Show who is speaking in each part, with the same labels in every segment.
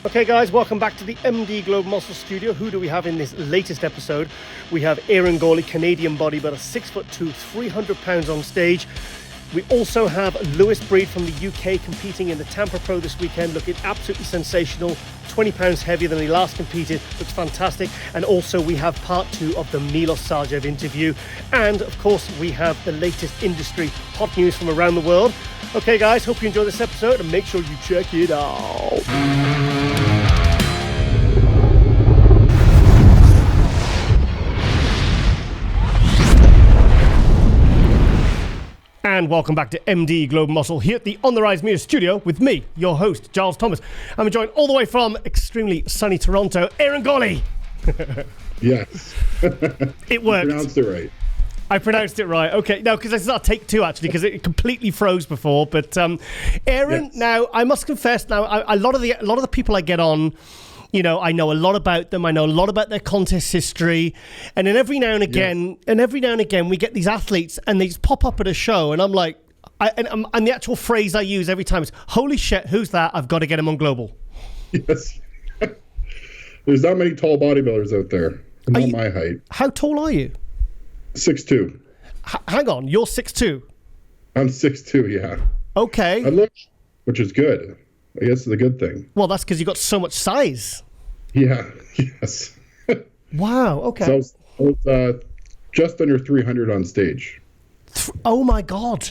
Speaker 1: Okay guys, welcome back to the MD Globe Muscle Studio. Who do we have in this latest episode? We have Eiren Gauley, Canadian bodybuilder, 6'2", 300 pounds on stage. We also have Lewis Breed from the UK competing in the Tampa Pro this weekend, looking absolutely sensational, 20 pounds heavier than he last competed, looks fantastic. And also we have part 2 of the Milos Sarcev interview. And of course we have the latest industry hot news from around the world. Okay guys, hope you enjoy this episode and make sure you check it out. And welcome back to MD Globe Muscle here at the On The Rise Media Studio with me, your host, Giles Thomas. I'm joined all the way from extremely sunny Toronto, Eiren Gauley.
Speaker 2: Yes.
Speaker 1: It worked.
Speaker 2: You pronounced it right.
Speaker 1: I pronounced it right. Okay, no, because this is our take 2 actually, because it completely froze before. But Eiren,
Speaker 2: yes.
Speaker 1: Now I must confess, now a lot of the people I get on, you know, I know a lot about them. I know a lot about their contest history, and then every now and again, we get these athletes, and they just pop up at a show, and I'm like, and the actual phrase I use every time is, "Holy shit, who's that? I've got to get him on Global."
Speaker 2: Yes. There's not many tall bodybuilders out there. Not my height.
Speaker 1: How tall are you?
Speaker 2: 6'2".
Speaker 1: Hang on, you're 6'2".
Speaker 2: I'm 6'2", yeah.
Speaker 1: Okay.
Speaker 2: I look, which is good. I guess it's a good thing.
Speaker 1: Well, that's because you got so much size.
Speaker 2: Yeah. Yes.
Speaker 1: Wow. Okay.
Speaker 2: So I was just under 300 on stage.
Speaker 1: Oh my God.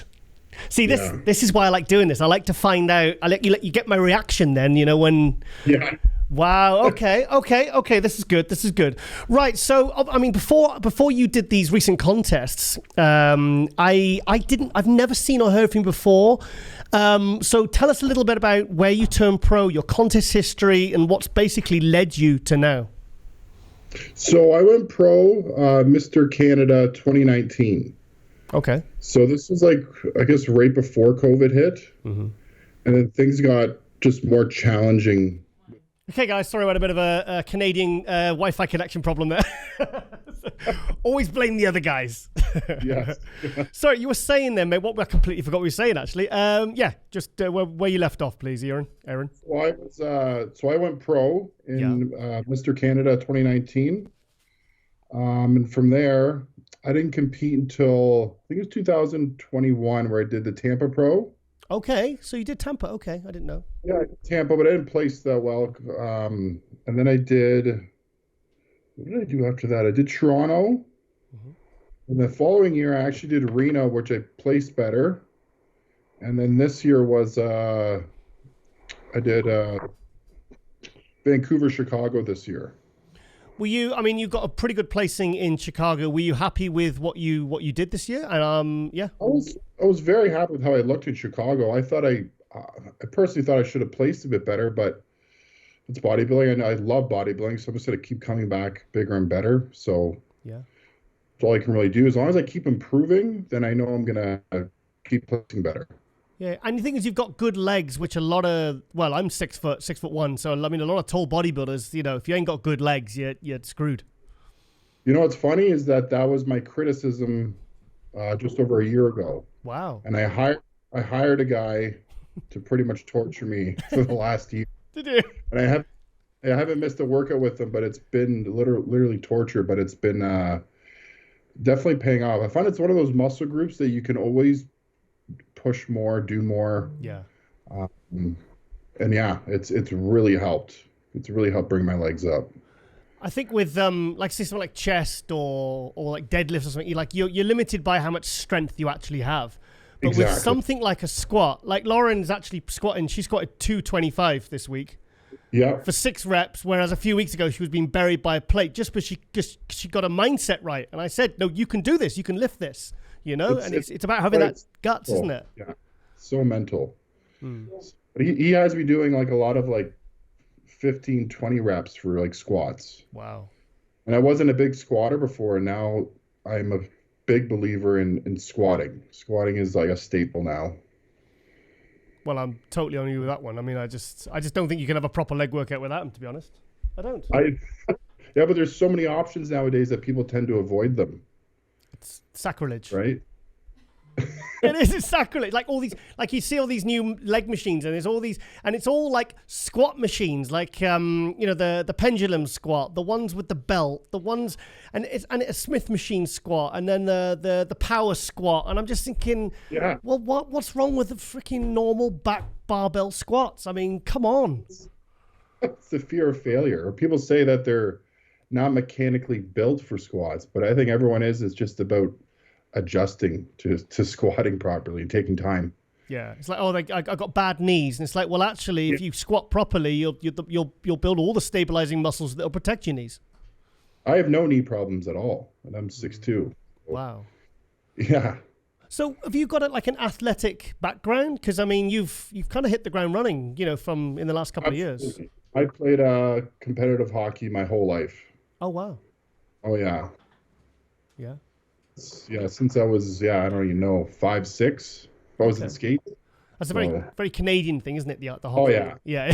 Speaker 1: See, this is why I like doing this. I like to find out. I let you get my reaction then, you know, when.
Speaker 2: Yeah.
Speaker 1: Wow. Okay. This is good. Right. So, I mean, before you did these recent contests, I've never seen or heard from you before. So tell us a little bit about where you turned pro, your contest history, and what's basically led you to now.
Speaker 2: So I went pro, Mr. Canada 2019.
Speaker 1: Okay.
Speaker 2: So this was like, I guess, right before COVID hit. Mm-hmm. And then things got just more challenging. Okay,
Speaker 1: guys, sorry, we had a bit of a Canadian Wi-Fi connection problem there. Always blame the other guys.
Speaker 2: Yes.
Speaker 1: Sorry, you were saying then, mate, I completely forgot what you were saying, actually. Just where you left off, please, Eiren.
Speaker 2: So I went pro in Mr. Canada 2019. And from there, I didn't compete until, I think it was 2021, where I did the Tampa Pro.
Speaker 1: Okay, so you did Tampa. Okay, I didn't know.
Speaker 2: Yeah, I did Tampa, but I didn't place that well. And then I did, what did I do after that? I did Toronto. Mm-hmm. And the following year, I actually did Reno, which I placed better. And then this year was, I did Vancouver, Chicago this year.
Speaker 1: Were you? I mean, you got a pretty good placing in Chicago. Were you happy with what you did this year? And yeah,
Speaker 2: I was very happy with how I looked in Chicago. I thought I personally thought I should have placed a bit better, but it's bodybuilding, and I love bodybuilding, so I'm just gonna keep coming back bigger and better. So yeah, that's all I can really do. As long as I keep improving, then I know I'm gonna keep placing better.
Speaker 1: Yeah, and the thing is, you've got good legs, which I'm 6'1", so I mean, a lot of tall bodybuilders, you know, if you ain't got good legs, you're screwed.
Speaker 2: You know what's funny is that was my criticism just over a year ago.
Speaker 1: Wow.
Speaker 2: And I hired a guy to pretty much torture me for the last year.
Speaker 1: Did you?
Speaker 2: And I haven't missed a workout with him, but it's been literally torture, but it's been definitely paying off. I find it's one of those muscle groups that you can always push more, do more.
Speaker 1: Yeah.
Speaker 2: And yeah, it's really helped. It's really helped bring my legs up.
Speaker 1: I think with like say something like chest or like deadlifts or something, you're limited by how much strength you actually have. But
Speaker 2: exactly.
Speaker 1: With something like a squat, like Lauren's actually squatting, she squatted 225 this week.
Speaker 2: Yeah.
Speaker 1: For 6 reps, whereas a few weeks ago she was being buried by a plate just because she got a mindset right. And I said, no, you can do this, you can lift this. You know, it's about having that guts, isn't it?
Speaker 2: Yeah, so mental. But he has me doing like a lot of like 15, 20 reps for like squats.
Speaker 1: Wow.
Speaker 2: And I wasn't a big squatter before, and now I'm a big believer in squatting. Squatting is like a staple now.
Speaker 1: Well, I'm totally on you with that one. I mean, I just don't think you can have a proper leg workout without them, to be honest. I don't.
Speaker 2: Yeah, but there's so many options nowadays that people tend to avoid them.
Speaker 1: It's sacrilege.
Speaker 2: Right?
Speaker 1: It is sacrilege. Like all these, like you see all these new leg machines, and there's all these, and it's all like squat machines, like the pendulum squat, the ones with the belt, the ones, and it's a Smith machine squat, and then the power squat, and I'm just thinking,
Speaker 2: Yeah.
Speaker 1: well, what's wrong with the freaking normal back barbell squats? I mean, come on.
Speaker 2: It's the fear of failure. Or people say that they're not mechanically built for squats, but I think everyone is. It's just about adjusting to squatting properly and taking time.
Speaker 1: Yeah, it's like, oh, I got bad knees, and it's like, well, actually, if you squat properly, you'll build all the stabilizing muscles that will protect your knees.
Speaker 2: I have no knee problems at all, and I'm 6'2".
Speaker 1: Wow.
Speaker 2: Yeah.
Speaker 1: So have you got like an athletic background? Because I mean, you've kind of hit the ground running, from in the last couple of years.
Speaker 2: I played competitive hockey my whole life.
Speaker 1: Oh wow.
Speaker 2: Oh yeah.
Speaker 1: Yeah.
Speaker 2: Yeah, since I was I don't even know 5, 6. I was in skate.
Speaker 1: That's a very Canadian thing, isn't it? The hockey.
Speaker 2: Oh yeah.
Speaker 1: Yeah.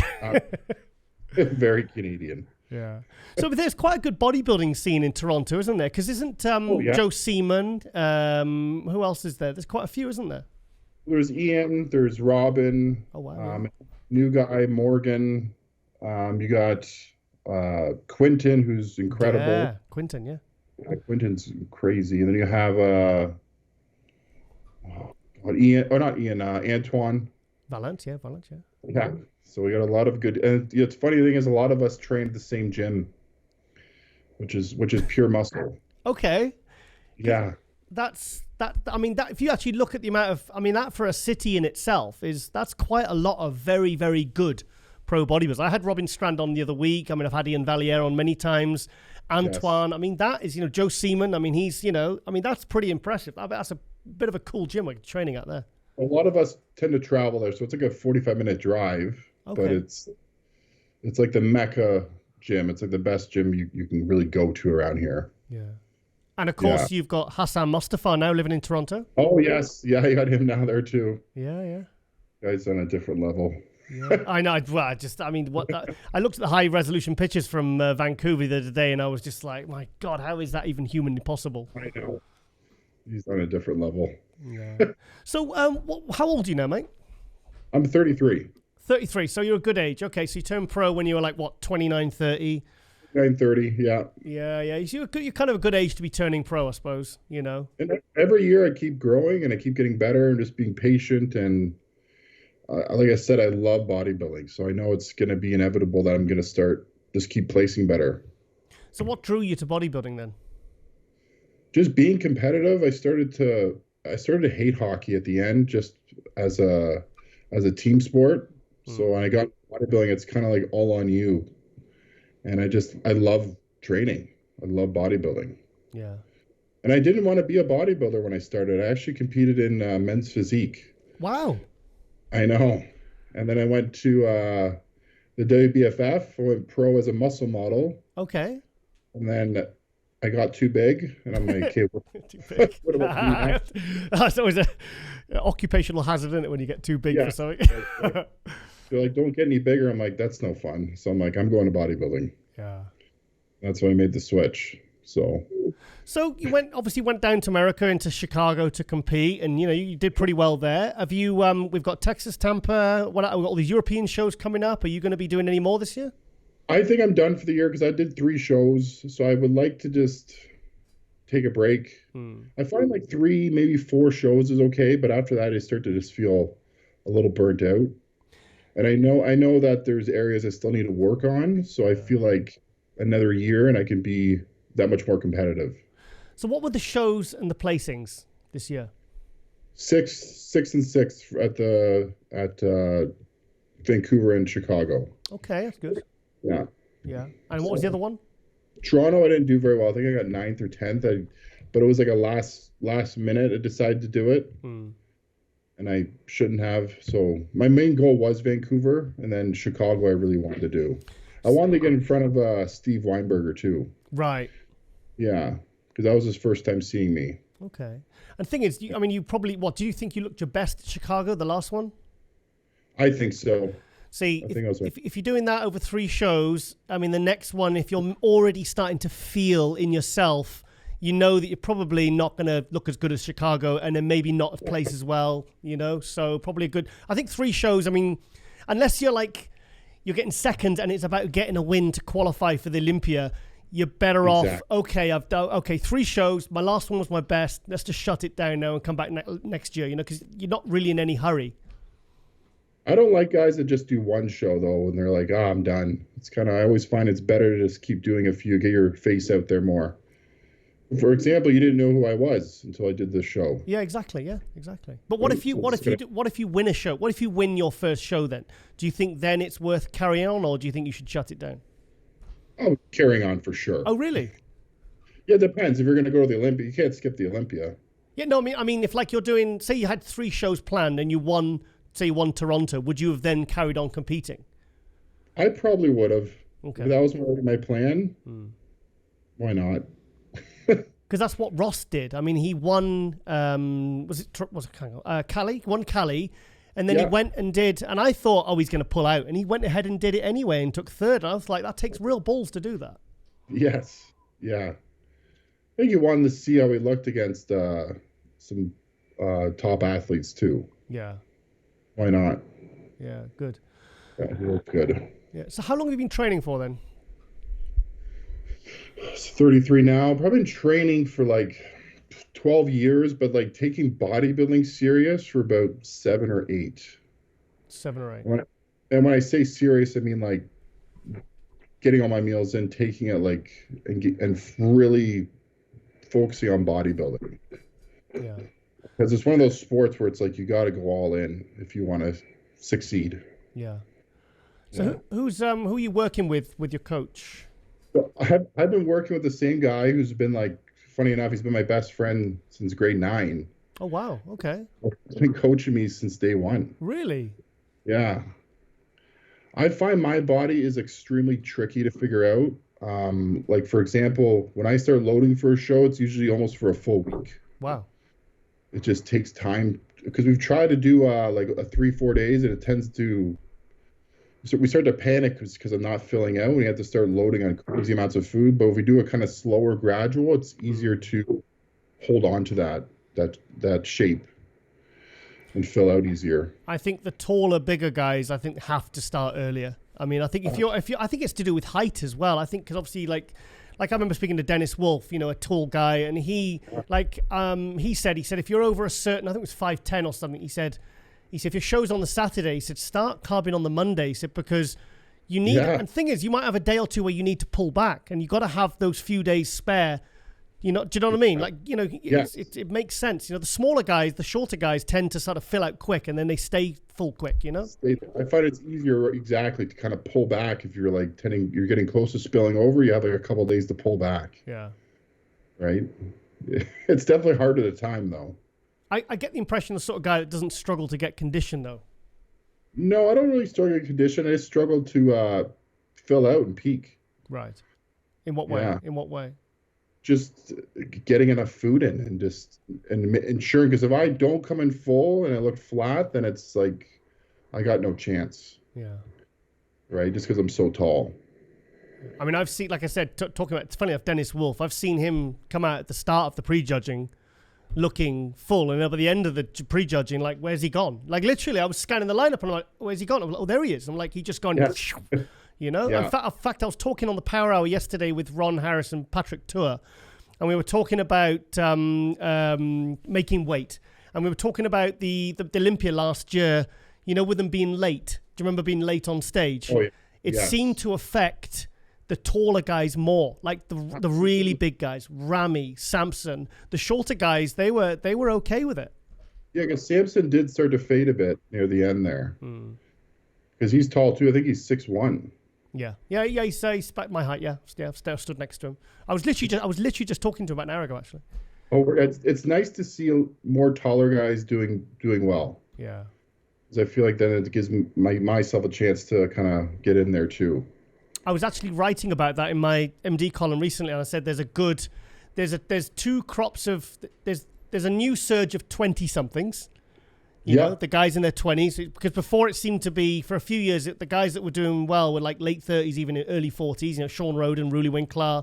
Speaker 2: Very Canadian.
Speaker 1: Yeah. So but there's quite a good bodybuilding scene in Toronto, isn't there? Because isn't Joe Seaman? Who else is there? There's quite a few, isn't there?
Speaker 2: There's Ian. There's Robin.
Speaker 1: Oh wow.
Speaker 2: New guy Morgan. You got Quinton, who's incredible.
Speaker 1: Yeah, Quinton. Yeah.
Speaker 2: Quinton's crazy. And then you have Antoine.
Speaker 1: Valent, yeah.
Speaker 2: Yeah. So we got a lot of good. And the funny thing is, a lot of us train at the same gym, which is pure muscle.
Speaker 1: Okay.
Speaker 2: Yeah.
Speaker 1: That's that. I mean, that if you actually look at the amount of, I mean, that for a city in itself that's quite a lot of very, very good pro bodybuilders. I had Robin Strand on the other week. I mean, I've had Ian Valliere on many times. Antoine. Yes. I mean, that is, Joe Seaman. I mean, he's, I mean, that's pretty impressive. That's a bit of a cool gym like training out there.
Speaker 2: A lot of us tend to travel there, so it's like a 45-minute drive. Okay. But it's like the Mecca gym. It's like the best gym you can really go to around here.
Speaker 1: Yeah. And of course, you've got Hassan Mustafa now living in Toronto.
Speaker 2: Oh yes, yeah, you got him now there too.
Speaker 1: Yeah.
Speaker 2: Guy's on a different level.
Speaker 1: Yeah, I know. Well, I looked at the high resolution pictures from Vancouver the other day, and I was just like, my God, how is that even humanly possible?
Speaker 2: I know. He's on a different level.
Speaker 1: Yeah. So, how old are you now, mate?
Speaker 2: I'm 33.
Speaker 1: 33. So you're a good age. Okay, so you turned pro when you were like what, 29, 30?
Speaker 2: 30, yeah.
Speaker 1: Yeah. You're kind of a good age to be turning pro, I suppose. And
Speaker 2: every year I keep growing and I keep getting better and just being patient and. Like I said, I love bodybuilding, so I know it's going to be inevitable that I'm going to just keep placing better. So what drew you to bodybuilding then? Just being competitive. I started to hate hockey at the end, just as a team sport. So when I got bodybuilding, it's kind of like all on you. And I love training. I love bodybuilding. Yeah. And I didn't want to be a bodybuilder when I started. I actually competed in men's physique. Wow. I know. And then I went to the WBFF. I went pro as a muscle model. Okay. And then I got too big, and I'm like, okay, too big. What about me next? That's always an occupational hazard, isn't it, when you get too big for something? They're like, don't get any bigger. I'm like, that's no fun. So I'm like, I'm going to bodybuilding. Yeah. That's when I made the switch. So you went down to America, into Chicago to compete, and you did pretty well there. Have you? We've got Texas, Tampa. We've got all these European shows coming up. Are you going to be doing any more this year? I think I'm done for the year because I did 3 shows, so I would like to just take a break. I find like 3, maybe 4 shows is okay, but after that, I start to just feel a little burnt out. And I know that there's areas I still need to work on, so I feel like another year and I can be that much more competitive. So what were the shows and the placings this year? 6 and 6 at Vancouver and Chicago. Okay, that's good. Yeah. And what was the other one? Toronto, I didn't do very well. I think I got 9th or 10th. But it was like a last minute I decided to do it. And I shouldn't have. So my main goal was Vancouver, and then Chicago I really wanted to do. I wanted to get in front of Steve Weinberger too. Right. Yeah, because that was his first time seeing me. Okay. And the thing is, you probably, do you think you looked your best at Chicago, the last one? I think so. See, if you're doing that over 3 shows, the next one, if you're already starting to feel in yourself,
Speaker 1: you know that you're probably not going to look as good as Chicago, and then maybe not place as well, you know? So probably a good, I think 3 shows, I mean, unless you're like, you're getting second and it's about getting a win to qualify for the Olympia, you're better off, okay, I've done, 3 shows, my last one was my best, let's just shut it down now and come back next year, you know, because you're not really in any hurry.
Speaker 2: I don't like guys that just do one show, though, and they're like, I'm done. It's kind of, I always find it's better to just keep doing a few, get your face out there more. For example, you didn't know who I was until I did this show.
Speaker 1: Yeah, exactly. Yeah, exactly. But what if you win a show? What if you win your first show then? Do you think then it's worth carrying on, or do you think you should shut it down?
Speaker 2: Oh, carrying on for sure.
Speaker 1: Oh, really?
Speaker 2: Yeah, it depends. If you're going to go to the Olympia, you can't skip the Olympia.
Speaker 1: Yeah, no, I mean, if like you're doing, say you had 3 shows planned and you won, say you won Toronto, would you have then carried on competing?
Speaker 2: I probably would have.
Speaker 1: Okay.
Speaker 2: If that was my plan. Why not?
Speaker 1: Because that's what Ross did. I mean, he won. Was it Cali? Won Cali, and then he went and did. And I thought, oh, he's going to pull out, and he went ahead and did it anyway and took 3rd. And I was like, that takes real balls to do that.
Speaker 2: Yes. Yeah. I think you wanted to see how he looked against some top athletes too.
Speaker 1: Yeah.
Speaker 2: Why not?
Speaker 1: Yeah. Good.
Speaker 2: Yeah, he looked good.
Speaker 1: Yeah. So how long have you been training for then?
Speaker 2: It's 33 now. Probably been training for like 12 years, but like taking bodybuilding serious for about 7 or 8.
Speaker 1: 7 or 8.
Speaker 2: When I say serious, I mean like getting all my meals in, taking it like, and really focusing on bodybuilding.
Speaker 1: Yeah.
Speaker 2: Because it's one of those sports where it's like you got to go all in if you want to succeed.
Speaker 1: Yeah. So who are you working with your coach?
Speaker 2: I've been working with the same guy who's been like, funny enough, he's been my best friend since grade 9.
Speaker 1: Oh, wow. Okay.
Speaker 2: He's been coaching me since day 1.
Speaker 1: Really?
Speaker 2: Yeah. I find my body is extremely tricky to figure out. Like, for example, when I start loading for a show, it's usually almost for a full week.
Speaker 1: Wow.
Speaker 2: It just takes time because we've tried to do like a 3-4 days, and it tends to. So we start to panic because I'm not filling out. We have to start loading on crazy amounts of food. But if we do a kind of slower, gradual, it's easier to hold on to that shape and fill out easier.
Speaker 1: I think the taller, bigger guys, I think, have to start earlier. I mean, I think if you, I think it's to do with height as well. I think because obviously, like I remember speaking to Dennis Wolf, you know, a tall guy, and he said if you're over a certain, I think it was 5'10" or something, he said if your show's on the Saturday, he said start carving on the Monday. He said because you need, and the thing is, you might have a day or two where you need to pull back, and you got to have those few days spare. You know, do you know what I mean? Like, you know, it makes sense. You know, the smaller guys, the shorter guys tend to sort of fill out quick, and then they stay full quick, you know?
Speaker 2: I find it's easier, exactly, to kind of pull back if you're like you're getting close to spilling over, you have like a couple of days to pull back.
Speaker 1: Yeah.
Speaker 2: Right? It's definitely hard at a time, though.
Speaker 1: I get the impression the sort of guy that doesn't struggle to get condition, though.
Speaker 2: No, I don't really struggle to condition. I just struggle to fill out and peak.
Speaker 1: Right. In what way? Yeah. In what way?
Speaker 2: Just getting enough food in and just ensuring, because if I don't come in full and I look flat, then it's like I got no chance.
Speaker 1: Yeah.
Speaker 2: Right? Just because I'm so tall.
Speaker 1: I mean, I've seen, like I said, talking about, it's funny enough, Dennis Wolf, I've seen him come out at the start of the prejudging looking full, and by the end of the prejudging, like, where's he gone? Like, literally, I was scanning the lineup and I'm like, where's he gone? I'm like, oh, there he is. I'm like, he just gone, you know? Yeah. In fact, I was talking on the Power Hour yesterday with Ron Harris and Patrick Tour, and we were talking about making weight, and we were talking about the Olympia last year, you know, with them being late. Do you remember being late on stage?
Speaker 2: Oh, yeah.
Speaker 1: It seemed to affect the taller guys more, like the really big guys, Ramy, Samson. The shorter guys, they were okay with it.
Speaker 2: Yeah, because Samson did start to fade a bit near the end there. Because he's tall too. I think he's 6'1".
Speaker 1: Yeah. He's about my height. Yeah. Stood next to him. I was literally just talking to him about an hour ago, actually.
Speaker 2: Oh, it's nice to see more taller guys doing well.
Speaker 1: Yeah.
Speaker 2: Because I feel like then it gives myself a chance to kind of get in there too.
Speaker 1: I was actually writing about that in my MD column recently, and I said there's two crops of there's a new surge of 20-somethings. You know, the guys in their 20s, because before it seemed to be, for a few years, the guys that were doing well were like late 30s, even early 40s. You know, Sean Roden, Ruli Winkler,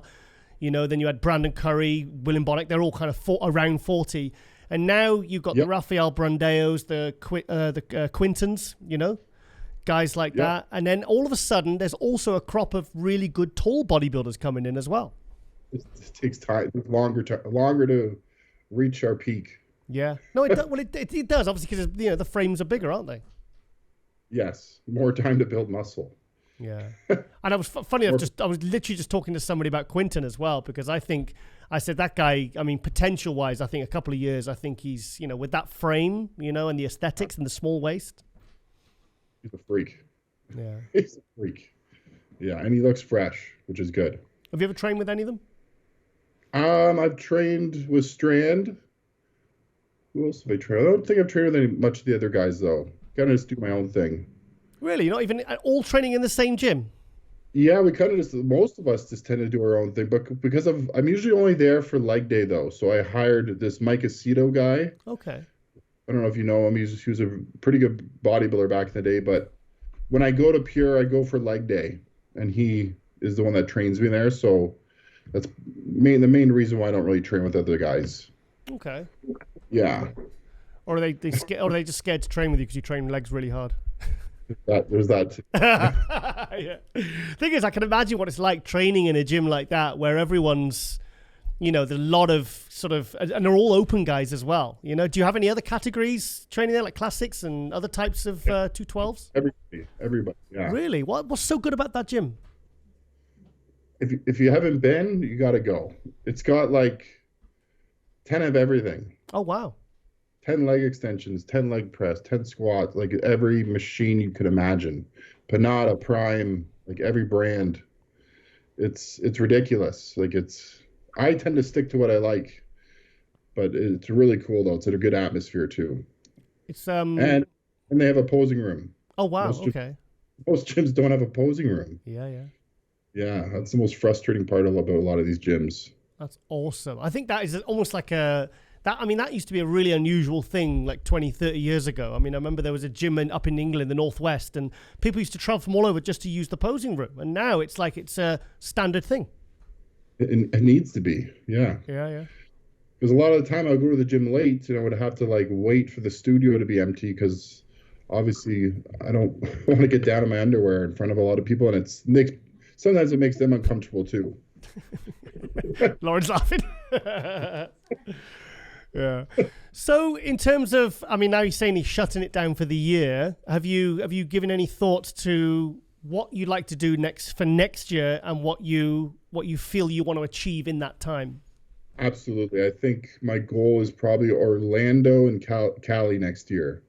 Speaker 1: you know, then you had Brandon Curry, William Bonnick, they're all kind of around 40. And now you've got the Rafael Brandeos, the Quintons, you know, guys like that. And then all of a sudden, there's also a crop of really good tall bodybuilders coming in as well.
Speaker 2: It takes time, longer to reach our peak.
Speaker 1: Yeah. No, it does, obviously, because, you know, the frames are bigger, aren't they?
Speaker 2: Yes. More time to build muscle.
Speaker 1: Yeah. And I was funny enough, I was literally just talking to somebody about Quinton as well, because I said that guy, I mean, potential wise, I think a couple of years, I think he's, you know, with that frame, you know, and the aesthetics and the small waist.
Speaker 2: He's a freak.
Speaker 1: Yeah.
Speaker 2: He's a freak. Yeah. And he looks fresh, which is good.
Speaker 1: Have you ever trained with any of them?
Speaker 2: I've trained with Strand. Who else have I trained? I don't think I've trained with much of the other guys, though. Kind of just do my own thing. Really?
Speaker 1: You're not even all training in the same gym?
Speaker 2: Yeah, we kind of just, most of us just tend to do our own thing. But because I'm usually only there for leg day, though. So I hired this Mike Aceto guy.
Speaker 1: Okay.
Speaker 2: I don't know if you know him. He was a pretty good bodybuilder back in the day. But when I go to Pure, I go for leg day. And he is the one that trains me there. So that's the main reason why I don't really train with other guys.
Speaker 1: Okay.
Speaker 2: Yeah.
Speaker 1: Or are they just scared to train with you because you train legs really hard?
Speaker 2: There's that too.
Speaker 1: Yeah. Thing is, I can imagine what it's like training in a gym like that, where everyone's, you know, there's a lot of sort of, and they're all open guys as well. You know, do you have any other categories training there, like classics and other types of 212s?
Speaker 2: Everybody. Yeah.
Speaker 1: Really? What's so good about that gym?
Speaker 2: If you haven't been, you got to go. It's got like 10 of everything.
Speaker 1: Oh wow.
Speaker 2: 10 leg extensions, 10 leg press, 10 squats, like every machine you could imagine. Panada, Prime, like every brand. It's ridiculous. Like I tend to stick to what I like, but it's really cool though. It's a good atmosphere too.
Speaker 1: It's
Speaker 2: and they have a posing room.
Speaker 1: Oh wow, okay.
Speaker 2: Most gyms don't have a posing room. Yeah, that's the most frustrating part about a lot of these gyms.
Speaker 1: That's awesome. I think that is almost like that used to be a really unusual thing like 20, 30 years ago. I mean, I remember there was a gym up in England, the Northwest, and people used to travel from all over just to use the posing room. And now it's like it's a standard thing.
Speaker 2: It needs to be, yeah.
Speaker 1: Yeah.
Speaker 2: Because a lot of the time I would go to the gym late and I would have to like wait for the studio to be empty because obviously I don't want to get down in my underwear in front of a lot of people, and sometimes it makes them uncomfortable too.
Speaker 1: Lauren's laughing. Yeah. So in terms of, I mean, now you're saying he's shutting it down for the year. Have you given any thought to what you'd like to do for next year and what you feel you want to achieve in that time?
Speaker 2: Absolutely. I think my goal is probably Orlando and Cali next year.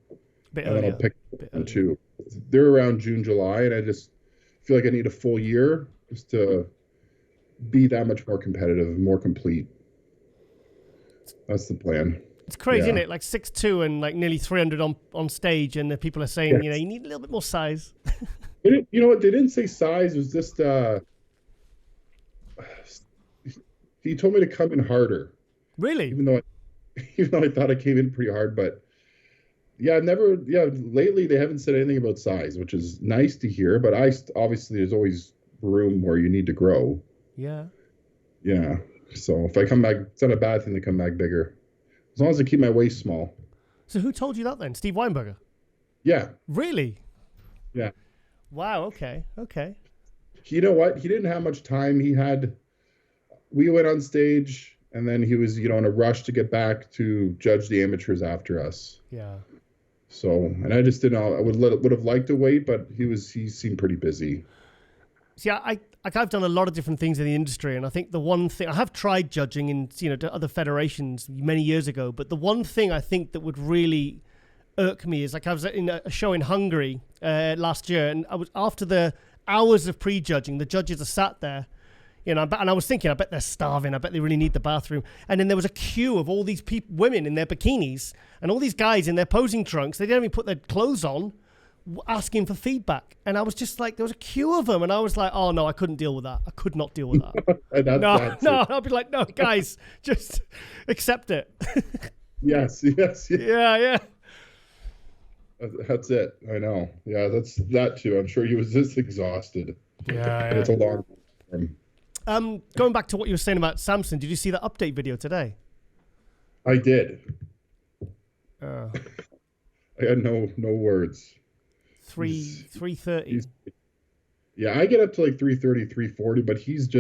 Speaker 2: And then I'll pick them too. They're around June, July, and I just feel like I need a full year just to be that much more competitive and more complete. That's the plan.
Speaker 1: It's crazy, isn't it? Like 6'2" and like nearly 300 on stage, and the people are saying, you know, you need a little bit more size.
Speaker 2: You know what? They didn't say size. It was just he told me to come in harder.
Speaker 1: Really?
Speaker 2: Even though I thought I came in pretty hard, but lately they haven't said anything about size, which is nice to hear, but obviously there's always room where you need to grow.
Speaker 1: Yeah.
Speaker 2: Yeah. So if I come back, it's not a bad thing to come back bigger. As long as I keep my waist small.
Speaker 1: So who told you that then? Steve Weinberger?
Speaker 2: Yeah.
Speaker 1: Really?
Speaker 2: Yeah.
Speaker 1: Wow. Okay.
Speaker 2: You know what? He didn't have much time. We went on stage and then he was, in a rush to get back to judge the amateurs after us.
Speaker 1: Yeah.
Speaker 2: So, and I just didn't know, I would have liked to wait, but he seemed pretty busy.
Speaker 1: See, I've done a lot of different things in the industry, and I think the one thing I have tried judging in to other federations many years ago, but the one thing I think that would really irk me is like I was in a show in Hungary last year, and I was after the hours of pre-judging, the judges are sat there, and I was thinking, I bet they're starving, I bet they really need the bathroom, and then there was a queue of all these women in their bikinis and all these guys in their posing trunks. They didn't even put their clothes on, asking for feedback, and I was just like, there was a queue of them, and I was like, oh no, I couldn't deal with that. I could not deal with that. No, I'll be like, no, guys, just accept it.
Speaker 2: Yes.
Speaker 1: Yeah.
Speaker 2: That's it. I know. Yeah, that's that too. I'm sure he was just exhausted.
Speaker 1: Yeah.
Speaker 2: It's a long term.
Speaker 1: Going back to what you were saying about Samson, did you see the update video today?
Speaker 2: I did.
Speaker 1: Uh,
Speaker 2: I had no words.
Speaker 1: 3:30.
Speaker 2: Yeah, I get up to like 3:30, 3:40, but he's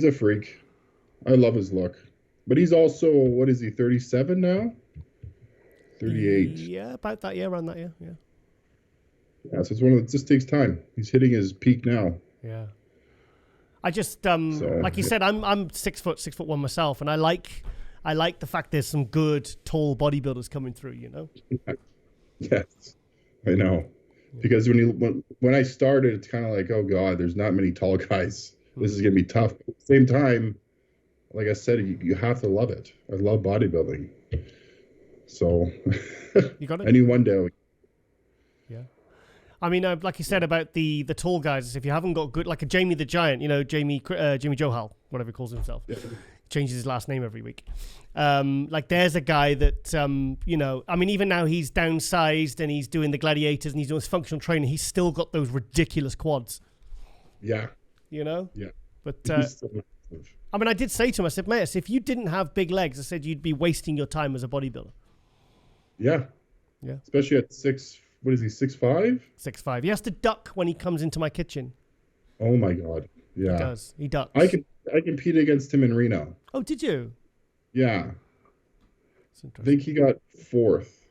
Speaker 2: a freak. I love his look. But he's also, what is he, 37 now? 38.
Speaker 1: Yeah, about that. Yeah, around that. Yeah.
Speaker 2: Yeah, so it just takes time. He's hitting his peak now.
Speaker 1: Yeah. I just like you said, I'm 6 foot, 6'1" myself, and I like the fact there's some good tall bodybuilders coming through. You know.
Speaker 2: Yes, I know. Because when I started, it's kind of like, oh God, there's not many tall guys. This is gonna be tough. At the same time, like I said, you have to love it. I love bodybuilding. So
Speaker 1: you got it.
Speaker 2: Any one day.
Speaker 1: Yeah. I mean, like you said about the tall guys, if you haven't got good, like a Jamie the Giant, you know, Jamie Johal, whatever he calls himself, changes his last name every week. Like there's a guy that, you know, I mean, even now he's downsized and he's doing the gladiators and he's doing his functional training. He's still got those ridiculous quads.
Speaker 2: Yeah.
Speaker 1: You know?
Speaker 2: Yeah.
Speaker 1: But, I mean, I did say to him, I said, mate, if you didn't have big legs, I said, you'd be wasting your time as a bodybuilder.
Speaker 2: Yeah. Yeah. Especially at 6'5"?
Speaker 1: 6'5". He has to duck when he comes into my kitchen.
Speaker 2: Oh my God. Yeah.
Speaker 1: He does. He ducks.
Speaker 2: I competed against him in Reno.
Speaker 1: Oh, did you?
Speaker 2: Yeah. I think he got 4th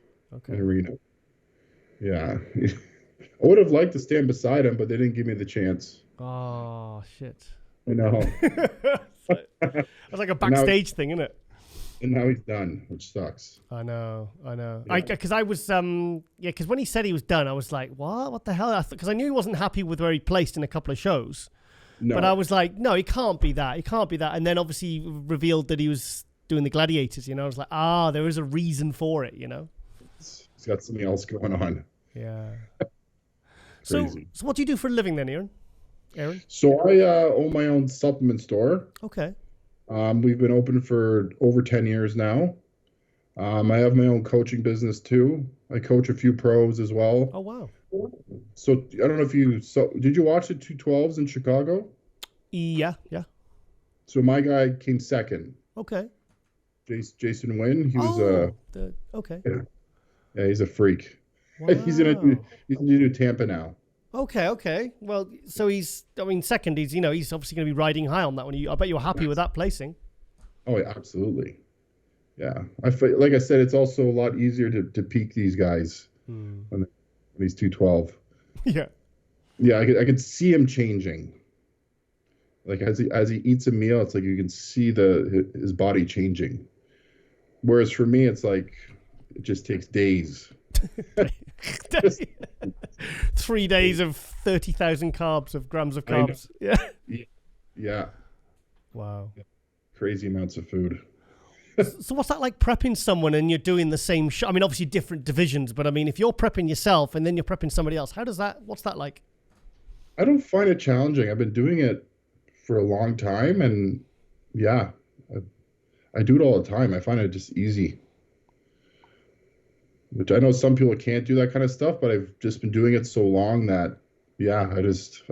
Speaker 2: in Reno. Yeah. I would have liked to stand beside him, but they didn't give me the chance.
Speaker 1: Oh, shit.
Speaker 2: I know.
Speaker 1: That's like a backstage thing, isn't it?
Speaker 2: And now he's done, which sucks.
Speaker 1: I know.
Speaker 2: Yeah.
Speaker 1: Because I was, because when he said he was done, I was like, what? What the hell? Because I knew he wasn't happy with where he placed in a couple of shows. No. But I was like, no, he can't be that. He can't be that. And then obviously he revealed that he was doing the gladiators, you know. I was like, there is a reason for it, you know.
Speaker 2: He's got something else going on.
Speaker 1: Yeah. So what do you do for a living then, Eiren?
Speaker 2: So I own my own supplement store.
Speaker 1: Okay.
Speaker 2: We've been open for over 10 years now. I have my own coaching business too. I coach a few pros as well.
Speaker 1: Oh, wow.
Speaker 2: So I don't know if did you watch the 212s in Chicago?
Speaker 1: Yeah.
Speaker 2: So my guy came second.
Speaker 1: Okay.
Speaker 2: Jason Wynn. He was
Speaker 1: okay.
Speaker 2: Yeah, he's a freak.
Speaker 1: Wow.
Speaker 2: He's gonna do Tampa now.
Speaker 1: Okay. Well, so second, he's obviously going to be riding high on that one. I bet you're happy with that placing.
Speaker 2: Oh, yeah, absolutely. Yeah. Like I said, it's also a lot easier to peak these guys when he's 212.
Speaker 1: Yeah.
Speaker 2: Yeah, I could see him changing. Like as he eats a meal, it's like you can see his body changing. Whereas for me, it's like it just takes days.
Speaker 1: 3 days of 30,000 grams of carbs.
Speaker 2: Yeah.
Speaker 1: Wow.
Speaker 2: Crazy amounts of food.
Speaker 1: So what's that like prepping someone and you're doing the same I mean, obviously different divisions, but I mean, if you're prepping yourself and then you're prepping somebody else, what's that like?
Speaker 2: I don't find it challenging. I've been doing it for a long time and yeah, I do it all the time. I find it just easy. Which I know some people can't do that kind of stuff, but I've just been doing it so long that, yeah, I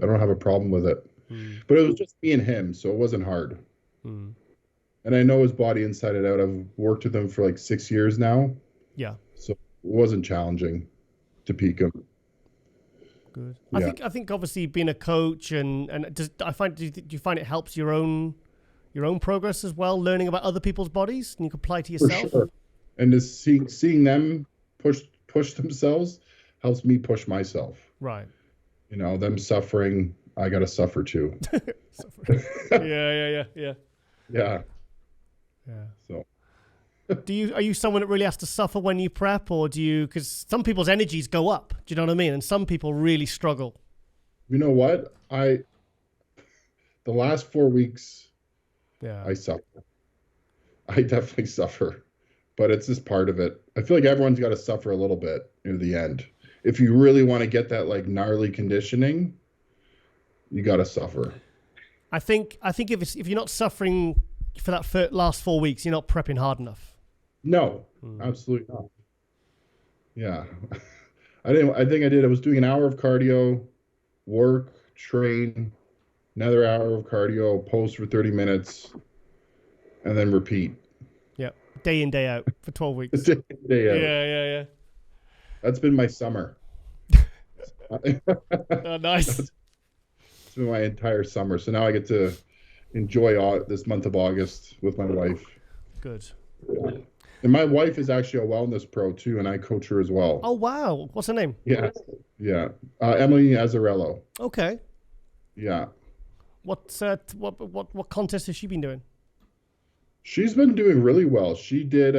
Speaker 2: don't have a problem with it. But it was just me and him, so it wasn't hard. And I know his body inside and out. I've worked with him for like 6 years now.
Speaker 1: Yeah.
Speaker 2: So it wasn't challenging to peak him.
Speaker 1: Good. Yeah. I think obviously being a coach and do you find it helps your own progress as well, learning about other people's bodies and you can apply to yourself?
Speaker 2: For sure. And just seeing them push themselves helps me push myself.
Speaker 1: Right.
Speaker 2: You know, them suffering, I got to suffer too.
Speaker 1: Yeah.
Speaker 2: Yeah. So
Speaker 1: are you someone that really has to suffer when you prep, or because some people's energies go up, do you know what I mean? And some people really struggle.
Speaker 2: You know what? The last 4 weeks, I suffer. I definitely suffer. But it's just part of it. I feel like everyone's got to suffer a little bit near the end. If you really want to get that like gnarly conditioning, you got to suffer. I think if you're not suffering for that last 4 weeks, you're not prepping hard enough. No, absolutely not. Yeah, I think I did. I was doing an hour of cardio, work, train, another hour of cardio, pose for 30 minutes, and then repeat.
Speaker 1: Yeah. Day in, day out for 12 weeks.
Speaker 2: Day in, day out.
Speaker 1: Yeah.
Speaker 2: That's been my summer.
Speaker 1: Oh, nice.
Speaker 2: It's been my entire summer. So now I get to enjoy this month of August with my wife.
Speaker 1: Good.
Speaker 2: Yeah. And my wife is actually a wellness pro too, and I coach her as well.
Speaker 1: Oh, wow. What's her name?
Speaker 2: Yeah. Emily Azzarello.
Speaker 1: Okay.
Speaker 2: Yeah.
Speaker 1: What contest has she been doing?
Speaker 2: She's been doing really well. She did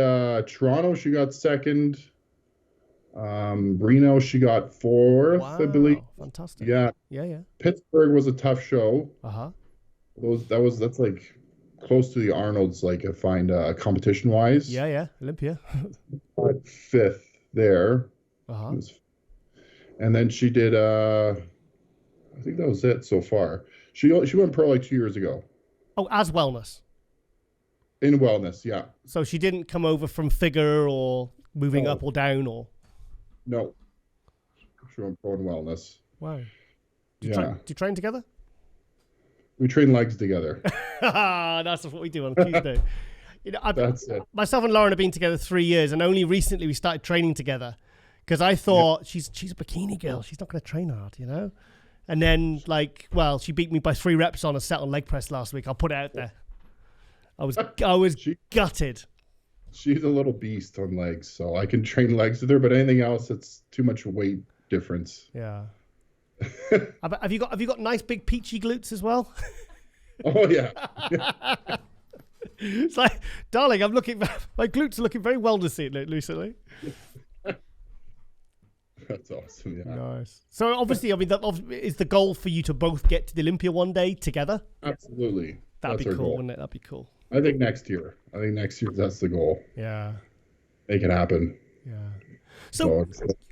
Speaker 2: Toronto, she got second. Reno, she got fourth,
Speaker 1: Wow,
Speaker 2: I believe.
Speaker 1: fantastic.
Speaker 2: Yeah. Pittsburgh was a tough show. That's like close to the Arnold's, like I find competition wise.
Speaker 1: Yeah, Olympia.
Speaker 2: Fifth there. And then she did I think that was it so far. She went pro like 2 years ago.
Speaker 1: Oh, as wellness.
Speaker 2: In wellness, yeah.
Speaker 1: So she didn't come over from figure or moving up or down or.
Speaker 2: No. She went pro in wellness.
Speaker 1: Wow. Do you train together?
Speaker 2: We train legs together.
Speaker 1: That's what we do on Tuesday.
Speaker 2: That's it.
Speaker 1: Myself and Lauren have been together 3 years, and only recently we started training together because I thought she's a bikini girl. She's not going to train hard, you know? And then, she beat me by 3 reps on a set on leg press last week. I'll put it out there. I was gutted.
Speaker 2: She's a little beast on legs, so I can train legs with her, but anything else, it's too much weight difference.
Speaker 1: Yeah. Have you got nice big peachy glutes as well?
Speaker 2: Oh yeah.
Speaker 1: It's like, darling, my glutes are looking very well recently.
Speaker 2: That's awesome. Yeah.
Speaker 1: Nice. So obviously, that is the goal for you to both get to the Olympia one day together.
Speaker 2: Absolutely.
Speaker 1: That'd be cool, wouldn't it? That'd be cool.
Speaker 2: I think next year that's the goal.
Speaker 1: Yeah.
Speaker 2: Make it happen.
Speaker 1: Yeah. So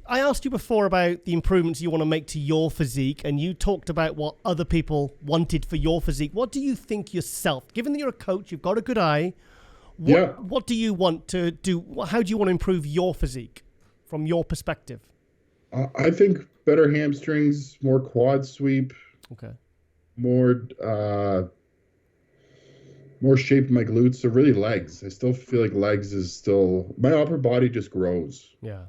Speaker 1: I asked you before about the improvements you want to make to your physique, and you talked about what other people wanted for your physique. What do you think yourself, given that you're a coach, you've got a good eye, what do you want to do? How do you want to improve your physique from your perspective?
Speaker 2: I think better hamstrings, more quad sweep.
Speaker 1: Okay.
Speaker 2: More shape in my glutes. So really legs. I still feel like legs is still, my upper body just grows.
Speaker 1: Yeah.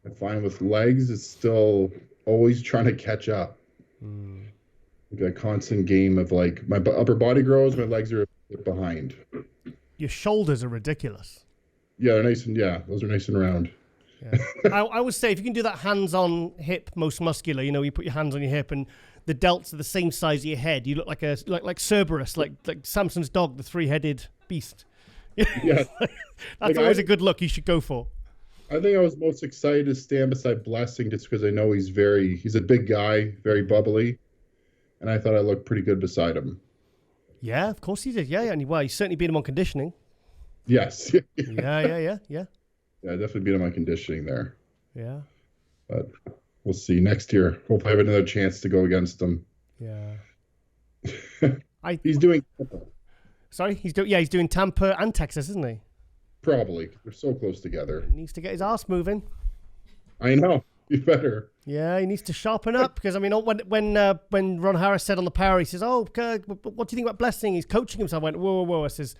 Speaker 2: I find with legs, it's still always trying to catch up. Like a constant game of like my upper body grows, my legs are a bit behind.
Speaker 1: Your shoulders are ridiculous.
Speaker 2: Yeah, those are nice and round.
Speaker 1: Yeah. I would say if you can do that hands on hip, most muscular, you know, you put your hands on your hip and the delts are the same size as your head. You look like like Cerberus, like Samson's dog, the 3-headed beast.
Speaker 2: Yeah.
Speaker 1: That's always a good look you should go for.
Speaker 2: I think I was most excited to stand beside Blessing just because I know he's a big guy, very bubbly. And I thought I looked pretty good beside him. Yeah,
Speaker 1: of course he did. Yeah. And you certainly beat him on conditioning.
Speaker 2: Yes.
Speaker 1: Yeah.
Speaker 2: Yeah, I definitely beat him on conditioning there.
Speaker 1: Yeah.
Speaker 2: But we'll see. Next year, hopefully I have another chance to go against him.
Speaker 1: Yeah.
Speaker 2: He's doing Tampa.
Speaker 1: Sorry? He's doing Tampa and Texas, isn't he?
Speaker 2: Probably. They're so close together.
Speaker 1: He needs to get his ass moving.
Speaker 2: I know. You better.
Speaker 1: Yeah, he needs to sharpen up because, I mean, when Ron Harris said on the Power, he says, "Oh, what do you think about Blessing? He's coaching himself." I went, whoa. I says,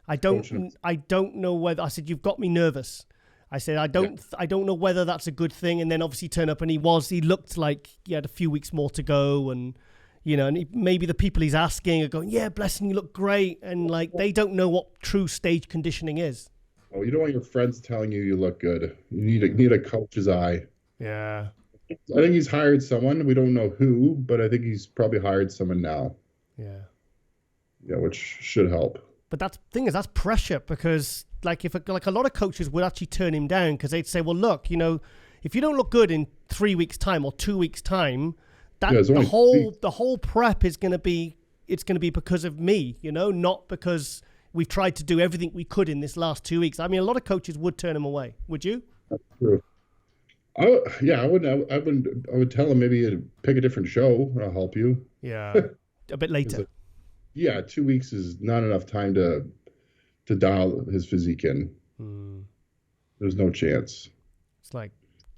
Speaker 1: I don't know whether. I said, "You've got me nervous." I said, I don't know whether that's a good thing. And then obviously turn up and he looked like he had a few weeks more to go. And, you know, and maybe the people he's asking are going, "Yeah, Blessing, you look great." And like, they don't know what true stage conditioning is.
Speaker 2: Oh, you don't want your friends telling you look good. You need a coach's eye.
Speaker 1: Yeah.
Speaker 2: I think he's hired someone. We don't know who, but I think he's probably hired someone now.
Speaker 1: Yeah.
Speaker 2: Yeah, which should help.
Speaker 1: But that's pressure because like a lot of coaches would actually turn him down because they'd say, well, look, you know, if you don't look good in 3 weeks' time or 2 weeks' time, the whole prep is going to be because of me, you know, not because we've tried to do everything we could in this last 2 weeks. I mean, a lot of coaches would turn him away. Would you?
Speaker 2: That's true. I would tell him maybe pick a different show. I'll help you.
Speaker 1: Yeah, a bit later.
Speaker 2: 2 weeks is not enough time to dial his physique in. There's no chance.
Speaker 1: It's like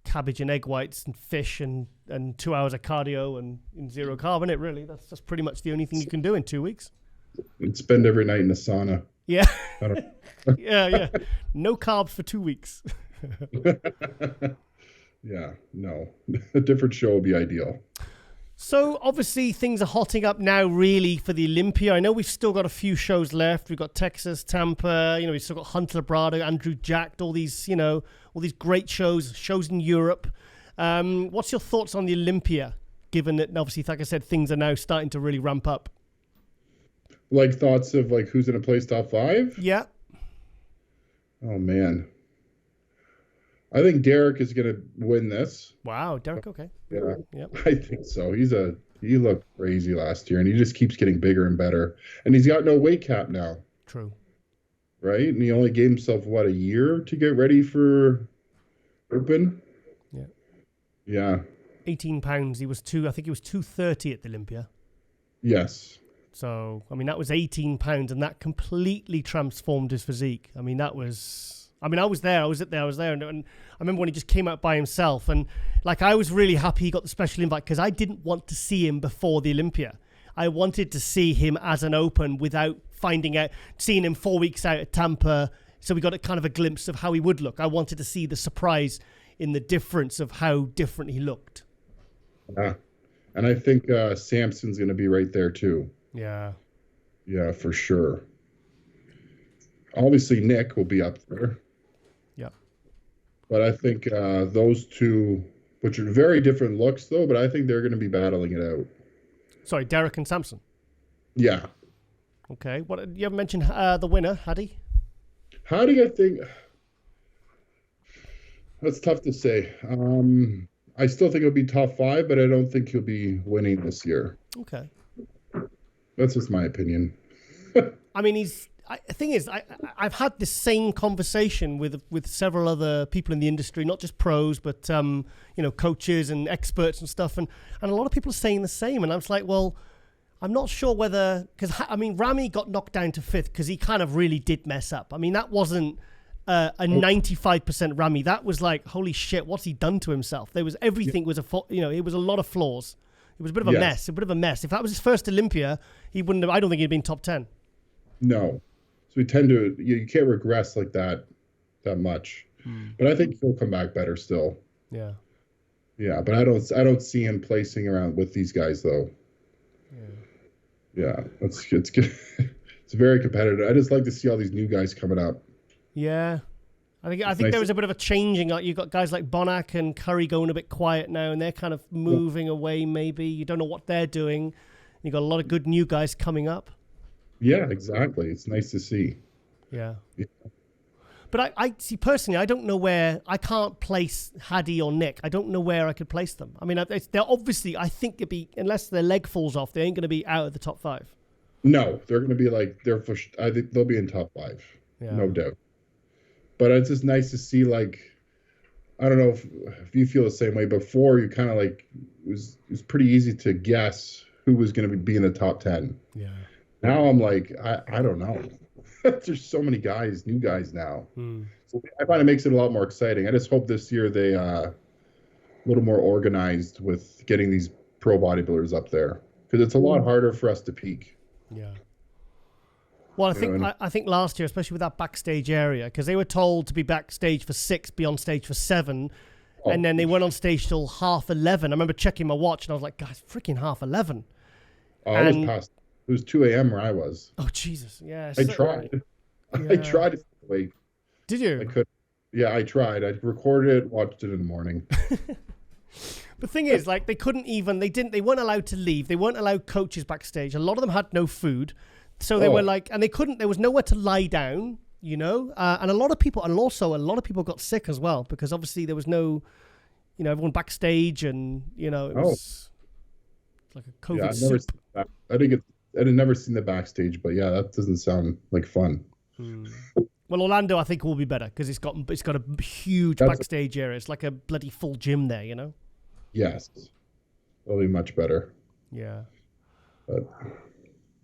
Speaker 1: cabbage and egg whites and fish and 2 hours of cardio and zero carb, isn't it, really? That's pretty much the only thing you can do in 2 weeks.
Speaker 2: And spend every night in the sauna.
Speaker 1: Yeah. Yeah. No carbs for 2 weeks.
Speaker 2: Yeah, no. A different show would be ideal.
Speaker 1: So obviously things are hotting up now really for the Olympia. I know we've still got a few shows left. We've got Texas, Tampa, we've still got Hunter Labrado, Andrew Jack, all these great shows in Europe. What's your thoughts on the Olympia, given that obviously, like I said, things are now starting to really ramp up?
Speaker 2: Like thoughts of like who's going to place top 5?
Speaker 1: Yeah.
Speaker 2: Oh, man. I think Derek is going to win this.
Speaker 1: Wow, Derek, okay.
Speaker 2: Yeah,
Speaker 1: yep.
Speaker 2: I think so. He looked crazy last year, and he just keeps getting bigger and better. And he's got no weight cap now.
Speaker 1: True.
Speaker 2: Right? And he only gave himself, a year to get ready for Open?
Speaker 1: Yeah.
Speaker 2: Yeah.
Speaker 1: 18 pounds. I think he was 230 at the Olympia.
Speaker 2: Yes.
Speaker 1: So, that was 18 pounds, and that completely transformed his physique. I was there. And I remember when he just came out by himself. And, I was really happy he got the special invite because I didn't want to see him before the Olympia. I wanted to see him as an Open without seeing him 4 weeks out at Tampa. So we got a kind of a glimpse of how he would look. I wanted to see the surprise in the difference of how different he looked.
Speaker 2: Yeah. And I think Samson's going to be right there, too.
Speaker 1: Yeah.
Speaker 2: Yeah, for sure. Obviously, Nick will be up there.
Speaker 1: Yeah.
Speaker 2: But I think those two, which are very different looks, though, but I think they're going to be battling it out.
Speaker 1: Sorry, Derek and Samson?
Speaker 2: Yeah.
Speaker 1: Okay. What you haven't mentioned the winner, Hadi?
Speaker 2: Hadi, I think... That's tough to say. I still think he'll be top 5, but I don't think he'll be winning this year.
Speaker 1: Okay.
Speaker 2: That's just my opinion.
Speaker 1: The thing is, I've had this same conversation with several other people in the industry, not just pros, but coaches and experts and stuff, and a lot of people are saying the same. And I was like, well, I'm not sure whether because Ramy got knocked down to 5th because he kind of really did mess up. That wasn't a 95% Ramy. That was like, holy shit, what's he done to himself? There was everything was it was a lot of flaws. It was a bit of a mess. If that was his first Olympia, he wouldn't have. I don't think he'd been top 10.
Speaker 2: No. So we tend to, you can't regress like that much. But I think he'll come back better still.
Speaker 1: Yeah.
Speaker 2: Yeah, but I don't see him placing around with these guys though. Yeah, it's good. It's very competitive. I just like to see all these new guys coming up.
Speaker 1: Yeah. I think nice. There was a bit of a changing. You've got guys like Bonac and Curry going a bit quiet now, and they're kind of moving away maybe. You don't know what they're doing. You've got a lot of good new guys coming up.
Speaker 2: Yeah, exactly. It's nice to see.
Speaker 1: Yeah. But I see personally, I don't know where I can't place Hadi or Nick. I don't know where I could place them. They're obviously, I think it'd be, unless their leg falls off, they ain't going to be out of the top 5.
Speaker 2: No, they're going to be I think they'll be in top 5. Yeah. No doubt. But it's just nice to see, I don't know if you feel the same way. Before, you kind of it was pretty easy to guess who was going to be in the top 10.
Speaker 1: Yeah.
Speaker 2: Now I'm I don't know. There's so many guys, new guys now. So I find it makes it a lot more exciting. I just hope this year they a little more organized with getting these pro bodybuilders up there because it's a lot harder for us to peak.
Speaker 1: Yeah. Well, I think last year, especially with that backstage area, because they were told to be backstage for 6, be on stage for 7, and then they went on stage till 11:30. I remember checking my watch and I was like, guys, freaking 11:30.
Speaker 2: Oh, it was past. It was 2 a.m. where I was.
Speaker 1: Oh, Jesus. Yeah.
Speaker 2: I tried. Yeah. I tried to wait.
Speaker 1: Did you?
Speaker 2: I could. Yeah, I tried. I recorded it, watched it in the morning.
Speaker 1: The thing is, they weren't allowed to leave. They weren't allowed coaches backstage. A lot of them had no food. So they were and there was nowhere to lie down, and a lot of people got sick as well because obviously there was no, everyone backstage and, it was like a COVID.
Speaker 2: Yeah, I've never seen that. I had never seen the backstage, but yeah, that doesn't sound like fun.
Speaker 1: Well, Orlando, I think will be better because it's got a huge backstage area. It's like a bloody full gym there,
Speaker 2: Yes, it'll be much better.
Speaker 1: Yeah,
Speaker 2: but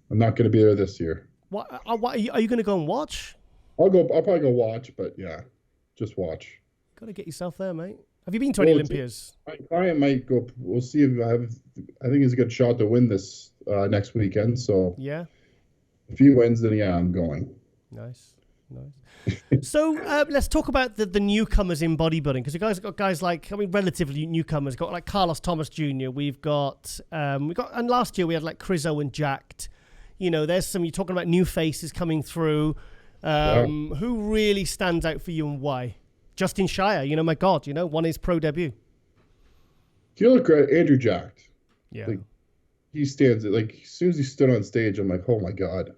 Speaker 2: I'm not going to be there this year.
Speaker 1: What are you going to go and watch?
Speaker 2: I'll probably go watch, but yeah, just watch.
Speaker 1: Got to get yourself there, mate. Have you been to any Olympias?
Speaker 2: My client might go. We'll see if I think he's a good shot to win this next weekend. So
Speaker 1: yeah,
Speaker 2: if he wins, then yeah, I'm going.
Speaker 1: Nice. So let's talk about the newcomers in bodybuilding, because you guys got guys like, I mean, relatively newcomers. Got like Carlos Thomas Jr. We've got and last year we had like Crizo and Jacked. You know, there's some. You're talking about new faces coming through. Who really stands out for you and why? Justin Shire, you know, my God, you know, won his pro debut.
Speaker 2: You look great, Andrew Jacked.
Speaker 1: Yeah.
Speaker 2: Like, he stands, like, as soon as he stood on stage, I'm like, oh my God.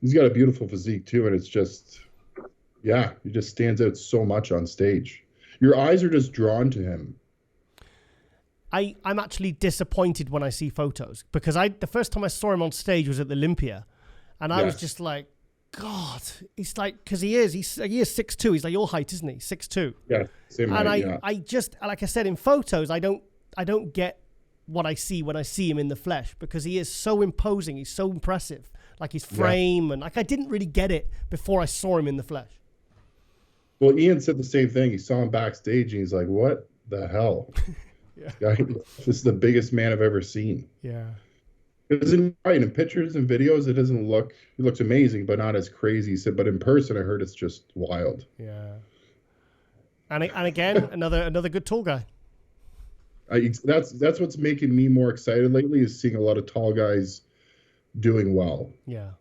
Speaker 2: He's got a beautiful physique too, and it's just, yeah, he just stands out so much on stage. Your eyes are just drawn to him.
Speaker 1: I'm actually disappointed when I see photos, because the first time I saw him on stage was at the Olympia, and I was just like, God, he's like, because he is 6'2". He's like your height, isn't he? 6'2".
Speaker 2: Yeah, same height.
Speaker 1: And I just, like I said, in photos, I don't get what I see when I see him in the flesh, because he is so imposing. He's so impressive, like his frame, and like I didn't really get it before I saw him in the flesh. Well,
Speaker 2: Ian said the same thing. He saw him backstage, and he's like, "What the hell? This is the biggest man I've ever seen."
Speaker 1: Yeah.
Speaker 2: Because in pictures and videos, it doesn't look. It looks amazing, but not as crazy. He said, but in person, I heard it's just wild.
Speaker 1: Yeah. And again, another good tall guy.
Speaker 2: That's what's making me more excited lately, is seeing a lot of tall guys doing well.
Speaker 1: Yeah.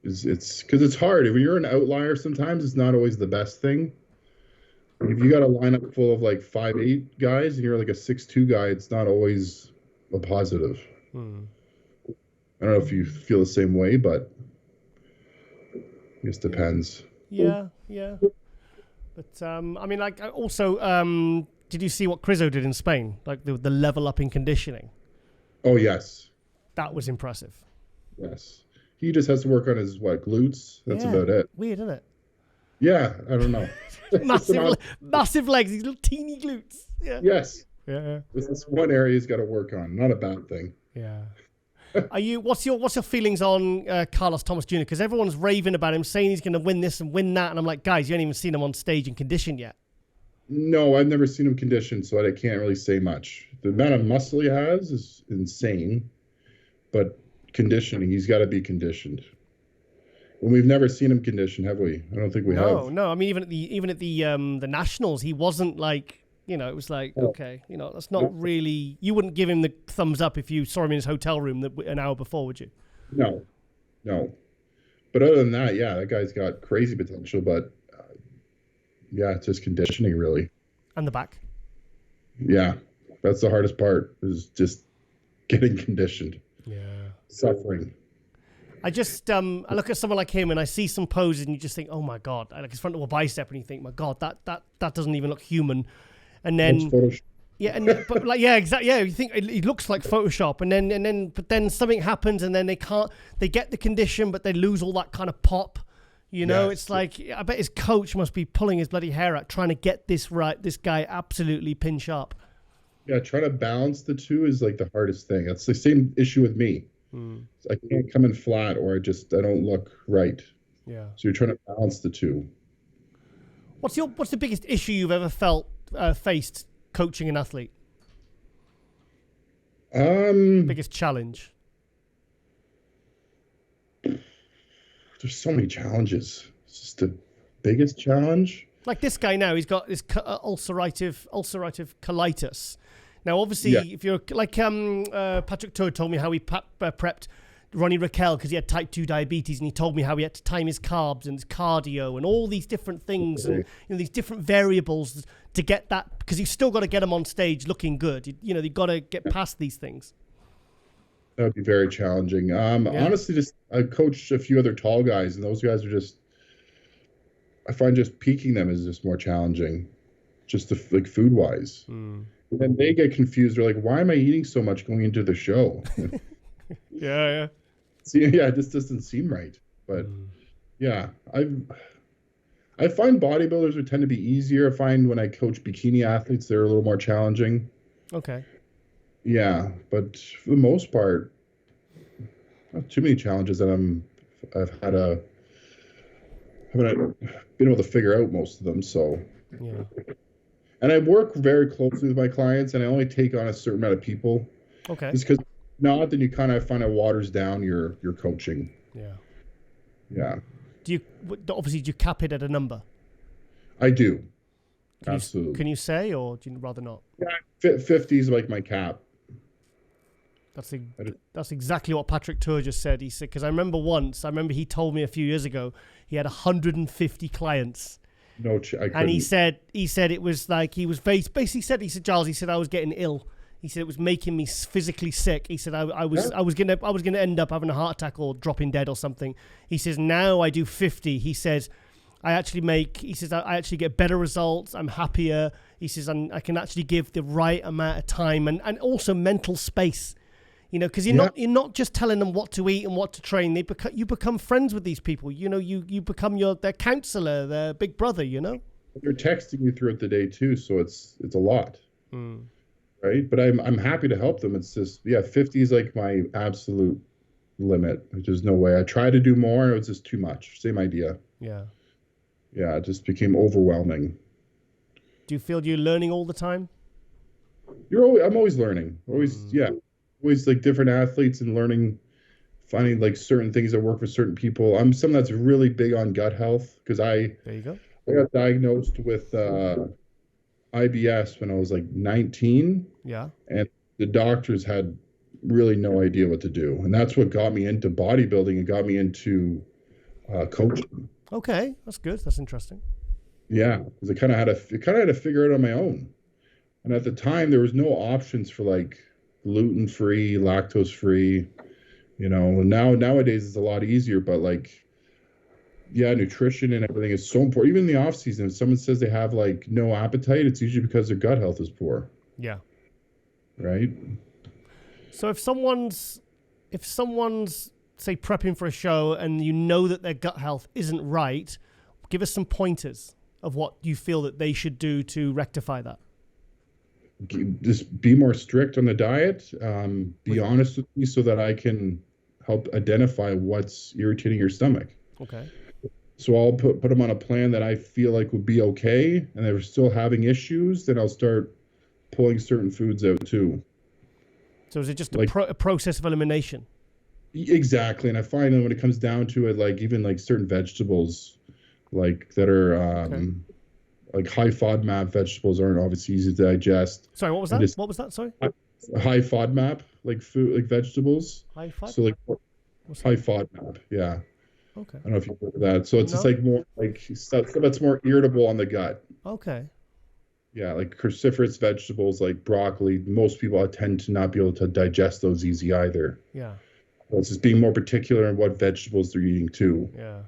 Speaker 2: It's because it's hard. When you're an outlier, sometimes it's not always the best thing. If you got a lineup full of like 5'8" guys and you're like a 6'2" guy, it's not always a positive. I don't know if you feel the same way, but it just depends.
Speaker 1: Yeah. But I mean, like, also, did you see what Crizo did in Spain? Like the level up in conditioning.
Speaker 2: Oh yes,
Speaker 1: that was impressive.
Speaker 2: Yes, he just has to work on his glutes. That's about it.
Speaker 1: Weird, isn't it?
Speaker 2: Yeah, I don't know.
Speaker 1: massive legs, these little teeny glutes. Yeah.
Speaker 2: Yes.
Speaker 1: Yeah.
Speaker 2: This is one area he's got to work on. Not a bad thing.
Speaker 1: Yeah. What's your feelings on Carlos Thomas Jr.? Because everyone's raving about him, saying he's going to win this and win that, and I'm like, guys, you haven't even seen him on stage in condition yet.
Speaker 2: No, I've never seen him conditioned, so I can't really say much. The amount of muscle he has is insane, but conditioning, he's got to be conditioned. And we've never seen him conditioned, have we? I don't think we have.
Speaker 1: No. I mean, even at the Nationals, he wasn't like. You know, it was like, okay, you know, that's not really... You wouldn't give him the thumbs up if you saw him in his hotel room an hour before, would you?
Speaker 2: No. But other than that, yeah, that guy's got crazy potential, but yeah, it's just conditioning, really.
Speaker 1: And the back.
Speaker 2: Yeah, that's the hardest part, is just getting conditioned.
Speaker 1: Yeah.
Speaker 2: Suffering.
Speaker 1: I just, I look at someone like him and I see some poses and you just think, oh my God, like his frontal bicep, and you think, my God, that doesn't even look human. And then, but like, yeah, exactly. Yeah, you think it looks like Photoshop, but then something happens, and then they get the condition, but they lose all that kind of pop. You know, It's like, I bet his coach must be pulling his bloody hair out trying to get this right. This guy absolutely pin sharp.
Speaker 2: Yeah, trying to balance the two is like the hardest thing. That's the same issue with me. I can't come in flat, or I don't look right.
Speaker 1: Yeah. So
Speaker 2: you're trying to balance the two.
Speaker 1: What's the biggest issue you've ever faced coaching an athlete? Biggest challenge?
Speaker 2: There's so many challenges. It's just the biggest challenge.
Speaker 1: Like this guy now, he's got this ulcerative colitis. Now, obviously, if you're like Patrick Toad told me how he prepped Ronnie Raquel because he had type 2 diabetes, and he told me how he had to time his carbs and his cardio and all these different things and these different variables to get that, because you've still got to get them on stage looking good. You've got to get past these things.
Speaker 2: That would be very challenging. Honestly, I coached a few other tall guys, and those guys are I find just peaking them is just more challenging, just food wise. And then they get confused. They're like, why am I eating so much going into the show?
Speaker 1: Yeah.
Speaker 2: See, it just doesn't seem right. But yeah, I find bodybuilders would tend to be easier. I find when I coach bikini athletes, they're a little more challenging.
Speaker 1: Okay.
Speaker 2: Yeah, but for the most part, not too many challenges that I've haven't been able to figure out most of them. So,
Speaker 1: yeah.
Speaker 2: And I work very closely with my clients, and I only take on a certain amount of people.
Speaker 1: Okay.
Speaker 2: Just because not, then you kind of find it waters down your coaching.
Speaker 1: Yeah.
Speaker 2: Yeah.
Speaker 1: Obviously do you cap it at a number?
Speaker 2: I do.
Speaker 1: Can
Speaker 2: Absolutely.
Speaker 1: Can you say, or do you rather not?
Speaker 2: Yeah, 50 is like my cap.
Speaker 1: That's exactly what Patrick Tour just said. He said, because I remember he told me a few years ago he had 150 clients.
Speaker 2: No, I couldn't.
Speaker 1: And he said it was like he was basically said, Giles, he said I was getting ill. He said it was making me physically sick. He said I was gonna end up having a heart attack or dropping dead or something. He says now I do 50. He says I actually get better results. I'm happier. He says I can actually give the right amount of time and also mental space. You know, because you're not just telling them what to eat and what to train. You become friends with these people. You know, you become their counselor, their big brother. You know,
Speaker 2: they're texting you throughout the day too, so it's a lot, right? But I'm happy to help them. It's just 50 is like my absolute limit. There's no way. I tried to do more, and it was just too much. Same idea.
Speaker 1: Yeah.
Speaker 2: Yeah, it just became overwhelming.
Speaker 1: Do you feel you're learning all the time?
Speaker 2: I'm always learning. Always like different athletes and learning, finding like certain things that work for certain people. I'm someone that's really big on gut health because
Speaker 1: there you go.
Speaker 2: I got diagnosed with IBS when I was like 19.
Speaker 1: Yeah.
Speaker 2: And the doctors had really no idea what to do. And that's what got me into bodybuilding and got me into coaching.
Speaker 1: Okay, that's good. That's interesting.
Speaker 2: Yeah, because I kind of had to figure it out on my own. And at the time, there was no options for like gluten-free, lactose-free, you know. Nowadays it's a lot easier, but like, nutrition and everything is so important. Even in the off season, if someone says they have like no appetite, it's usually because their gut health is poor.
Speaker 1: Yeah.
Speaker 2: Right.
Speaker 1: So if someone's say prepping for a show and you know that their gut health isn't right, give us some pointers of what you feel that they should do to rectify that.
Speaker 2: Just be more strict on the diet. Be honest with me so that I can help identify what's irritating your stomach.
Speaker 1: Okay.
Speaker 2: So I'll put them on a plan that I feel like would be okay, and they're still having issues, then I'll start pulling certain foods out too.
Speaker 1: So is it just a process of elimination?
Speaker 2: Exactly. And I find that when it comes down to it, like even like certain vegetables, like that are like high FODMAP vegetables aren't obviously easy to digest.
Speaker 1: Sorry, what was that? What was that? Sorry.
Speaker 2: High FODMAP, like food, like vegetables.
Speaker 1: High FODMAP.
Speaker 2: So like high FODMAP, yeah.
Speaker 1: Okay.
Speaker 2: I don't know if you've heard of that. So it's just like more like stuff that's more irritable on the gut.
Speaker 1: Okay.
Speaker 2: Yeah, like cruciferous vegetables like broccoli. Most people tend to not be able to digest those easy either.
Speaker 1: Yeah.
Speaker 2: So it's just being more particular in what vegetables they're eating too.
Speaker 1: Yeah.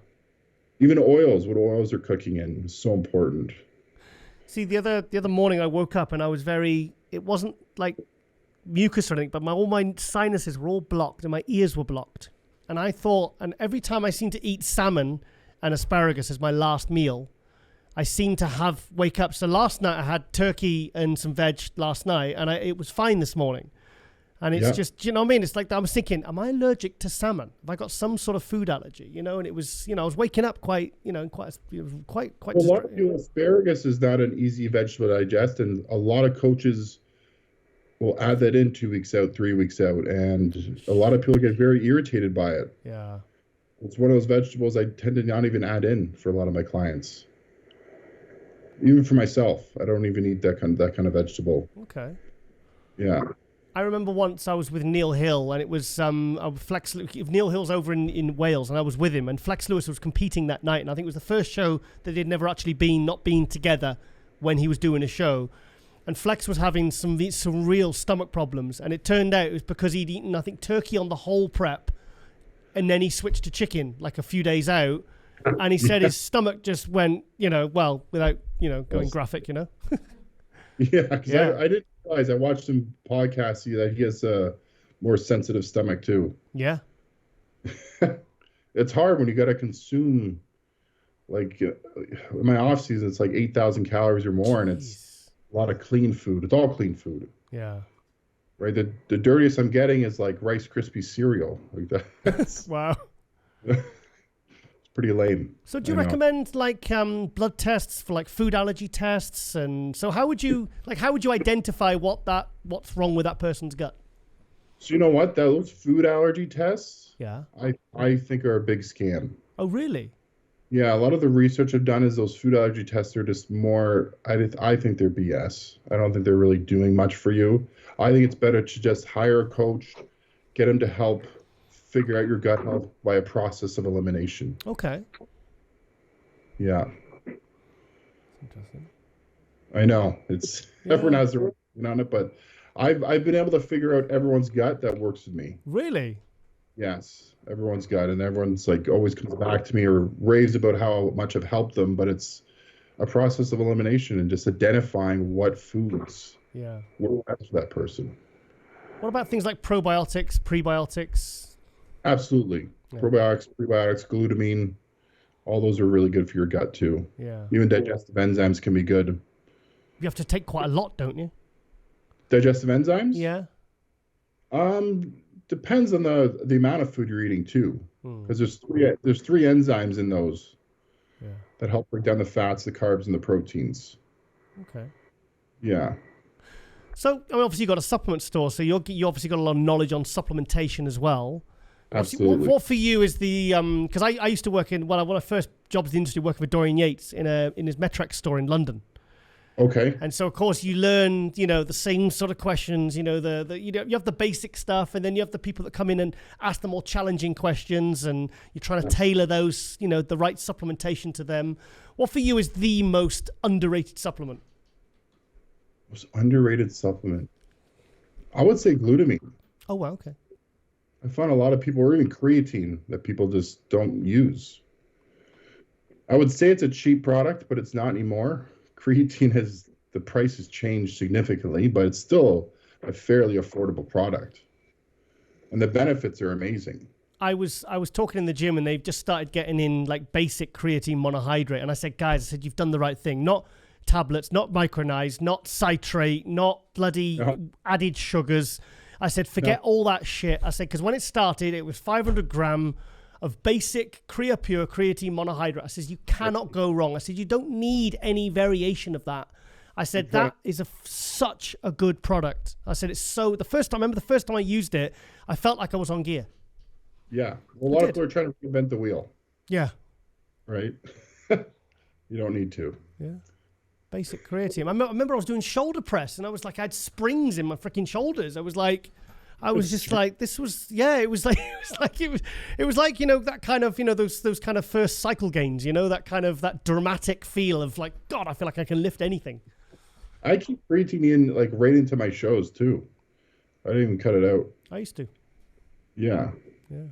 Speaker 2: Even oils, what oils they're cooking in is so important.
Speaker 1: See, the other morning I woke up and I was it wasn't like mucus or anything, but all my sinuses were all blocked and my ears were blocked. And I thought, and every time I seem to eat salmon and asparagus as my last meal, I seem to wake up. So last night I had turkey and some veg last night, and it was fine this morning. And it's just, you know what I mean? It's like I was thinking, am I allergic to salmon? Have I got some sort of food allergy? You know, and it was, I was waking up quite. A lot
Speaker 2: of people, asparagus is not an easy vegetable to digest, and a lot of coaches will add that in 2 weeks out, 3 weeks out, and a lot of people get very irritated by it.
Speaker 1: Yeah.
Speaker 2: It's one of those vegetables I tend to not even add in for a lot of my clients. Even for myself, I don't even eat that kind of vegetable.
Speaker 1: Okay.
Speaker 2: Yeah.
Speaker 1: I remember once I was with Neil Hill, and it was Flex. Neil Hill's over in Wales, and I was with him, and Flex Lewis was competing that night, and I think it was the first show that they'd never actually not been together when he was doing a show. And Flex was having some real stomach problems, and it turned out it was because he'd eaten, I think, turkey on the whole prep, and then he switched to chicken like a few days out, and he said his stomach just went, without, going graphic,
Speaker 2: Yeah, because I didn't realize, I watched some podcasts that he has a more sensitive stomach too.
Speaker 1: Yeah.
Speaker 2: It's hard when you got to consume, like, in my off season, it's like 8,000 calories or more, and it's a lot of clean food. It's all clean food.
Speaker 1: Yeah.
Speaker 2: Right. The dirtiest I'm getting is like Rice Krispie cereal. Like that.
Speaker 1: Wow.
Speaker 2: It's pretty lame.
Speaker 1: So do you recommend like blood tests for like food allergy tests? And so how would you identify what's wrong with that person's gut?
Speaker 2: So you know what? Those food allergy tests,
Speaker 1: Yeah.
Speaker 2: I think are a big scam.
Speaker 1: Oh, really?
Speaker 2: Yeah, a lot of the research I've done is those food allergy tests are just more, I think they're BS. I don't think they're really doing much for you. I think it's better to just hire a coach, get him to help figure out your gut health by a process of elimination.
Speaker 1: Okay.
Speaker 2: Yeah.
Speaker 1: Interesting.
Speaker 2: I know. Everyone has their opinion on it, but I've been able to figure out everyone's gut that works with me.
Speaker 1: Really?
Speaker 2: Yes, everyone's gut, and everyone's like always comes back to me or raves about how much I've helped them, but it's a process of elimination and just identifying what foods work best for that person.
Speaker 1: What about things like probiotics, prebiotics?
Speaker 2: Absolutely. Yeah. Probiotics, prebiotics, glutamine, all those are really good for your gut too.
Speaker 1: Yeah.
Speaker 2: Even digestive enzymes can be good.
Speaker 1: You have to take quite a lot, don't you?
Speaker 2: Digestive enzymes?
Speaker 1: Yeah.
Speaker 2: Depends on the amount of food you're eating too, because there's three enzymes in those that help break down the fats, the carbs, and the proteins.
Speaker 1: Okay.
Speaker 2: Yeah.
Speaker 1: So I mean, obviously you got a supplement store, so you obviously got a lot of knowledge on supplementation as well.
Speaker 2: Absolutely.
Speaker 1: What for you is the because I used to work in one of my first jobs in the industry working for Dorian Yates in his Metrex store in London.
Speaker 2: Okay.
Speaker 1: And so, of course, you learn, the same sort of questions, you have the basic stuff, and then you have the people that come in and ask the more challenging questions, and you're trying to tailor those, the right supplementation to them. What for you is the most underrated supplement?
Speaker 2: Most underrated supplement? I would say glutamine.
Speaker 1: Oh, wow, okay.
Speaker 2: I find a lot of people, or even creatine, that people just don't use. I would say it's a cheap product, but it's not anymore. Creatine the price has changed significantly, but it's still a fairly affordable product, and the benefits are amazing.
Speaker 1: I was talking in the gym, and they've just started getting in like basic creatine monohydrate, and I said, guys, you've done the right thing. Not tablets, not micronized, not citrate, not bloody added sugars. I said, forget all that shit. I said, because when it started, it was 500 gram of basic Creapure creatine monohydrate. I said, you cannot go wrong. I said, you don't need any variation of that. I said, that is such a good product. I said, I remember the first time I used it, I felt like I was on gear.
Speaker 2: Yeah. Well, a lot of people are trying to reinvent the wheel.
Speaker 1: Yeah.
Speaker 2: Right? You don't need to.
Speaker 1: Yeah. Basic creatine. I remember I was doing shoulder press, and I was like, I had springs in my freaking shoulders. I was just like, this was, it was like that kind of, those kind of first cycle gains, that dramatic feel of like, God, I feel like I can lift anything.
Speaker 2: I keep creatine in like right into my shows too. I didn't even cut it out.
Speaker 1: I used to.
Speaker 2: Yeah.
Speaker 1: Yeah.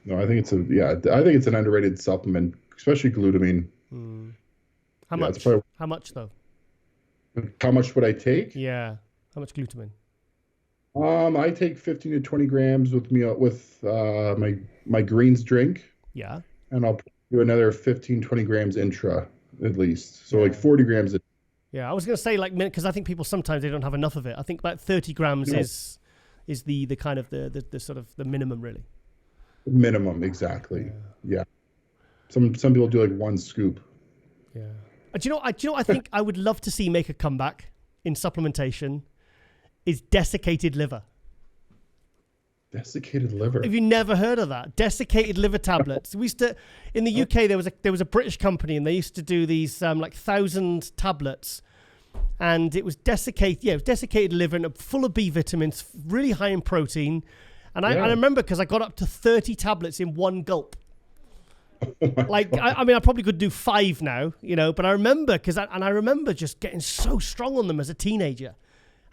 Speaker 2: No, I think it's an underrated supplement, especially glutamine.
Speaker 1: How much? How much though?
Speaker 2: How much would I take?
Speaker 1: Yeah. How much glutamine?
Speaker 2: I take 15 to 20 grams with my greens drink.
Speaker 1: Yeah.
Speaker 2: And I'll do another 15, 20 grams intra at least. So like 40 grams.
Speaker 1: Yeah, I was going to say because I think people sometimes they don't have enough of it. I think about 30 grams is the kind of the sort of the minimum really.
Speaker 2: Minimum, exactly. Yeah. Some people do like one scoop.
Speaker 1: Yeah. Do you know I think I would love to see make a comeback in supplementation is desiccated liver.
Speaker 2: Desiccated liver.
Speaker 1: Have you never heard of that? Desiccated liver tablets. We used to in the UK there was a British company, and they used to do these 1,000 tablets, and it was desiccated liver and full of B vitamins, really high in protein. And I remember because I got up to 30 tablets in one gulp. I mean, I probably could do 5 now, but I remember I remember just getting so strong on them as a teenager.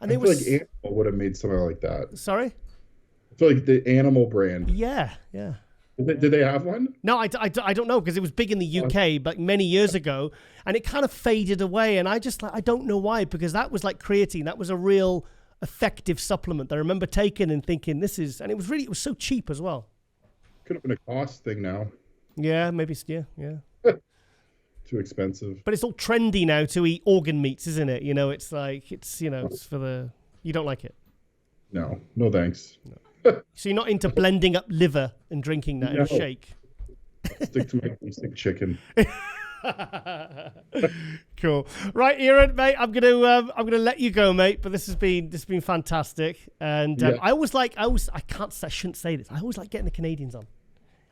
Speaker 1: And
Speaker 2: I feel like Animal would have made something like that.
Speaker 1: Sorry?
Speaker 2: I feel like the Animal brand.
Speaker 1: Yeah.
Speaker 2: Did they have one?
Speaker 1: No, I don't know, because it was big in the UK, but many years ago, and it kind of faded away. And I don't know why, because that was like creatine. That was a real effective supplement that I remember taking and thinking and it was so cheap as well.
Speaker 2: Could have been a cost thing now.
Speaker 1: Yeah, maybe. Yeah.
Speaker 2: Too expensive.
Speaker 1: But it's all trendy now to eat organ meats, isn't it? It's like, it's for the... You don't like it?
Speaker 2: No thanks.
Speaker 1: No. So you're not into blending up liver and drinking that in a shake?
Speaker 2: Stick to my stick chicken.
Speaker 1: Cool. Right, Eiren, mate. I'm gonna let you go, mate. But this has been fantastic. And I shouldn't say this. I always like getting the Canadians on.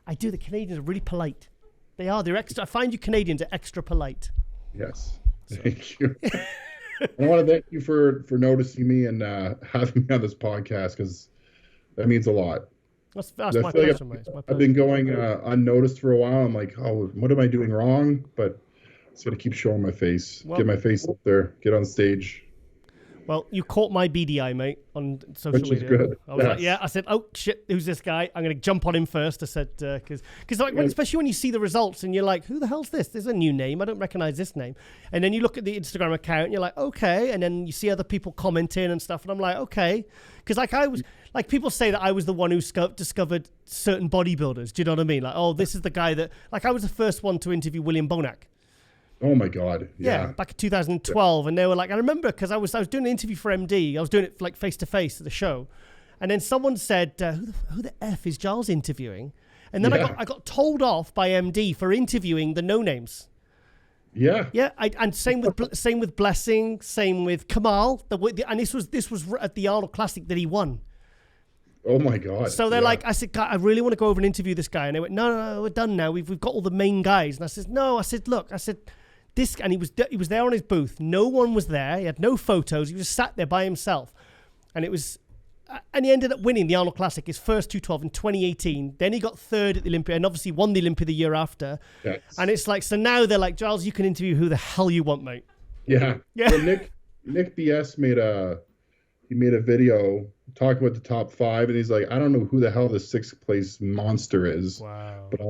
Speaker 1: I do. The Canadians are really polite. They are. They're extra. I find you Canadians are extra polite.
Speaker 2: Yes. Thank you. I want to thank you for noticing me and having me on this podcast, because that means a lot.
Speaker 1: That's my pleasure, mate.
Speaker 2: I've been going unnoticed for a while. I'm like, oh, what am I doing wrong? But it's got to keep showing my face. Get my face up there. Get on stage.
Speaker 1: Well, you caught my BDI, mate, on social
Speaker 2: Which
Speaker 1: media.
Speaker 2: is good.
Speaker 1: I was like, yeah. I said, oh shit, who's this guy? I'm going to jump on him first. I said, because especially when you see the results and you're like, who the hell's this? There's a new name. I don't recognize this name. And then you look at the Instagram account and you're like, okay. And then you see other people commenting and stuff, and I'm like, okay, because people say that I was the one who discovered certain bodybuilders. Do you know what I mean? Like, oh, this is the guy that, like, I was the first one to interview William Bonac.
Speaker 2: Oh my God! Yeah,
Speaker 1: back in 2012, and they were like, I remember because I was doing an interview for MD. I was doing it like face to face at the show, and then someone said, "Who the f is Giles interviewing?" And then I got told off by MD for interviewing the no names.
Speaker 2: Yeah,
Speaker 1: and same with Blessing, same with Kamal. And this was at the Arnold Classic that he won.
Speaker 2: Oh my God!
Speaker 1: So they're like, I said, God, I really want to go over and interview this guy, and they went, no, we're done now. We've got all the main guys. And I said, no. I said, look, this, and he was there on his booth. No one was there. He had no photos. He was just sat there by himself, and and he ended up winning the Arnold Classic, his first 212 in 2018. Then he got third at the Olympia, and obviously won the Olympia the year after. Yes. And it's like, so now they're like, Giles, you can interview who the hell you want, mate.
Speaker 2: Yeah. Well, Nick BS made a video talking about the top 5, and he's like, I don't know who the hell the 6th place monster is.
Speaker 1: Wow.
Speaker 2: But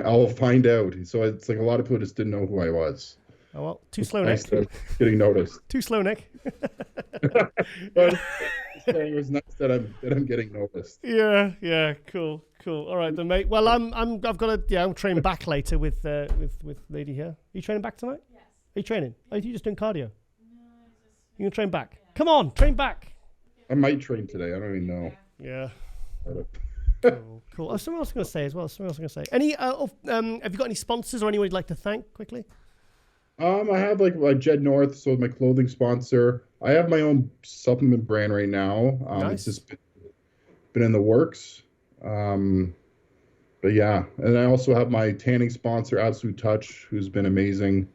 Speaker 2: I'll find out. So it's like a lot of people just didn't know who I was.
Speaker 1: Oh, well, too slow, Nick.
Speaker 2: Getting noticed.
Speaker 1: Too slow, Nick.
Speaker 2: But it was nice that I'm getting noticed.
Speaker 1: Yeah, cool. All right, then, mate. Well, I'm training back later with lady here. Are you training back tonight? Yes. Are you training? Are you just doing cardio? No, you gonna train back? Yeah. Come on, train back.
Speaker 2: I might train today. I don't even know.
Speaker 1: Yeah. Cool. Oh, something else I'm going to say as well. Any? Have you got any sponsors or anyone you'd like to thank quickly?
Speaker 2: I have like Jed North, so my clothing sponsor. I have my own supplement brand right now.
Speaker 1: Nice.
Speaker 2: It's just been in the works. But yeah, and I also have my tanning sponsor, Absolute Touch, who's been amazing.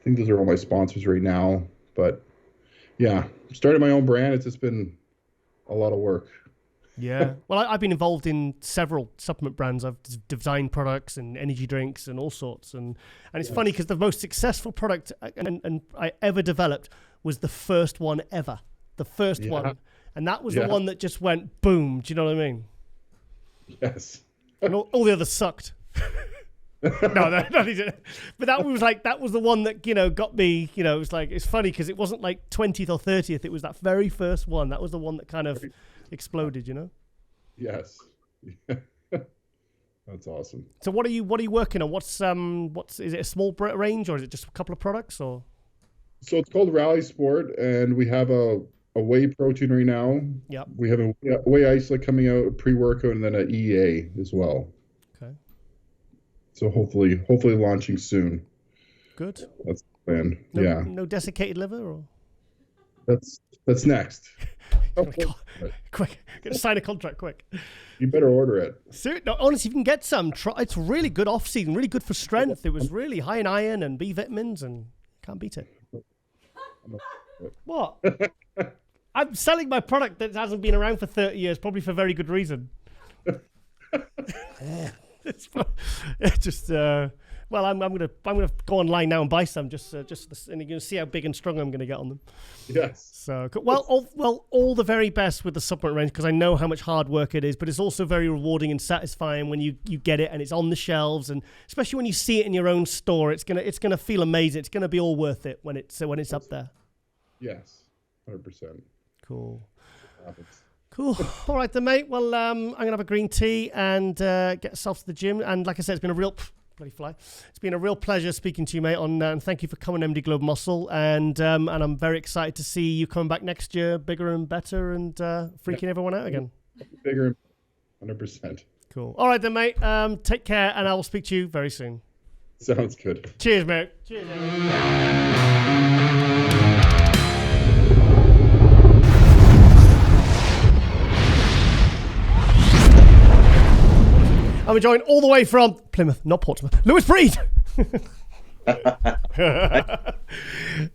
Speaker 2: I think those are all my sponsors right now. But yeah, started my own brand. It's just been a lot of work.
Speaker 1: Yeah. Well, I've been involved in several supplement brands. I've designed products and energy drinks and all sorts. And it's funny because the most successful product and I ever developed was the first one ever. The first one. And that was the one that just went boom. Do you know what I mean?
Speaker 2: Yes.
Speaker 1: And all the others sucked. No, but that was the one that, got me, it was like, it's funny because it wasn't like 20th or 30th. It was that very first one. That was the one that kind of exploded,
Speaker 2: Yes. That's awesome.
Speaker 1: So what are you working on? What's is it a small range or is it just a couple of products or?
Speaker 2: So it's called Rally Sport, and we have a whey protein right now.
Speaker 1: Yeah. We
Speaker 2: have a whey isolate coming out, a pre-workout, and then an EA as well.
Speaker 1: Okay.
Speaker 2: So hopefully launching soon.
Speaker 1: Good.
Speaker 2: That's the plan.
Speaker 1: No desiccated liver or?
Speaker 2: That's next.
Speaker 1: Quick, sign a contract quick.
Speaker 2: You better order it.
Speaker 1: No, honestly, you can get some. It's really good off season, really good for strength. It was really high in iron and B vitamins, and can't beat it. What? I'm selling my product that hasn't been around for 30 years, probably for very good reason. Well, I'm gonna go online now and buy some and you're gonna see how big and strong I'm gonna get on them.
Speaker 2: Yes.
Speaker 1: So all the very best with the supplement range because I know how much hard work it is, but it's also very rewarding and satisfying when you get it and it's on the shelves, and especially when you see it in your own store, it's gonna feel amazing. It's gonna be all worth it when it's up there.
Speaker 2: Yes, 100%.
Speaker 1: Cool. Cool. All right then, mate. Well, I'm gonna have a green tea and get yourself to the gym. And like I said, it's been a real bloody fly. It's been a real pleasure speaking to you, mate. And thank you for coming, MD Globe Muscle. And I'm very excited to see you coming back next year, bigger and better, and freaking everyone out again.
Speaker 2: Bigger. 100%.
Speaker 1: Cool. All right then, mate. Take care, and I will speak to you very soon.
Speaker 2: Sounds good.
Speaker 1: Cheers, mate. Cheers, mate. I'm joined all the way from Plymouth, not Portsmouth. Lewis Breed.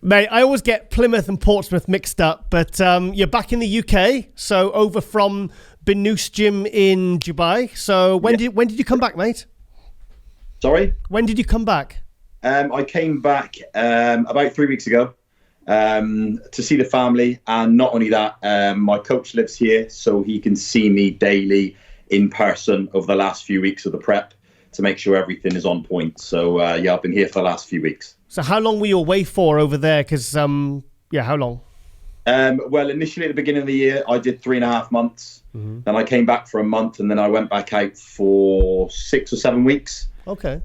Speaker 1: Mate, I always get Plymouth and Portsmouth mixed up, but you're back in the UK, so over from Benoos Gym in Dubai. So when did you come back, mate?
Speaker 3: Sorry?
Speaker 1: When did you come back?
Speaker 3: I came back about 3 weeks ago to see the family, and not only that, my coach lives here, so he can see me daily in person over the last few weeks of the prep to make sure everything is on point. So, I've been here for the last few weeks.
Speaker 1: So how long were you away for over there? Because, how long?
Speaker 3: Well, initially at the beginning of the year, I did 3.5 months. Mm-hmm. Then I came back for a month, and then I went back out for 6 or 7 weeks.
Speaker 1: Okay.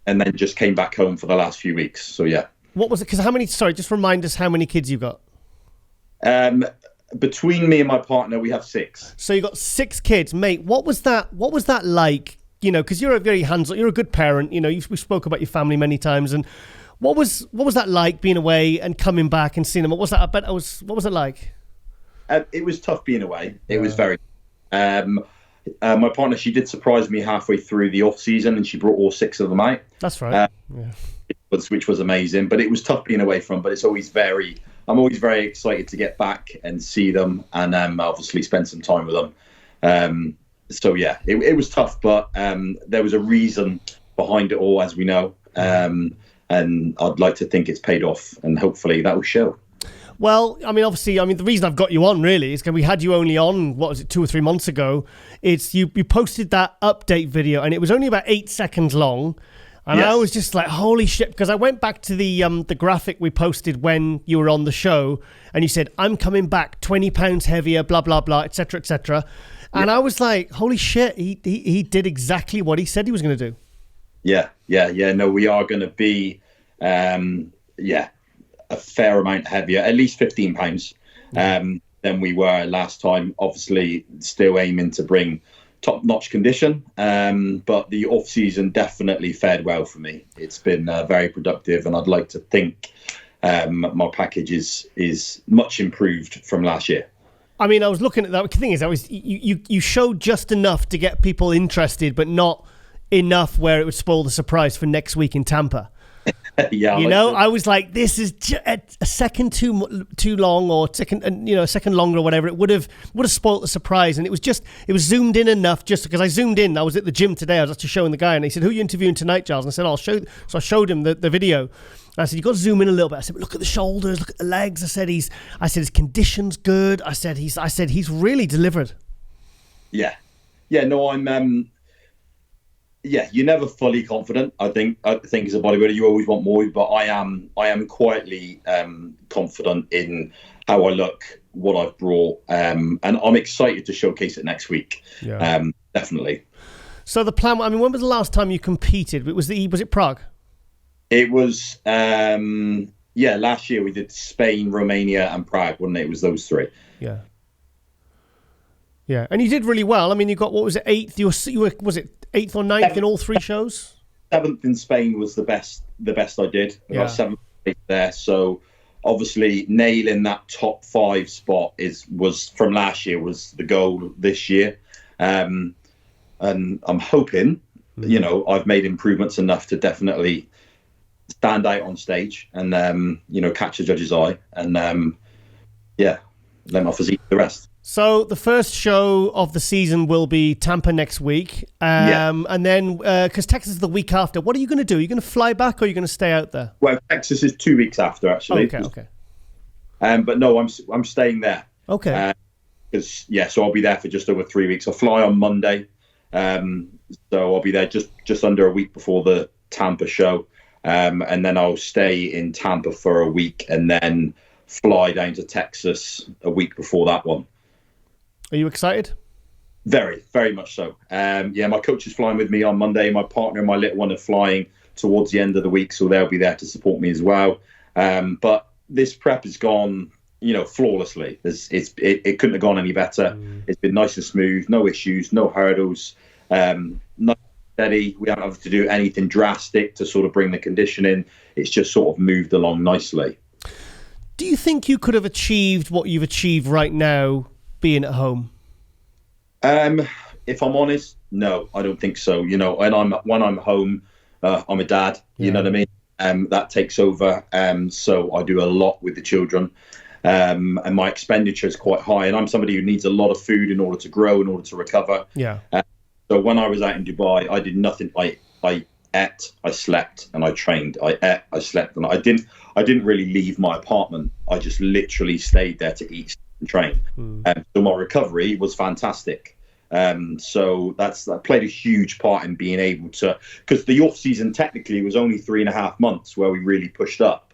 Speaker 3: And then just came back home for the last few weeks. So, yeah.
Speaker 1: What was it? Because just remind us how many kids you got.
Speaker 3: Between me and my partner, we have 6.
Speaker 1: So you got 6 kids, mate. What was that like? You know, because you're a very hands-on, you're a good parent. You know, we spoke about your family many times. And what was that like being away and coming back and seeing them? What was that? What was it like?
Speaker 3: It was tough being away. It was very. My partner, she did surprise me halfway through the off season, and she brought all 6 of them out.
Speaker 1: That's right.
Speaker 3: Which was amazing. But it was tough being away from. But it's always I'm always very excited to get back and see them, and obviously spend some time with them. So yeah, it was tough, but there was a reason behind it all, as we know, and I'd like to think it's paid off, and hopefully that will show.
Speaker 1: Well, obviously, the reason I've got you on really is because we had you only on, 2 or 3 months ago. It's you posted that update video, and it was only about 8 seconds long. And yes. I was just like, holy shit, because I went back to the graphic we posted when you were on the show, and you said, I'm coming back 20 pounds heavier, blah, blah, blah, et cetera, et cetera. And I was like, holy shit, he did exactly what he said he was going to do. Yeah.
Speaker 3: No, we are going to be, a fair amount heavier, at least 15 pounds than we were last time. Obviously, still aiming to bring top-notch condition, but the off-season definitely fared well for me. It's been very productive, and I'd like to think my package is much improved from last year.
Speaker 1: I was looking at that. The thing is, you showed just enough to get people interested, but not enough where it would spoil the surprise for next week in Tampa.
Speaker 3: Yeah,
Speaker 1: I was like, this is a second too long, or a second longer, or whatever. It would have spoiled the surprise, and it was zoomed in enough. Just because I zoomed in, I was at the gym today. I was actually showing the guy, and he said, "Who are you interviewing tonight, Giles?" And I said, "I'll show." So I showed him the video. And I said, "You got to zoom in a little bit." I said, "Look at the shoulders, look at the legs." I said, his condition's good. I said he's really delivered.
Speaker 3: Yeah. No, I'm. You're never fully confident. I think as a bodybuilder, you always want more, but I am quietly confident in how I look, what I've brought, and I'm excited to showcase it next week. Yeah. Definitely.
Speaker 1: So the plan. When was the last time you competed? Was it Prague?
Speaker 3: It was last year we did Spain, Romania, and Prague, wasn't it? It was those 3.
Speaker 1: Yeah. Yeah, and you did really well. You got, what was it, 8th? You were was it 8th or 9th in all 3 shows?
Speaker 3: 7th in Spain was the best I did. I got 7th there. So obviously nailing that top 5 spot was from last year was the goal this year. And I'm hoping, I've made improvements enough to definitely stand out on stage and catch the judge's eye and let my physique the rest.
Speaker 1: So the first show of the season will be Tampa next week, and then because Texas is the week after. What are you going to do? Are you going to fly back, or are you going to stay out there?
Speaker 3: Well, Texas is 2 weeks after, actually.
Speaker 1: Okay.
Speaker 3: But no, I'm staying there.
Speaker 1: Okay.
Speaker 3: So I'll be there for just over 3 weeks. I fly on Monday, so I'll be there just under a week before the Tampa show, and then I'll stay in Tampa for a week, and then fly down to Texas a week before that one.
Speaker 1: Are you excited?
Speaker 3: Very, very much so. My coach is flying with me on Monday. My partner and my little one are flying towards the end of the week, so they'll be there to support me as well. But this prep has gone flawlessly. It couldn't have gone any better. It's been nice and smooth, no issues, no hurdles, nice steady. We don't have to do anything drastic to sort of bring the condition in. It's just sort of moved along nicely.
Speaker 1: Do you think you could have achieved what you've achieved right now being at home?
Speaker 3: If I'm honest, no, I don't think so. When I'm home, I'm a dad. You know what I mean? That takes over. So I do a lot with the children. And my expenditure is quite high. And I'm somebody who needs a lot of food in order to grow, in order to recover.
Speaker 1: Yeah.
Speaker 3: So when I was out in Dubai, I did nothing. I ate, I slept, and I trained. I ate, I slept, and I didn't really leave my apartment. I just literally stayed there to eat and train. So my recovery was fantastic. So that played a huge part in being able to, because the off season technically was only 3.5 months where we really pushed up.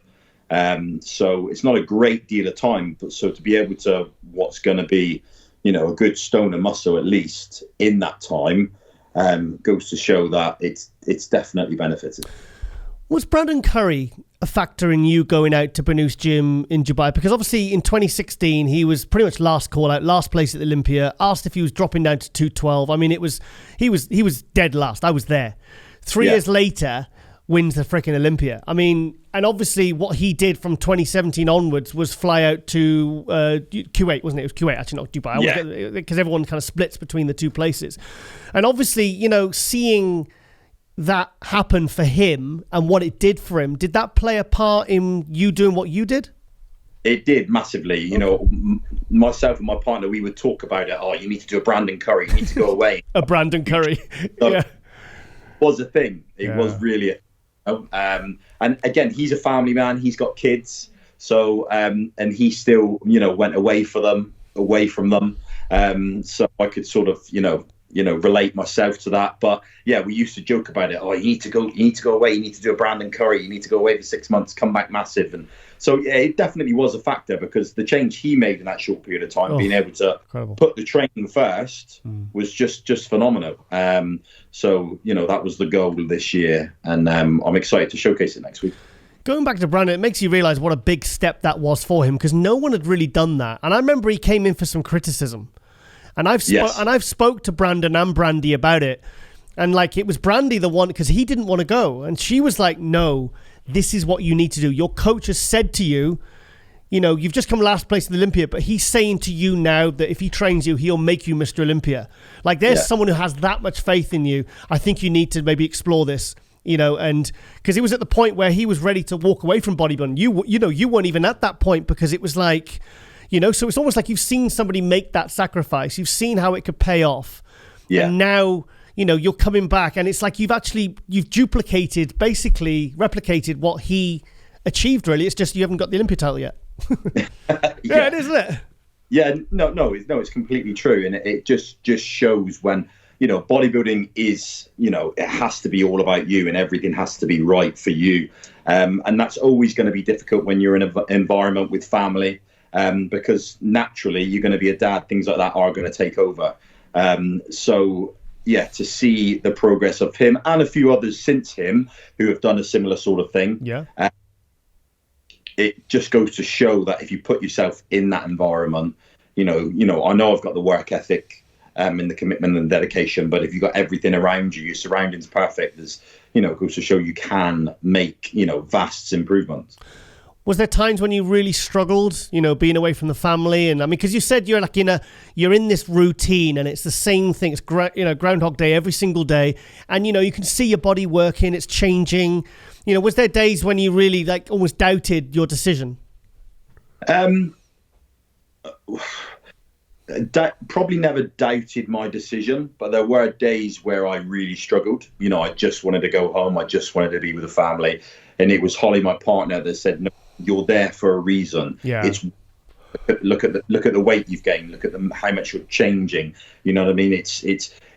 Speaker 3: So it's not a great deal of time, but so to be able to, what's going to be, a good stone of muscle at least in that time, goes to show that it's definitely benefited.
Speaker 1: Was Brandon Curry a factor in you going out to Banou's gym in Dubai? Because obviously in 2016 he was pretty much last call out, last place at the Olympia. Asked if he was dropping down to 212. I mean, he was dead last. I was there. 3 years later, wins the freaking Olympia. I mean, and obviously what he did from 2017 onwards was fly out to Kuwait, wasn't it? It was Kuwait, actually, not Dubai. Because everyone kind of splits between the two places. And obviously, seeing that happen for him and what it did for him, did that play a part in you doing what you did?
Speaker 3: It did massively. Myself and my partner, we would talk about it. Oh, you need to do a Brandon Curry. You need to go away.
Speaker 1: A Brandon Curry.
Speaker 3: It was a thing. It was really and again, he's a family man. He's got kids. So, and he still, went away from them. So I could sort of, relate myself to that. But yeah, we used to joke about it. Oh, you need to go away. You need to do a Brandon Curry. You need to go away for 6 months, come back massive. And so yeah, it definitely was a factor, because the change he made in that short period of time, being able to put the training first, was just phenomenal. So, that was the goal this year. And I'm excited to showcase it next week.
Speaker 1: Going back to Brandon, it makes you realise what a big step that was for him, because no one had really done that. And I remember he came in for some criticism. And I've spoke to Brandon and Brandy about it. And it was Brandy the one, because he didn't want to go. And she was like, no, this is what you need to do. Your coach has said to you, you've just come last place in the Olympia, but he's saying to you now that if he trains you, he'll make you Mr. Olympia. There's someone who has that much faith in you. I think you need to maybe explore this, and because it was at the point where he was ready to walk away from bodybuilding. You weren't even at that point, because it was like, so it's almost like you've seen somebody make that sacrifice. You've seen how it could pay off. Yeah. And now, you're coming back, and it's like you've duplicated, basically replicated what he achieved, really. It's just you haven't got the Olympia title yet. Yeah, it is, isn't it?
Speaker 3: Yeah, no, it's completely true. And it just shows when, bodybuilding is, it has to be all about you, and everything has to be right for you. And that's always going to be difficult when you're in an environment with family. Because naturally you're going to be a dad, things like that are going to take over. So yeah, to see the progress of him and a few others since him who have done a similar sort of thing. Yeah. It just goes to show that if you put yourself in that environment, I know I've got the work ethic and the commitment and dedication, but if you've got everything around you, your surroundings perfect, there's, it goes to show you can make, vast improvements.
Speaker 1: Was there times when you really struggled, being away from the family? And I mean, because you said you're you're in this routine, and it's the same thing. It's Groundhog Day every single day, and you can see your body working. It's changing. Was there days when you really almost doubted your decision?
Speaker 3: Probably never doubted my decision, but there were days where I really struggled. I just wanted to go home. I just wanted to be with the family, and it was Holly, my partner, that said, "No, you're there for a reason. Yeah. It's look at the weight you've gained. Look at how much you're changing. You know what I mean? It's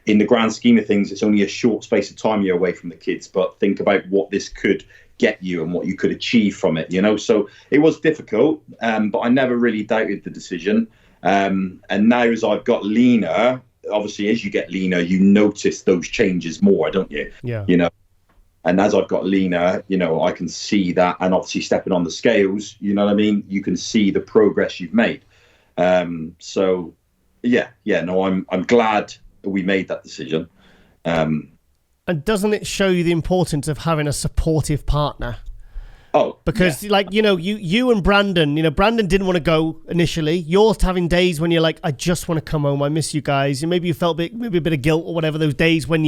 Speaker 3: in the grand scheme of things, it's only a short space of time you're away from the kids, but think about what this could get you and what you could achieve from it. So it was difficult, but I never really doubted the decision. And now as I've got leaner, obviously as you get leaner, you notice those changes more, don't you? Yeah. And as I've got leaner, I can see that. And obviously stepping on the scales, you know what I mean? You can see the progress you've made. So I'm glad we made that decision.
Speaker 1: And doesn't it show you the importance of having a supportive partner?
Speaker 3: Oh,
Speaker 1: because you and Brandon, Brandon didn't want to go initially. You're having days when you're like, I just want to come home. I miss you guys. And maybe you felt maybe a bit of guilt or whatever, those days when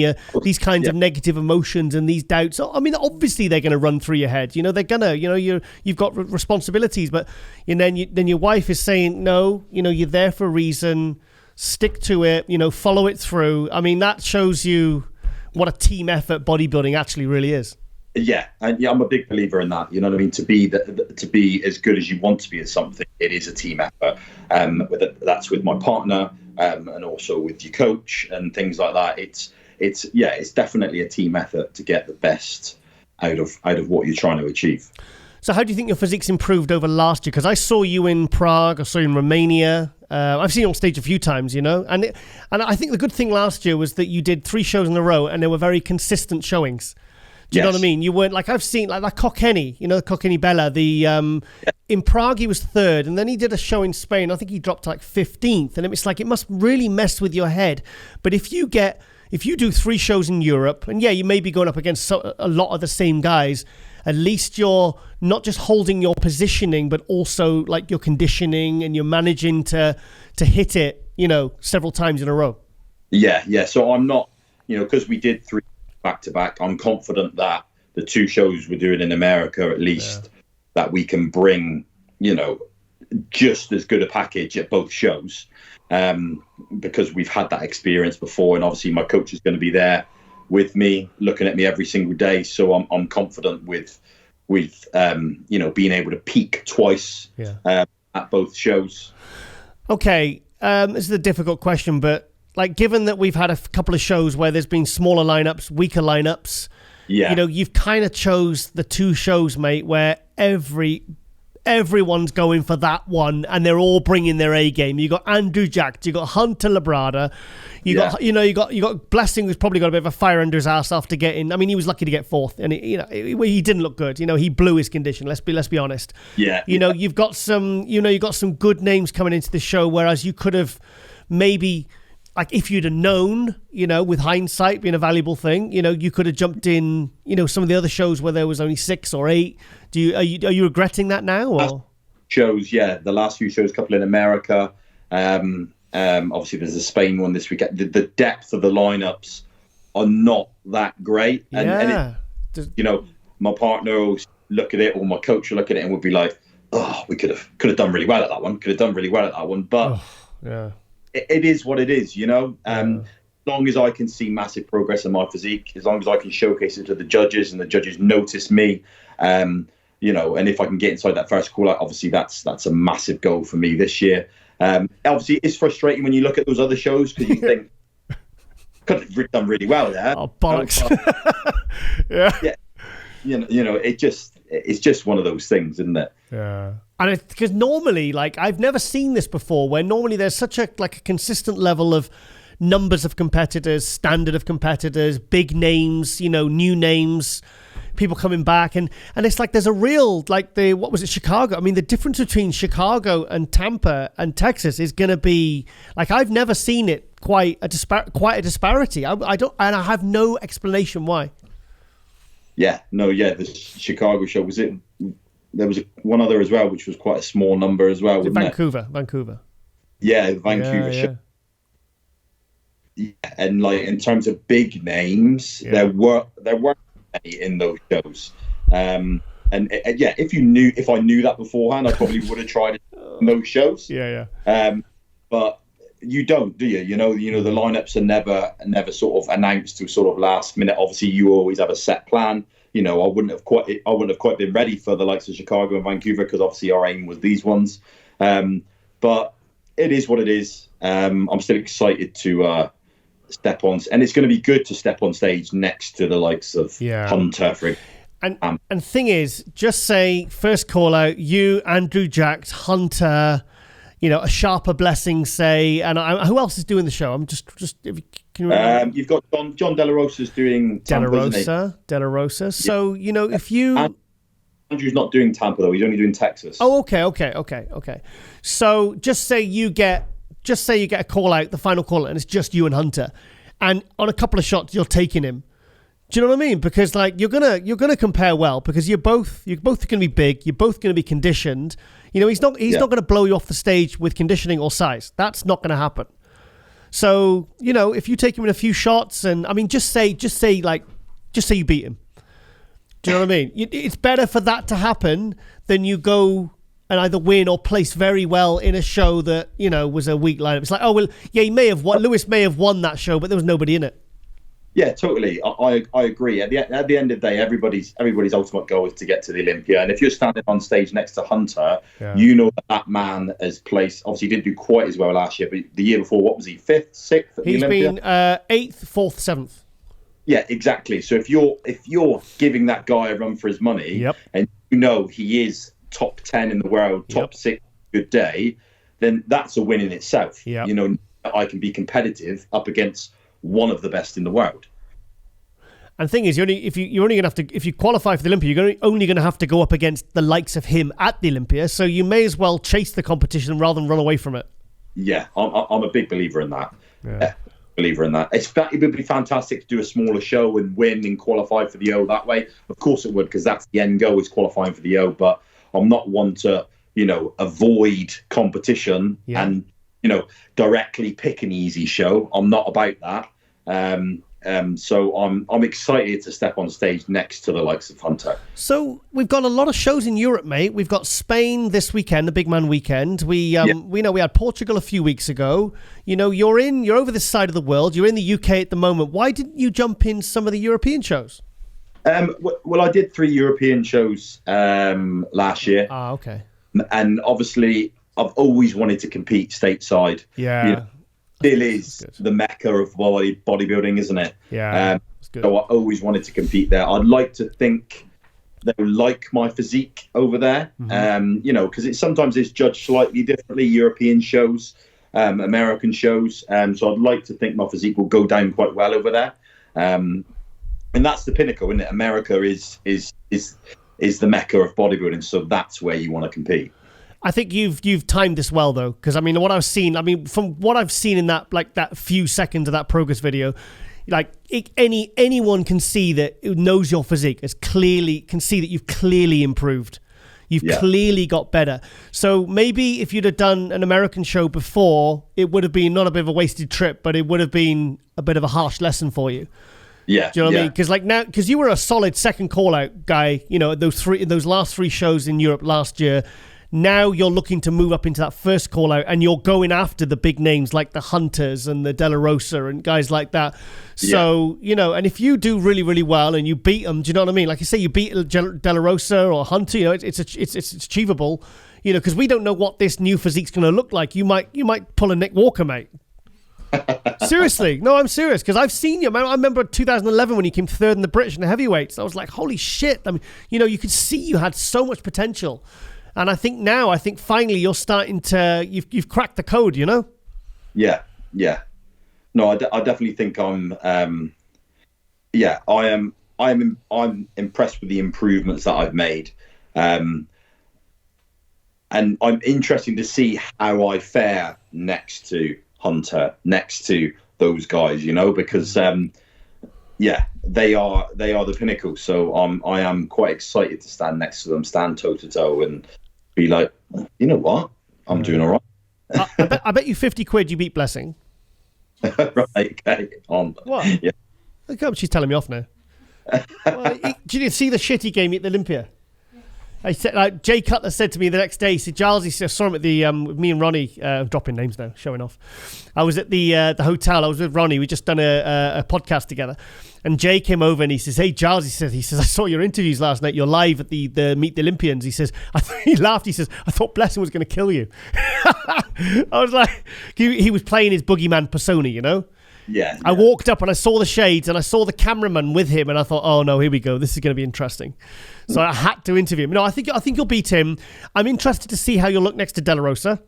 Speaker 1: these kinds of negative emotions and these doubts. I mean, obviously they're going to run through your head. They're going to, you've got responsibilities, but then your wife is saying, no, you're there for a reason. Stick to it, follow it through. I mean, that shows you what a team effort bodybuilding actually really is.
Speaker 3: Yeah, and I'm a big believer in that. You know what I mean? To be as good as you want to be at something, it is a team effort. That's with my partner, and also with your coach and things like that. It's definitely a team effort to get the best out of what you're trying to achieve.
Speaker 1: So how do you think your physique's improved over last year? Because I saw you in Prague, I saw you in Romania. I've seen you on stage a few times, and I think the good thing last year was that you did 3 shows in a row, and they were very consistent showings. Do you know what I mean? You weren't like, I've seen like that Kokeni, the Kokeni Bella, in Prague he was 3rd, and then he did a show in Spain. I think he dropped like 15th, and it's like, it must really mess with your head. But if you do 3 shows in Europe, and you may be going up against a lot of the same guys, at least you're not just holding your positioning, but also like your conditioning, and you're managing to hit it, several times in a row. Yeah.
Speaker 3: So I'm not, because we did 3 back-to-back, I'm confident that the 2 shows we're doing in America, at least, that we can bring, just as good a package at both shows, because we've had that experience before, and obviously my coach is going to be there with me, looking at me every single day. So I'm confident with being able to peak twice at both shows.
Speaker 1: Okay, this is a difficult question, but like, given that we've had a couple of shows where there's been smaller lineups, weaker lineups, you've kind of chose the 2 shows, mate, where everyone's going for that one, and they're all bringing their A game. You got Andrew Jack, you got Hunter Labrada, you got Blessing, who's probably got a bit of a fire under his ass after getting. I mean, he was lucky to get 4th, and he didn't look good. He blew his condition. Let's be honest. You've got some good names coming into the show, whereas you could have maybe. Like, if you'd have known, with hindsight being a valuable thing, you could have jumped in, some of the other shows where there was only 6 or 8. Are you regretting that now? Or?
Speaker 3: Shows, the last few shows, a couple in America. Obviously, there's a Spain one this weekend. The depth of the lineups are not that great. And my partner will look at it, or my coach will look at it and would be like, oh, we could have done really well at that one. But it is what it is, as long as I can see massive progress in my physique, as long as I can showcase it to the judges and the judges notice me, and if I can get inside that first call out, obviously that's a massive goal for me this year. Obviously it's frustrating when you look at those other shows, because you think, could have done really well there.
Speaker 1: Oh, bollocks.
Speaker 3: It's just one of those things, isn't it?
Speaker 1: Yeah. And because normally, like, I've never seen this before, where normally there's such a consistent level of numbers of competitors, standard of competitors, big names, new names, people coming back, and it's like there's a real, like, Chicago. I mean, the difference between Chicago and Tampa and Texas is going to be like, I've never seen it quite a disparity. I don't, and I have no explanation why. The Chicago show, was it? There was one other as well, which was quite a small number as well. Vancouver.
Speaker 3: Yeah, Vancouver show. Yeah, and like, in terms of big names, there weren't many in those shows. If I knew that beforehand, I probably would have tried it in those shows. But you don't, do you? The lineups are never sort of announced to sort of last minute. Obviously, you always have a set plan. I wouldn't have quite been ready for the likes of Chicago and Vancouver, because obviously our aim was these ones. But it is what it is. I'm still excited to step on, and it's going to be good to step on stage next to the likes of Hunter.
Speaker 1: And thing is, just say first call out, you, Andrew Jacks, Hunter, a sharper Blessing, say, and who else is doing the show? I'm just if you
Speaker 3: You've got John Delarosa's doing Tampa,
Speaker 1: Delarosa. So, if you...
Speaker 3: Andrew's not doing Tampa, though. He's only doing Texas.
Speaker 1: Oh, okay. So just say you get a call out, the final call out, and it's just you and Hunter. And on a couple of shots, you're taking him. Do you know what I mean? Because you're gonna compare well because you're both going to be big. You're both going to be conditioned. He's not going to blow you off the stage with conditioning or size. That's not going to happen. So if you take him in a few shots, and I mean, just say you beat him. Do you know what I mean? It's better for that to happen than you go and either win or place very well in a show that was a weak lineup. It's like, oh well, yeah, he may have won. Lewis may have won that show, but there was nobody in it.
Speaker 3: Yeah, totally. I agree. At the end of the day, everybody's ultimate goal is to get to the Olympia. And if you're standing on stage next to Hunter, that man has placed. Obviously, he didn't do quite as well last year, but the year before, what was he? 5th, 6th?
Speaker 1: He's been 8th, 4th, 7th. Yeah,
Speaker 3: exactly. So if you're giving that guy a run for his money, and he is top 10 in the world, top 6, good day, then that's a win in itself.
Speaker 1: Yep.
Speaker 3: I can be competitive up against one of the best in the world.
Speaker 1: And the thing is, if you qualify for the Olympia, you're only going to have to go up against the likes of him at the Olympia. So you may as well chase the competition rather than run away from it.
Speaker 3: Yeah, I'm a big believer in that. Yeah. Believer in that. It would be fantastic to do a smaller show and win and qualify for the O that way. Of course it would, because that's the end goal, is qualifying for the O. But I'm not one to avoid competition and directly pick an easy show. I'm not about that. So I'm excited to step on stage next to the likes of Hunter.
Speaker 1: So we've got a lot of shows in Europe, mate. We've got Spain this weekend, the big man weekend. We know we had Portugal a few weeks ago. You're over this side of the world. You're in the UK at the moment. Why didn't you jump in some of the European shows?
Speaker 3: Well, I did 3 European shows last year.
Speaker 1: Ah, okay.
Speaker 3: And obviously, I've always wanted to compete stateside.
Speaker 1: Yeah.
Speaker 3: Still is the mecca of bodybuilding, isn't it?
Speaker 1: Yeah.
Speaker 3: So I always wanted to compete there. I'd like to think they like my physique over there, because sometimes it's judged slightly differently, European shows, American shows. So I'd like to think my physique will go down quite well over there. And that's the pinnacle, isn't it? America is the mecca of bodybuilding, so that's where you want to compete.
Speaker 1: I think you've timed this well though, because from what I've seen in that few seconds of that progress video, anyone can see that knows your physique can see that you've clearly improved. You've clearly got better. So maybe if you'd have done an American show before, it would have been not a bit of a wasted trip, but it would have been a bit of a harsh lesson for you.
Speaker 3: Yeah.
Speaker 1: Do you know what I mean? Because you were a solid second call out guy, those last 3 shows in Europe last year. Now you're looking to move up into that first call out, and you're going after the big names like the Hunters and the Delarosa and guys like that. So, and if you do really, really well and you beat them, do you know what I mean? Like you say, you beat Delarosa or Hunter, it's achievable, because we don't know what this new physique's going to look like. You might pull a Nick Walker, mate. Seriously. No, I'm serious, because I've seen you, man. I remember 2011 when you came 3rd in the British in the heavyweights. I was like, holy shit. I mean, you could see you had so much potential. And I think finally you're starting to, you've cracked the code, Yeah. No, I definitely think I'm impressed with the improvements that I've made. And I'm interested to see how I fare next to Hunter, next to those guys, because, they are the pinnacle. So I am quite excited to stand next to them, stand toe to toe and be like, you know what? I'm doing all right. I bet you 50 quid you beat Blessing.
Speaker 3: Right, okay.
Speaker 1: What?
Speaker 3: Yeah.
Speaker 1: Look how she's telling me off now. Did you see the shit he gave me at the Olympia? I said, Jay Cutler said to me the next day, he said, Giles, he said, I saw him at the, me and Ronnie, dropping names now, showing off. I was at the hotel, I was with Ronnie, we just done a podcast together. And Jay came over and he says, hey, Giles, he says, I saw your interviews last night, you're live at the Meet the Olympians. He says, he laughed, he says, I thought Blessing was going to kill you. I was like, he was playing his boogeyman persona,
Speaker 3: Yeah.
Speaker 1: I walked up and I saw the shades and I saw the cameraman with him and I thought, oh no, here we go. This is going to be interesting. So I had to interview him. No, I think you'll beat him. I'm interested to see how you'll look next to Delarosa.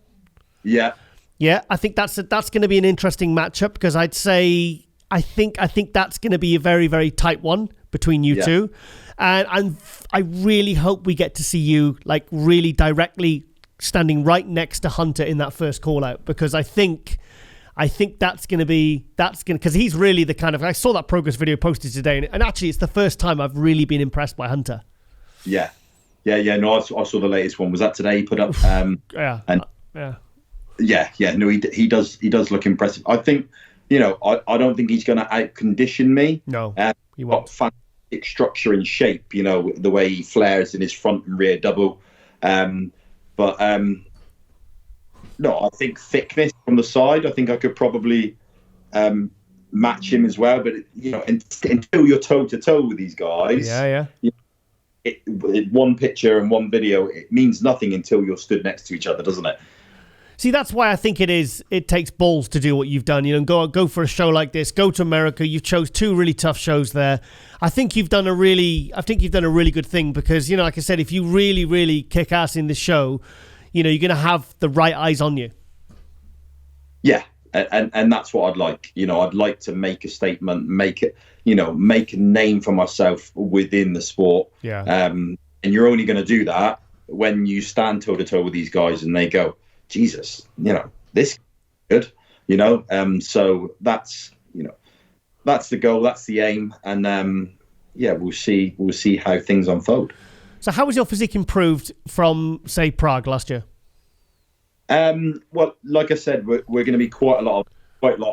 Speaker 3: Yeah.
Speaker 1: Yeah, I think that's going to be an interesting matchup, because I'd say I think that's going to be a very, very tight one between you two. And I really hope we get to see you like really directly standing right next to Hunter in that first call out, because I think that's going to because he's really the kind of, I saw that progress video posted today, and actually it's the first time I've really been impressed by Hunter.
Speaker 3: Yeah. No, I saw the latest one. Was that today he put up? No, he does look impressive. I think, I don't think he's going to out-condition me.
Speaker 1: No, he
Speaker 3: won't. Fantastic structure and shape, the way he flares in his front and rear double. No, I think thickness from the side, I think I could probably match him as well. But, until you're toe-to-toe with these guys... One picture and one video, it means nothing until you're stood next to each other, doesn't it?
Speaker 1: See, that's why I think it takes balls to do what you've done. Go for a show like this, go to America. You've chose 2 really tough shows there. I think you've done a really good thing, because, like I said, if you really, really kick ass in this show, you're going to have the right eyes on you.
Speaker 3: Yeah. And that's what I'd like. I'd like to make a statement, make a name for myself within the sport.
Speaker 1: Yeah.
Speaker 3: And you're only going to do that when you stand toe to toe with these guys and they go, Jesus, this is good, So that's the goal, that's the aim, and we'll see how things unfold.
Speaker 1: So, how was your physique improved from, say, Prague last year?
Speaker 3: Well, like I said, we're going to be quite a lot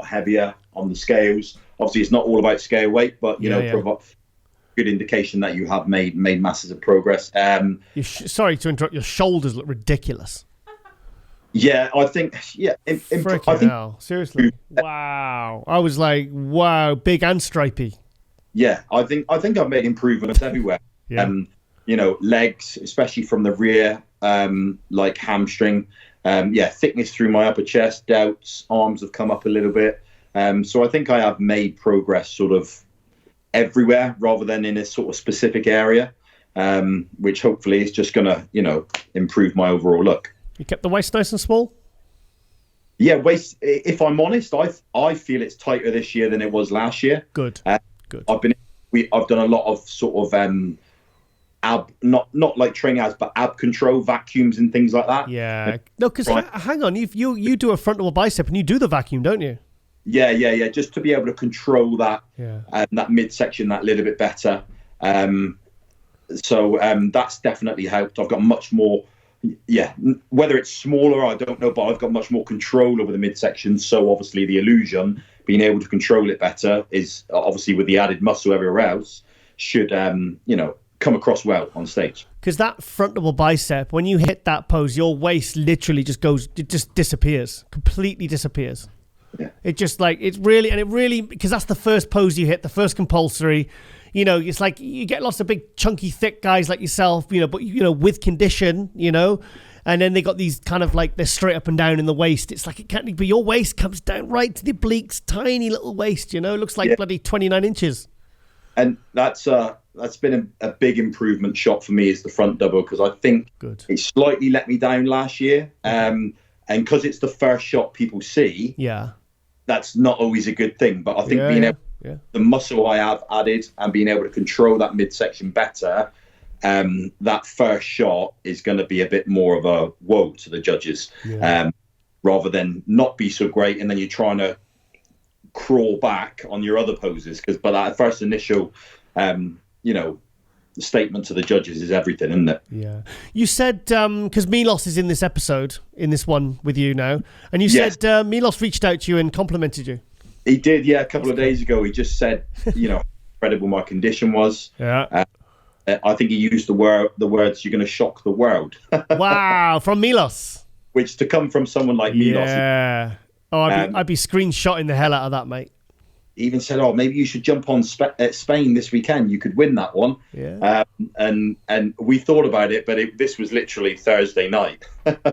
Speaker 3: heavier on the scales. Obviously, it's not all about scale weight, but provide good indication that you have made masses of progress.
Speaker 1: Sorry to interrupt. Your shoulders look ridiculous.
Speaker 3: Yeah, I think. Yeah,
Speaker 1: hell. Seriously. Wow. I was like, wow, big and stripy.
Speaker 3: Yeah, I think I've made improvements everywhere.
Speaker 1: Yeah.
Speaker 3: Legs, especially from the rear, like hamstring. Thickness through my upper chest, delts, arms have come up a little bit. So I think I have made progress sort of everywhere rather than in a sort of specific area, which hopefully is just going to, improve my overall look.
Speaker 1: You kept the waist nice and small?
Speaker 3: Yeah, waist, if I'm honest, I feel it's tighter this year than it was last year.
Speaker 1: Good. Good.
Speaker 3: I've done a lot of sort of ab, not like training abs, but ab control vacuums and things like that.
Speaker 1: Yeah. No, because hang on, you do a frontal bicep and you do the vacuum, don't you?
Speaker 3: Yeah. Just to be able to control that, that midsection that little bit better. So that's definitely helped. I've got much more. Yeah, whether it's smaller, I don't know, but I've got much more control over the midsection. So obviously the illusion, being able to control it better, is obviously with the added muscle everywhere else, should come across well on stage.
Speaker 1: Because that front double bicep, when you hit that pose, your waist literally just disappears, completely disappears.
Speaker 3: Yeah.
Speaker 1: It just really, because that's the first pose you hit, the first compulsory. It's like you get lots of big, chunky, thick guys like yourself, but with condition, and then they got these kind of like they're straight up and down in the waist. It's like it can't, but your waist comes down right to the obliques, tiny little waist. It looks like bloody 29 inches. And
Speaker 3: that's been a big improvement shot for me, is the front double, because I think it slightly let me down last year, and because it's the first shot people see, that's not always a good thing. But I think being able the muscle I have added and being able to control that midsection better, that first shot is going to be a bit more of a whoa to the judges, rather than not be so great and then you're trying to crawl back on your other poses. Because by that first initial, the statement to the judges is everything, isn't it?
Speaker 1: Yeah. You said, because Milos is in this episode, in this one with you now, and you said Milos reached out to you and complimented you.
Speaker 3: He did, yeah. A couple of days ago, he just said, how incredible my condition was.
Speaker 1: Yeah.
Speaker 3: I think he used the words, "You're going to shock the world."
Speaker 1: Wow, from Milos.
Speaker 3: Which to come from someone like Milos.
Speaker 1: Yeah. Oh, I'd be screenshotting the hell out of that, mate.
Speaker 3: He even said, maybe you should jump on Spain this weekend. You could win that one.
Speaker 1: Yeah.
Speaker 3: And we thought about it, but this was literally Thursday night.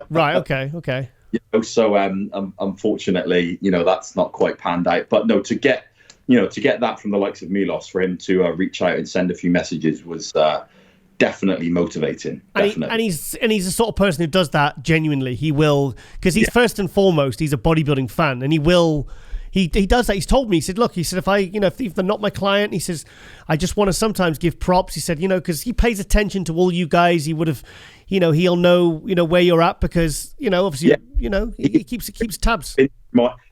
Speaker 1: Right. Okay.
Speaker 3: So unfortunately, that's not quite panned out. But no, to get that from the likes of Milos, for him to reach out and send a few messages was definitely motivating. Definitely.
Speaker 1: And he's the sort of person who does that genuinely. He will, because he's first and foremost, he's a bodybuilding fan, and he will he does that. He's told me, he said, look, he said, if they're not my client, he says, I just want to sometimes give props. He said, because he pays attention to all you guys. He would have, he'll know, where you're at because, obviously, he keeps tabs.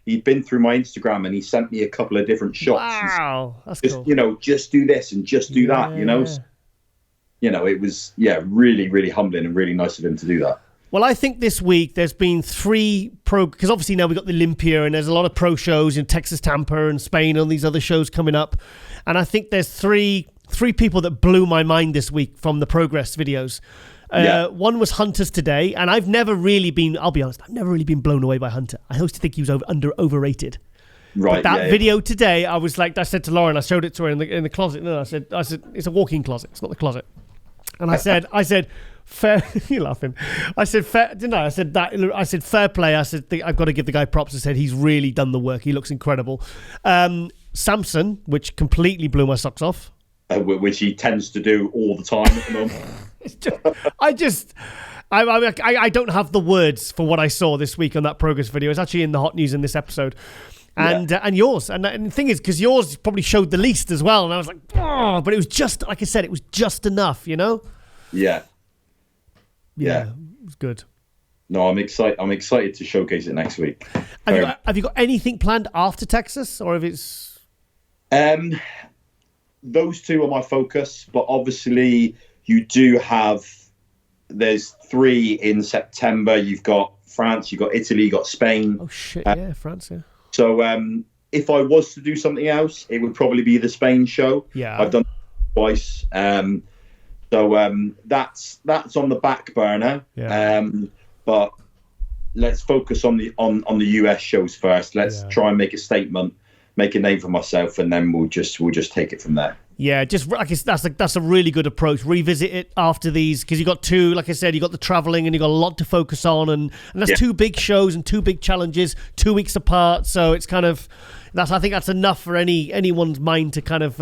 Speaker 3: He'd been through my Instagram and he sent me a couple of different shots.
Speaker 1: Wow, that's
Speaker 3: cool.
Speaker 1: Just
Speaker 3: do this and just do that, It was, really, really humbling and really nice of him to do that.
Speaker 1: Well, I think this week there's been 3 pro, because obviously now we've got the Olympia and there's a lot of pro shows in Texas, Tampa and Spain and these other shows coming up. And I think there's three people that blew my mind this week from the progress videos. One was Hunter's today, and I'll be honest, I've never really been blown away by Hunter. I used to think he was overrated.
Speaker 3: Right.
Speaker 1: But that video today, I was like, I said to Lauren, I showed it to her in the closet. No, I said, it's a walk-in closet. It's not the closet. And I said, fair. You're laughing. I said, fair. Didn't I? I said that. I said, fair play. I said, I've got to give the guy props. I said, he's really done the work. He looks incredible. Samson, which completely blew my socks off.
Speaker 3: Which he tends to do all the time at the moment.
Speaker 1: I don't have the words for what I saw this week on that progress video. It's actually in the hot news in this episode. And yours. And the thing is, because yours probably showed the least as well. And I was like, oh, but it was just, like I said, it was just enough,
Speaker 3: Yeah.
Speaker 1: Yeah. It was good.
Speaker 3: No, I'm excited to showcase it next week.
Speaker 1: Have you got anything planned after Texas, or if it's?
Speaker 3: Those 2 are my focus, but obviously you do have. There's 3 in September. You've got France, you've got Italy, you've got Spain.
Speaker 1: Oh shit! France. Yeah.
Speaker 3: So if I was to do something else, it would probably be the Spain show.
Speaker 1: Yeah,
Speaker 3: I've done it twice. So that's on the back burner.
Speaker 1: Yeah.
Speaker 3: But let's focus on the US shows first. Let's try and make a statement, make a name for myself, and then we'll just take it from there.
Speaker 1: Yeah, just like that's a really good approach. Revisit it after these, because you got 2. Like I said, you got the traveling and you got a lot to focus on, and that's 2 big shows and 2 big challenges, 2 weeks apart. So it's kind of I think that's enough for anyone's mind to kind of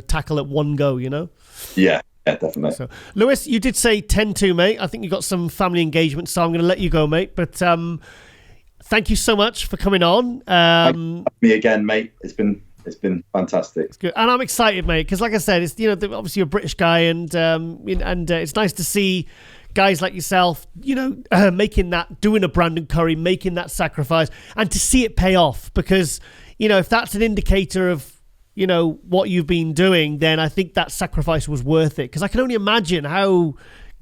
Speaker 1: tackle at one go.
Speaker 3: Yeah, definitely.
Speaker 1: So, Lewis, you did say 10-2, mate. I think you got some family engagement, so I'm going to let you go, mate. But thank you so much for coming on.
Speaker 3: Me again, mate. It's been fantastic.
Speaker 1: It's good, and I'm excited, mate, because like I said, it's obviously you're a British guy, and it's nice to see guys like yourself, doing a Brandon Curry, making that sacrifice, and to see it pay off. Because if that's an indicator of what you've been doing, then I think that sacrifice was worth it. Because I can only imagine how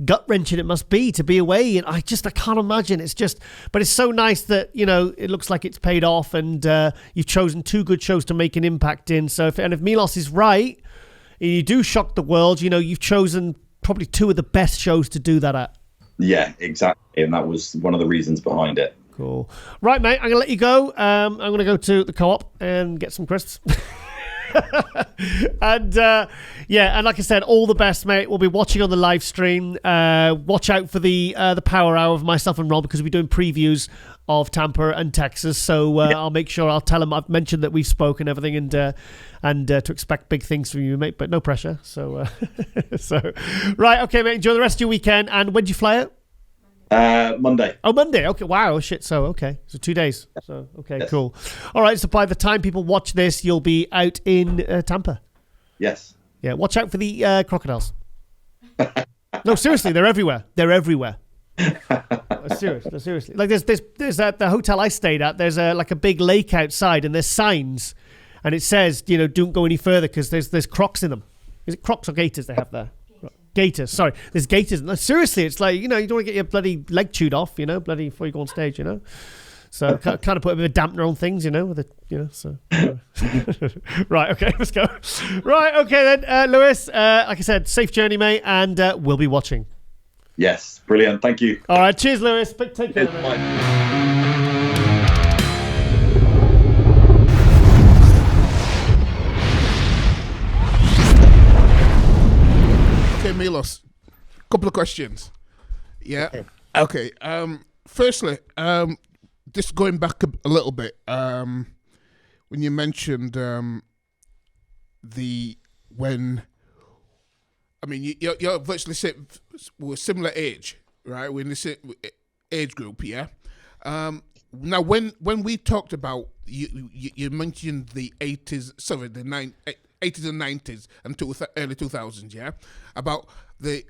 Speaker 1: gut-wrenching it must be to be away, and I can't imagine. But it's so nice that it looks like it's paid off, and you've chosen 2 good shows to make an impact in. So if Milos is right, you do shock the world. You've chosen probably 2 of the best shows to do that at.
Speaker 3: Yeah, exactly, and that was one of the reasons behind it.
Speaker 1: Cool. Right, mate, I'm gonna let you go. I'm gonna go to the co-op and get some crisps. And and like I said, all the best, mate. We'll be watching on the live stream. Watch out for the power hour of myself and Rob, because we'll be doing previews of Tampa and Texas. So I'll make sure I'll tell him I've mentioned that we've spoken and everything, and to expect big things from you, mate. But no pressure. So right, okay, mate. Enjoy the rest of your weekend. And when do you fly out?
Speaker 3: Monday.
Speaker 1: Oh, Monday. Okay. Wow. Shit. So, okay. So 2 days. So, okay, yes. Cool. All right. So by the time people watch this, you'll be out in Tampa.
Speaker 3: Yes.
Speaker 1: Yeah. Watch out for the crocodiles. No, seriously. They're everywhere. They're everywhere. Seriously. Like there's the hotel I stayed at. There's a big lake outside, and there's signs, and it says, don't go any further because there's crocs in them. Is it crocs or gators they have there? Gators, sorry. There's gators. No, seriously, it's like, you don't want to get your bloody leg chewed off, bloody before you go on stage, So kind of put a bit of dampener on things, with it, so. Right, okay, let's go. Right, okay then, Lewis, like I said, safe journey, mate, and we'll be watching.
Speaker 3: Yes, brilliant. Thank you.
Speaker 1: All right, cheers, Lewis. Take care. Bye.
Speaker 4: Milos, couple of questions. Yeah. Okay. Firstly, just going back a little bit, when you mentioned you're virtually we're similar age, right? We're in the same age group, yeah. Now, when we talked about you mentioned the 80s, sorry, the 80s and 90s and early 2000s, yeah, about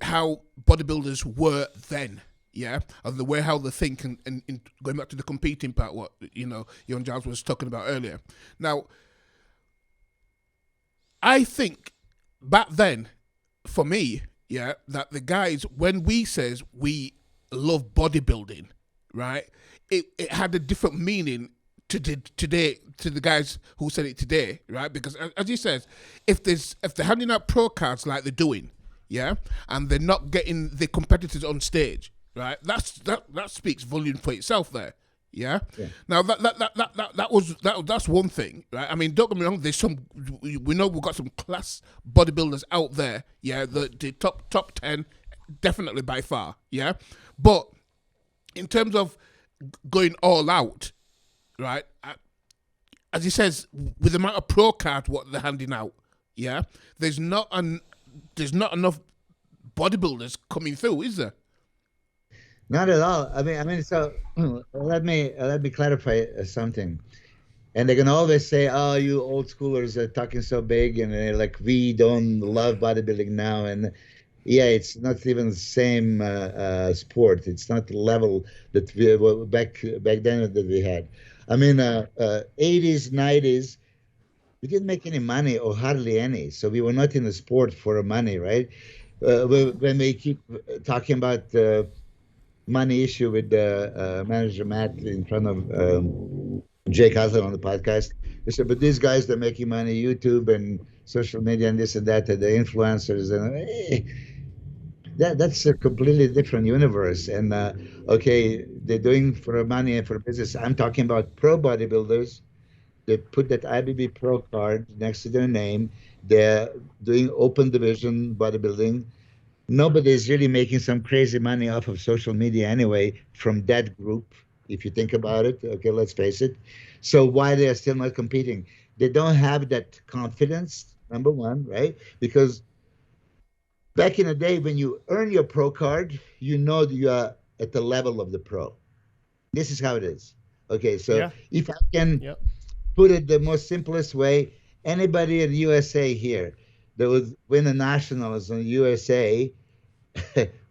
Speaker 4: how bodybuilders were then, yeah, and the way how they think, and going back to the competing part, what you and Giles was talking about earlier. Now, I think back then, for me, yeah, that the guys, when we says we love bodybuilding, right, it had a different meaning today to the guys who said it today, right? Because as he says, if they're handing out pro cards like they're doing, yeah, and they're not getting the competitors on stage, right? That speaks volume for itself there. Yeah. Now that's one thing, right? I mean, don't get me wrong. We know we've got some class bodybuilders out there. Yeah, the top 10, definitely by far. Yeah, but in terms of going all out, right? As he says, with the amount of pro cards what they're handing out, yeah, there's not enough bodybuilders coming through, is there?
Speaker 5: Not at all. I mean. So let me clarify something. And they're gonna always say, "Oh, you old schoolers are talking so big," and they're like, "We don't love bodybuilding now." And yeah, it's not even the same sport. It's not the level that we were back then that we had. I mean, 80s, 90s, we didn't make any money or hardly any. So we were not in the sport for money, right? When we keep talking about the money issue with manager Matt in front of Jake Hasler on the podcast, they said, but these guys, they're making money, YouTube and social media and this and that, and the influencers. And that's a completely different universe. And okay, they're doing for money and for business. I'm talking about pro bodybuilders. They put that IBB Pro card next to their name. They're doing open division bodybuilding. Nobody is really making some crazy money off of social media anyway from that group, if you think about it. Okay, let's face it. So why they are still not competing? They don't have that confidence, number one, right? Because back in the day, when you earn your pro card, you know that you are at the level of the pro. This is how it is. Okay, so if I can put it the most simplest way, anybody in the USA here that would win a nationals in the USA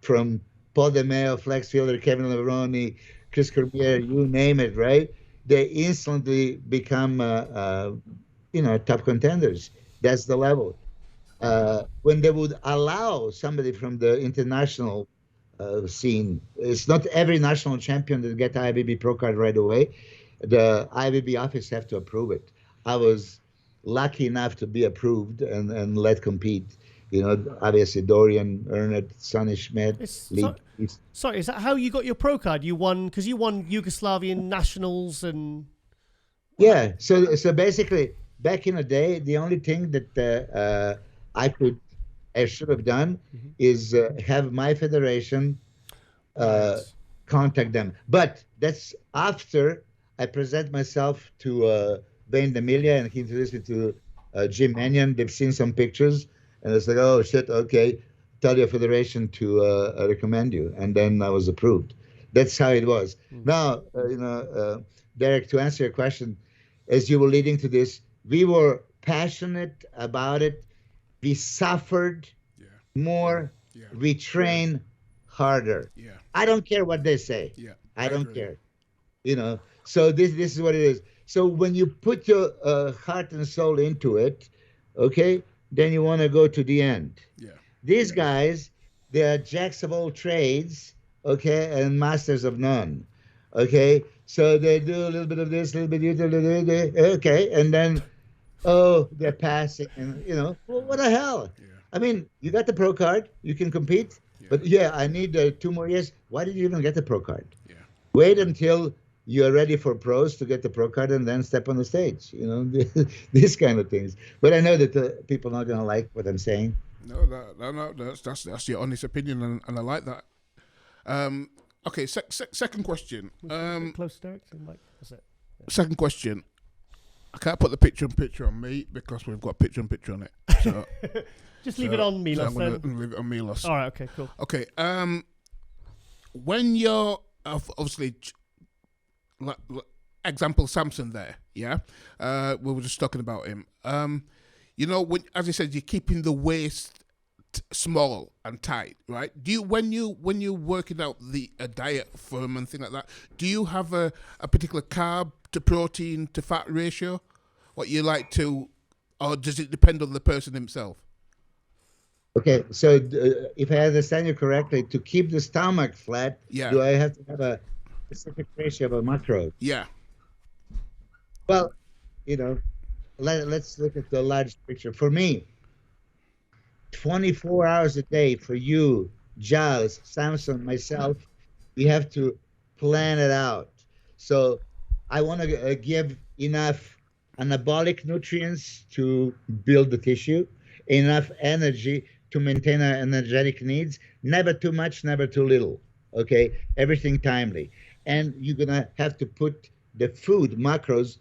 Speaker 5: from Paul DeMeo, Flex Fielder, Kevin Leveroni, Chris Cormier, you name it, right? They instantly become, top contenders. That's the level. When they would allow somebody from the international scene, it's not every national champion that get IBB Pro card right away. The IBB office have to approve it. I was lucky enough to be approved and let compete. Obviously Dorian earned it, Sonny Schmidt.
Speaker 1: Sorry, is that how you got your pro card? You won because you won Yugoslavian nationals and.
Speaker 5: Yeah, so basically back in the day, the only thing that I should have done is have my federation contact them. But that's after I present myself to Wayne D'Amelia, and he introduced me to Jim Mannion. They've seen some pictures, and it's like, oh shit, okay, tell your federation to recommend you, and then I was approved. That's how it was. Now, Derek, to answer your question, as you were leading to this, we were passionate about it. We suffered more. We train harder. I don't care what they say. I don't care. So this is what it is. So when you put your heart and soul into it, okay, then you want to go to the end. These guys, they are jacks of all trades, okay, and masters of none. Okay, so they do a little bit of this, a little bit of that, okay, and then they're passing, and well, what the hell? I mean, you got the pro card, you can compete, but I need 2 more years. Why did you even get the pro card? Wait until you're ready for pros to get the pro card and then step on the stage. These kind of things. But I know that people are not going to like what I'm saying.
Speaker 4: No, that's your honest opinion, and I like that. Okay, second question.
Speaker 1: Close, Derek. That's it.
Speaker 4: Second question. I can't put the picture on me because we've got picture on it. So
Speaker 1: just leave it on Milos.
Speaker 4: So I'm going to leave it on Milos.
Speaker 1: All right. Okay. Cool.
Speaker 4: Okay. When you're obviously example Samson there, yeah. We were just talking about him. You know, when, as you said, you're keeping the waist small and tight, right? Do you when you're working out a diet for him and things like that, do you have a particular carb to protein to fat ratio, what you like to, or does it depend on the person himself?
Speaker 5: Okay, so if I understand you correctly, to keep the stomach flat,
Speaker 4: Yeah.
Speaker 5: do I have to have a specific ratio of a macro?
Speaker 4: Yeah.
Speaker 5: Well, you know, let's look at the large picture. For me, 24 hours a day for you, Giles, Samson, myself, we have to plan it out. So I want to give enough anabolic nutrients to build the tissue, enough energy to maintain our energetic needs, never too much, never too little, okay? Everything timely. And you're going to have to put the food, macros,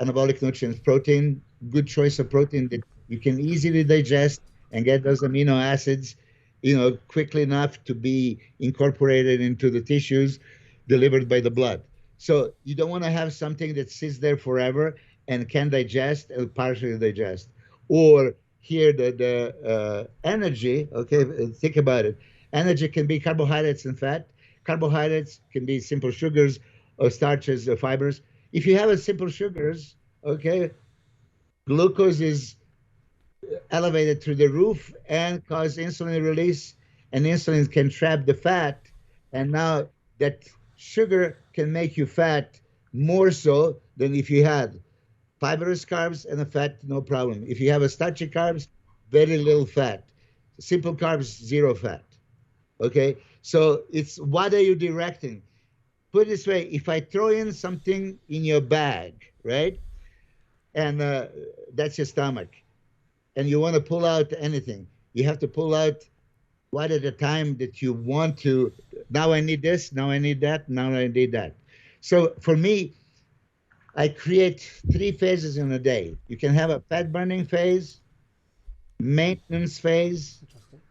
Speaker 5: anabolic nutrients, protein, good choice of protein that you can easily digest and get those amino acids, you know, quickly enough to be incorporated into the tissues delivered by the blood. So you don't want to have something that sits there forever and can digest or partially digest. Or here the energy, okay, think about it. Energy can be carbohydrates and fat. Carbohydrates can be simple sugars or starches or fibers. If you have a simple sugars, okay, glucose is elevated through the roof and cause insulin release, and insulin can trap the fat, and now that sugar can make you fat more so than if you had fibrous carbs and a fat, no problem. If you have a starchy carbs, very little fat. Simple carbs, zero fat. Okay, so it's what are you directing? Put it this way, if I throw in something in your bag, right, and that's your stomach, and you want to pull out anything, you have to pull out one at a time that you want to. Now I need this, now I need that, now I need that. So for me, I create 3 phases in a day. You can have a fat burning phase, maintenance phase,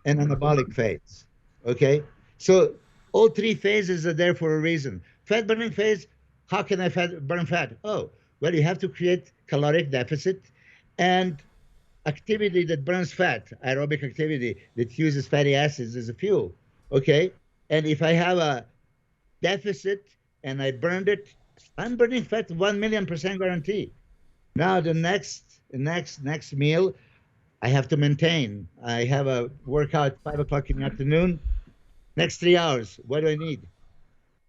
Speaker 5: and anabolic phase. Okay? So all 3 phases are there for a reason. Fat burning phase, how can I burn fat? Oh, well, you have to create caloric deficit and activity that burns fat, aerobic activity that uses fatty acids as a fuel. Okay? And if I have a deficit and I burned it, I'm burning fat 1,000,000% guarantee. Now the next meal, I have to maintain. I have a workout 5 o'clock in the afternoon. Next 3 hours, what do I need?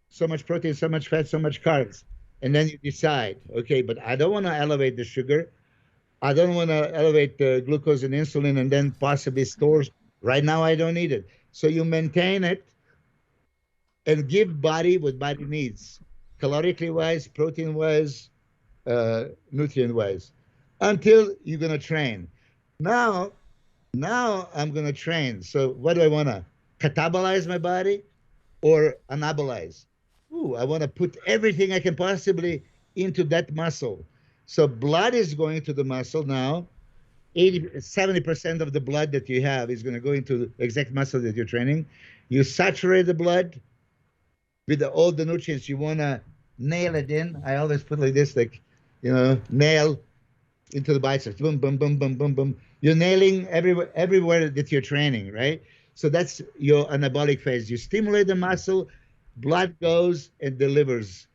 Speaker 5: So much protein, so much fat, so much carbs. And then you decide, okay, but I don't want to elevate the sugar. I don't want to elevate the glucose and insulin and then possibly stores. Right now, I don't need it. So you maintain it and give body what body needs, calorically wise, protein wise, nutrient wise, until you're going to train. Now I'm going to train. So what do I want to catabolize my body or anabolize? I want to put everything I can possibly into that muscle. So blood is going to the muscle now. 70% of the blood that you have is going to go into the exact muscle that you're training. You saturate the blood with all the nutrients. You want to nail it in. I always put like this, like, you know, nail into the biceps. Boom, boom, boom, boom, boom, boom. You're nailing everywhere that you're training, right? So that's your anabolic phase. You stimulate the muscle, blood goes and delivers.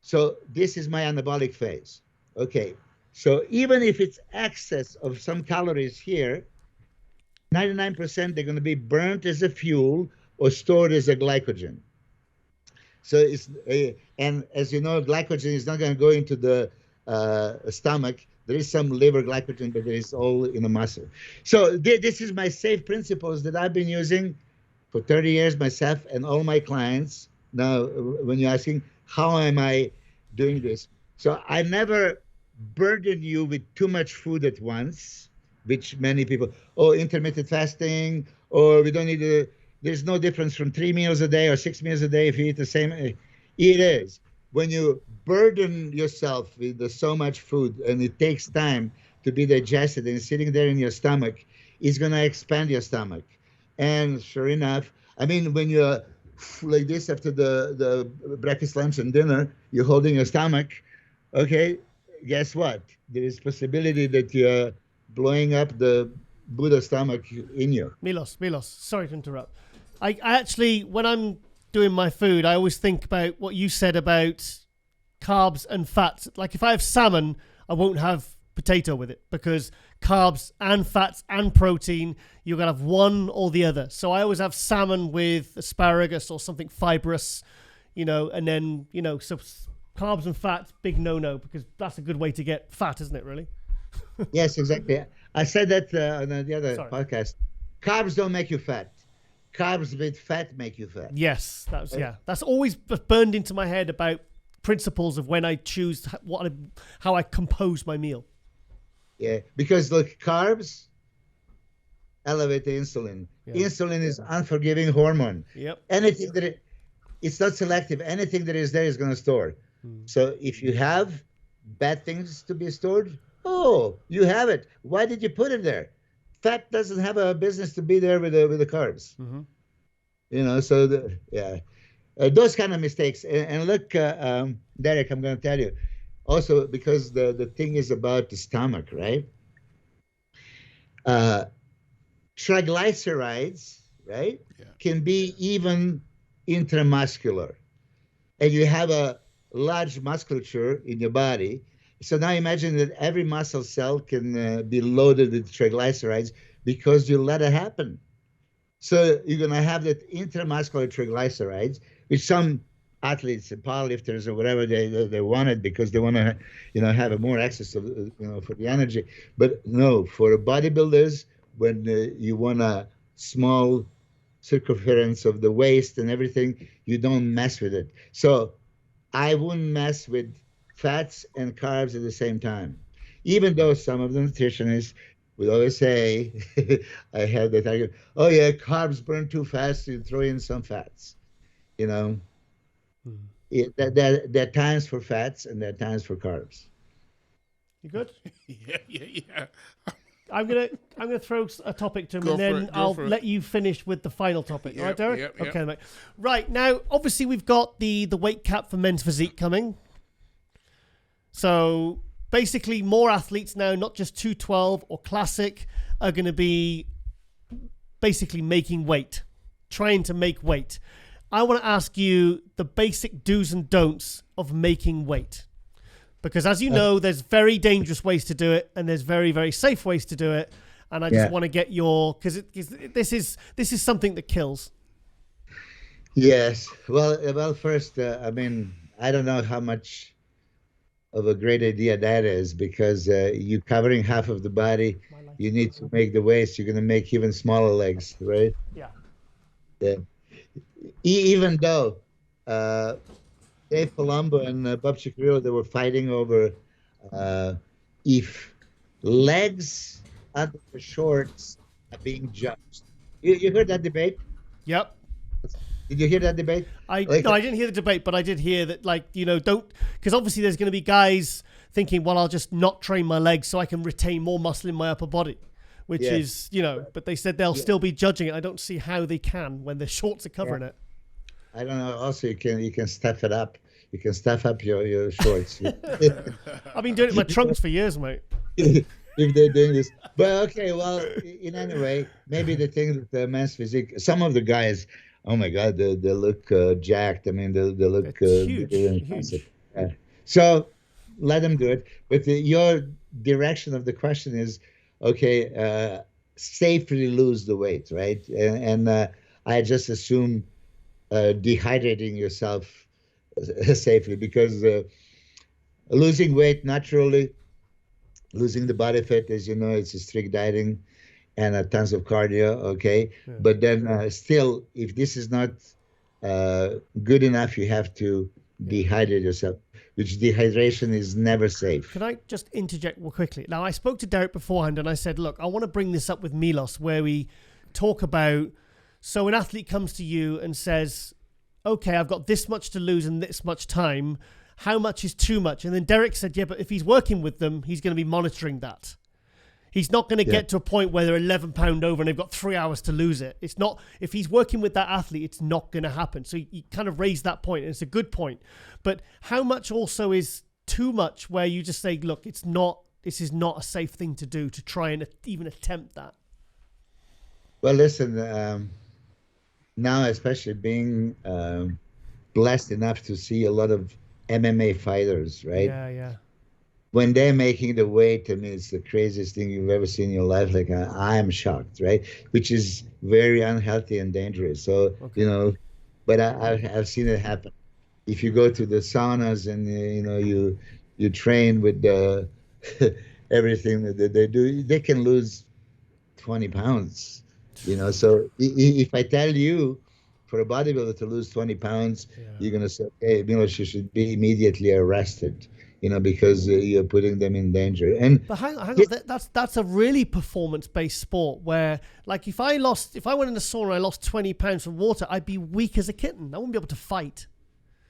Speaker 5: So this is my anabolic phase. Okay, so even if it's excess of some calories here, 99% they're going to be burnt as a fuel or stored as a glycogen. So it's and as you know, glycogen is not going to go into the stomach. There is some liver glycogen, but there is all in the muscle. So this is my safe principles that I've been using for 30 years myself and all my clients. Now, when you're asking, how am I doing this? So I never burden you with too much food at once, which many people, intermittent fasting, or we don't need to, there's no difference from 3 meals a day or 6 meals a day if you eat the same. It is. When you burden yourself with so much food and it takes time to be digested and sitting there in your stomach, it's going to expand your stomach. And sure enough, I mean, when you're like this after the breakfast, lunch, and dinner, you're holding your stomach. Okay, guess what? There is possibility that you're blowing up the Buddha stomach in you.
Speaker 1: Milos, sorry to interrupt. I actually, when I'm doing my food, I always think about what you said about carbs and fats. Like if I have salmon, I won't have potato with it because carbs and fats and protein, you're going to have one or the other. So I always have salmon with asparagus or something fibrous, and then, so carbs and fats, big no-no, because that's a good way to get fat, isn't it, really?
Speaker 5: Yes, exactly. I said that on the other podcast. Carbs don't make you fat. Carbs with fat make you fat.
Speaker 1: Yes, that's always burned into my head about principles of when I choose how I compose my meal.
Speaker 5: Yeah, because look, carbs elevate the insulin. Yeah. Insulin is unforgiving hormone.
Speaker 1: Yep.
Speaker 5: Anything it's not selective. Anything that is there is going to store. So if you have bad things to be stored, you have it. Why did you put it there? Fat doesn't have a business to be there with the carbs.
Speaker 1: Mm-hmm.
Speaker 5: So those kind of mistakes. And look, Derek, I'm going to tell you. Also, because the thing is about the stomach, right? Triglycerides, right, can be even intramuscular. And you have a large musculature in your body. So now imagine that every muscle cell can be loaded with triglycerides because you let it happen. So you're going to have that intramuscular triglycerides, which some athletes and powerlifters or whatever they want it because they want to have more access to for the energy. But no, for bodybuilders, when you want a small circumference of the waist and everything, you don't mess with it. So I wouldn't mess with fats and carbs at the same time, even though some of the nutritionists would always say, I have that argument, carbs burn too fast, you throw in some fats, There are times for fats and there are times for carbs.
Speaker 1: You good?
Speaker 4: Yeah.
Speaker 1: I'm gonna throw a topic to him, and then I'll let you finish with the final topic.
Speaker 4: Yep,
Speaker 1: all right, Derek?
Speaker 4: Yep.
Speaker 1: Okay, mate. Right, now, obviously, we've got the weight cap for men's physique coming. So basically, more athletes now, not just 212 or classic, are going to be basically making weight, trying to make weight. I want to ask you the basic do's and don'ts of making weight. Because as you know, there's very dangerous ways to do it, and there's very, very safe ways to do it. And I just want to get because this is something that kills.
Speaker 5: Yes. Well, first, I don't know how much of a great idea that is, because you covering half of the body, you need to make the waist. You're going to make even smaller legs, right?
Speaker 1: Yeah.
Speaker 5: Even though Dave Palumbo and Bob Chiccarrillo, they were fighting over if legs under the shorts are being judged. You heard that debate?
Speaker 1: Yep.
Speaker 5: Did you hear that debate?
Speaker 1: I didn't hear the debate, but I did hear that, don't, because obviously there's going to be guys thinking, well, I'll just not train my legs so I can retain more muscle in my upper body, which is, but they said they'll still be judging it. I don't see how they can when the shorts are covering it.
Speaker 5: I don't know. Also, you can stuff it up. You can stuff up your shorts.
Speaker 1: I've been doing it in my trunks for years, mate.
Speaker 5: If they're doing this. But okay, well, in any way, maybe the thing that the men's physique, some of the guys, oh my God, they look jacked. They look huge. Yeah. So let them do it. But your direction of the question is, okay, safely lose the weight, right? And I just assume dehydrating yourself safely, because losing weight naturally, losing the body fat, as you know, it's a strict dieting and tons of cardio, okay? Yeah. But then still, if this is not good enough, you have to dehydrate yourself, which dehydration is never safe.
Speaker 1: Can I just interject real quickly? Now, I spoke to Derek beforehand and I said, look, I want to bring this up with Milos, where we talk about, so an athlete comes to you and says, okay, I've got this much to lose in this much time. How much is too much? And then Derek said, yeah, but if he's working with them, he's going to be monitoring that. He's not going to get to a point where they're 11 pound over and they've got 3 hours to lose it. It's not, if he's working with that athlete, it's not going to happen. So you kind of raised that point, and it's a good point. But how much also is too much where you just say, look, this is not a safe thing to do, to try and even attempt that?
Speaker 5: Well, listen, now especially being blessed enough to see a lot of MMA fighters, right?
Speaker 1: Yeah.
Speaker 5: When they're making the weight, I mean, it's the craziest thing you've ever seen in your life. Like, I am shocked, right? Which is very unhealthy and dangerous. So, but I've seen it happen. If you go to the saunas and, you train with everything that they do, they can lose 20 pounds, So if I tell you, for a bodybuilder to lose 20 pounds, you're going to say, hey, she should be immediately arrested. Because you're putting them in danger.
Speaker 1: But hang on, that's a really performance-based sport where, like, if I went in the sauna and I lost 20 pounds from water, I'd be weak as a kitten. I wouldn't be able to fight.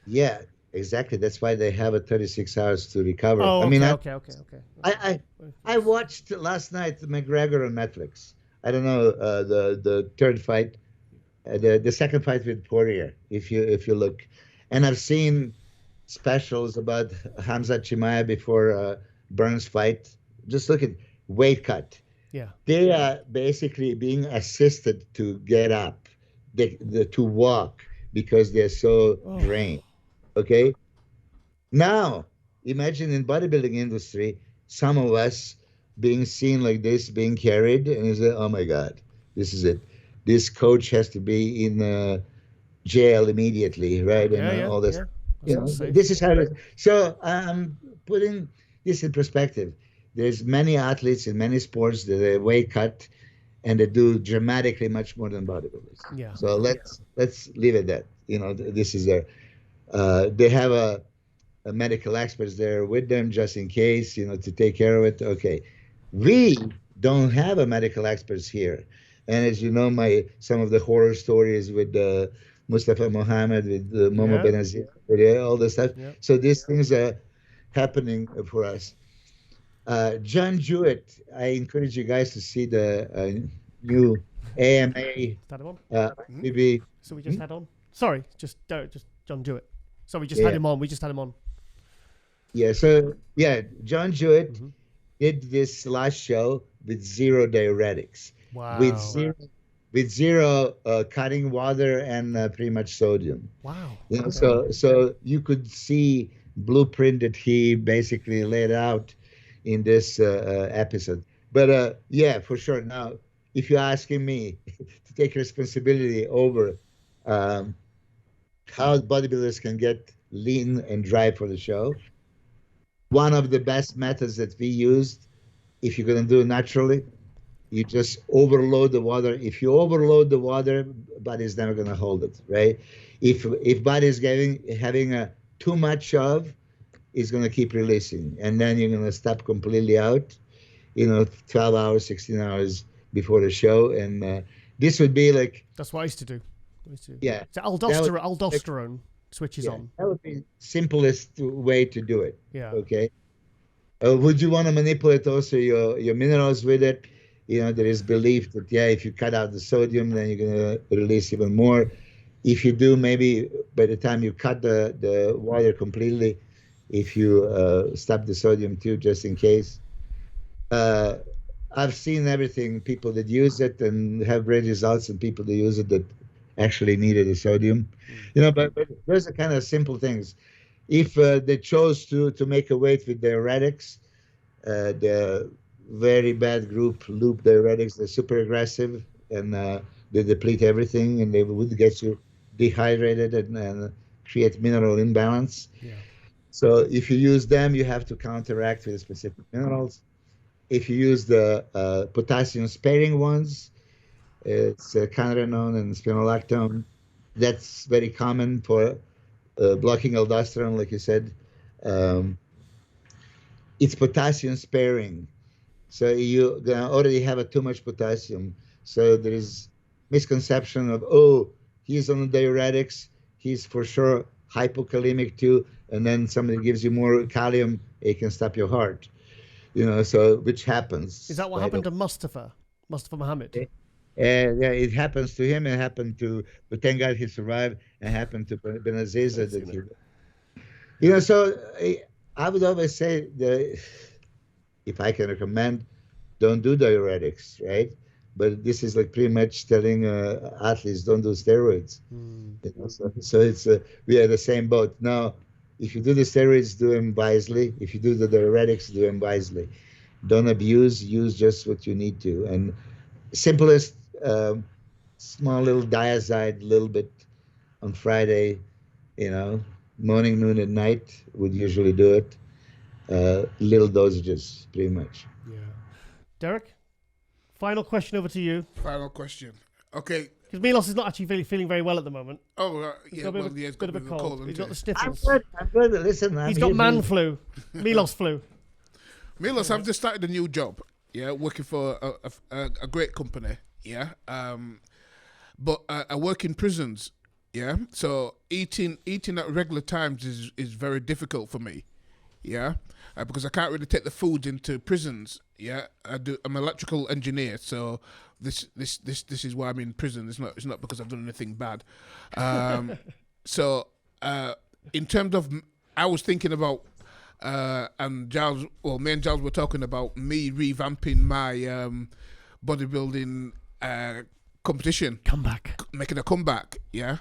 Speaker 5: Yeah, exactly. That's why they have 36 hours to recover.
Speaker 1: Oh, okay.
Speaker 5: I watched last night McGregor on Netflix. I don't know the third fight, the second fight with Poirier. If you look, and I've seen specials about Hamza Chimaev before Burns fight. Just look at weight cut.
Speaker 1: Yeah,
Speaker 5: they are basically being assisted to get up, to walk, because they're so drained. Okay. Now imagine in bodybuilding industry, some of us being seen like this, being carried, and you say, "Oh my God, this is it. This coach has to be in jail immediately, right?" And all this.
Speaker 1: Yeah.
Speaker 5: This is how it is. So I'm putting this in perspective. There's many athletes in many sports that they weight cut, and they do dramatically much more than bodybuilders.
Speaker 1: Yeah.
Speaker 5: So let's leave it at that. This is there. They have a medical experts there with them just in case, to take care of it. Okay, we don't have a medical experts here, and as you know, some of the horror stories with Mustafa Mohammed, with Momo Benazir, all this stuff. Yeah. So these things are happening for us. John Jewett, I encourage you guys to see the new AMA. Maybe.
Speaker 1: So we just had on. Sorry, just John Jewett. So we just had him on. We just had him on.
Speaker 5: Yeah. So John Jewett did this last show with 0 diuretics.
Speaker 1: Wow.
Speaker 5: With zero cutting water and pretty much sodium.
Speaker 1: Wow.
Speaker 5: So you could see blueprint that he basically laid out in this episode. But for sure. Now, if you're asking me to take responsibility over how bodybuilders can get lean and dry for the show, one of the best methods that we used, if you're going to do it naturally, you just overload the water. If you overload the water, body's never going to hold it, right? If body's having too much of, it's going to keep releasing, and then you're going to stop completely out, 12 hours, 16 hours before the show, and this would be like.
Speaker 1: That's what I used to do.
Speaker 5: Yeah.
Speaker 1: So aldosterone switches on.
Speaker 5: That would be simplest way to do it.
Speaker 1: Yeah.
Speaker 5: Okay. Would you want to manipulate also your minerals with it? There is belief that, if you cut out the sodium, then you're going to release even more. If you do, maybe by the time you cut the water completely, if you stop the sodium too, just in case. I've seen everything, people that use it and have great results, and people that use it that actually needed the sodium. But those are kind of simple things. If they chose to make a weight with diuretics, the very bad group loop diuretics, they're super aggressive, and they deplete everything, and they would get you dehydrated and create mineral imbalance.
Speaker 1: Yeah.
Speaker 5: So if you use them, you have to counteract with specific minerals. If you use the potassium sparing ones, it's canrenone and spironolactone. That's very common for blocking aldosterone, like you said. It's potassium sparing. So you already have too much potassium. So there is misconception of, he's on diuretics, he's for sure hypokalemic too, and then somebody gives you more Kalium, it can stop your heart. so which happens.
Speaker 1: Is that what happened to Mustafa Mohammed?
Speaker 5: Yeah, it happens to him. It happened but thank God he survived. It happened to Benaziza. So I would always say that if I can recommend, don't do diuretics, right? But this is like pretty much telling athletes don't do steroids. So it's we are the same boat. Now, if you do the steroids, do them wisely. If you do the diuretics, do them wisely. Don't abuse. Use just what you need to. And simplest, small little diazide, little bit on Friday, morning, noon, and night would usually do it. Little dosages, pretty much.
Speaker 1: Yeah. Derek, final question over to you.
Speaker 4: Final question. Okay.
Speaker 1: Because Milos is not actually feeling very well at the moment.
Speaker 4: Oh, yeah. He's got a cold.
Speaker 1: He's got the sniffles.
Speaker 5: I'm good. Listen,
Speaker 1: he's got man flu. Milos flu.
Speaker 4: Milos, I've just started a new job. Yeah, working for a great company. Yeah. But I work in prisons. Yeah. So eating at regular times is very difficult for me. Yeah. Because I can't really take the food into prisons. Yeah. I'm an electrical engineer, so this is why I'm in prison. It's not because I've done anything bad. So in terms of, I was thinking about and Giles, me and Giles were talking about me revamping my bodybuilding competition. Making a comeback, yeah.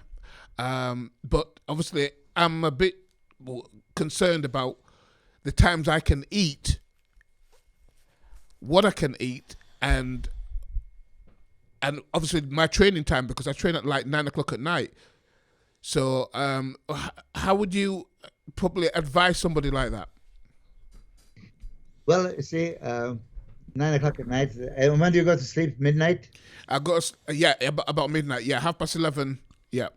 Speaker 4: But obviously I'm a bit concerned about the times I can eat, what I can eat, and obviously my training time, because I train at like 9 o'clock at night. So how would you probably advise somebody like that?
Speaker 5: Well, you see, 9 o'clock at night. And when do you go to sleep? Midnight?
Speaker 4: I go, about midnight. Yeah, 11:30. Yeah.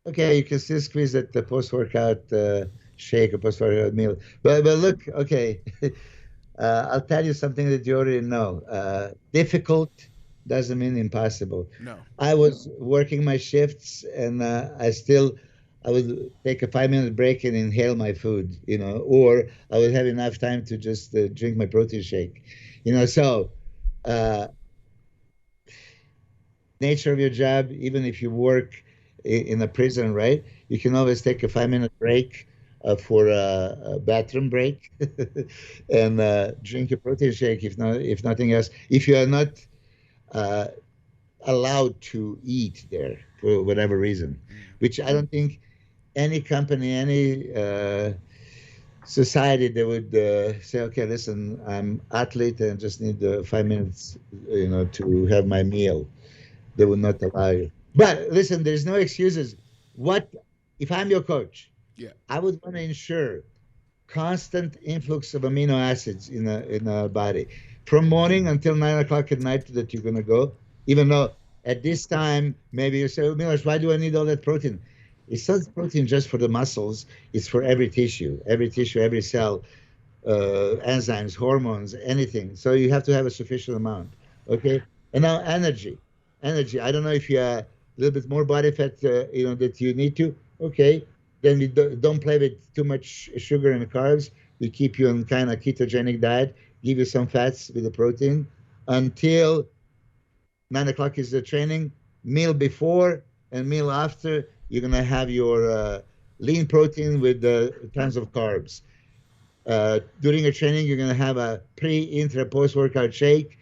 Speaker 5: Okay, you can still squeeze that the post-workout shake or post-workout meal. But look, okay, I'll tell you something that you already know. Difficult doesn't mean impossible.
Speaker 4: No.
Speaker 5: I was working my shifts, and I would take a 5-minute break and inhale my food, or I would have enough time to just drink my protein shake, so nature of your job, even if you work in a prison, right, you can always take a 5-minute break for a bathroom break and drink your protein shake, if nothing else, if you are not allowed to eat there for whatever reason, which I don't think any company, any society, they would say, okay, listen, I'm athlete and just need 5 minutes, to have my meal. They would not allow you. But listen, there's no excuses. What if I'm your coach?
Speaker 4: Yeah,
Speaker 5: I would want to ensure constant influx of amino acids in a body from morning until 9 o'clock at night that you're gonna go. Even though at this time maybe you say, Milos, why do I need all that protein? It's not protein just for the muscles. It's for every tissue, every cell, enzymes, hormones, anything. So you have to have a sufficient amount. Okay. And now energy. I don't know if you are a little bit more body fat, that you need to. Okay. Then we don't play with too much sugar and carbs. We keep you on kind of ketogenic diet. Give you some fats with the protein until 9 o'clock is the training. Meal before and meal after, you're going to have your lean protein with tons of carbs. During a training, you're going to have a intra, post-workout shake.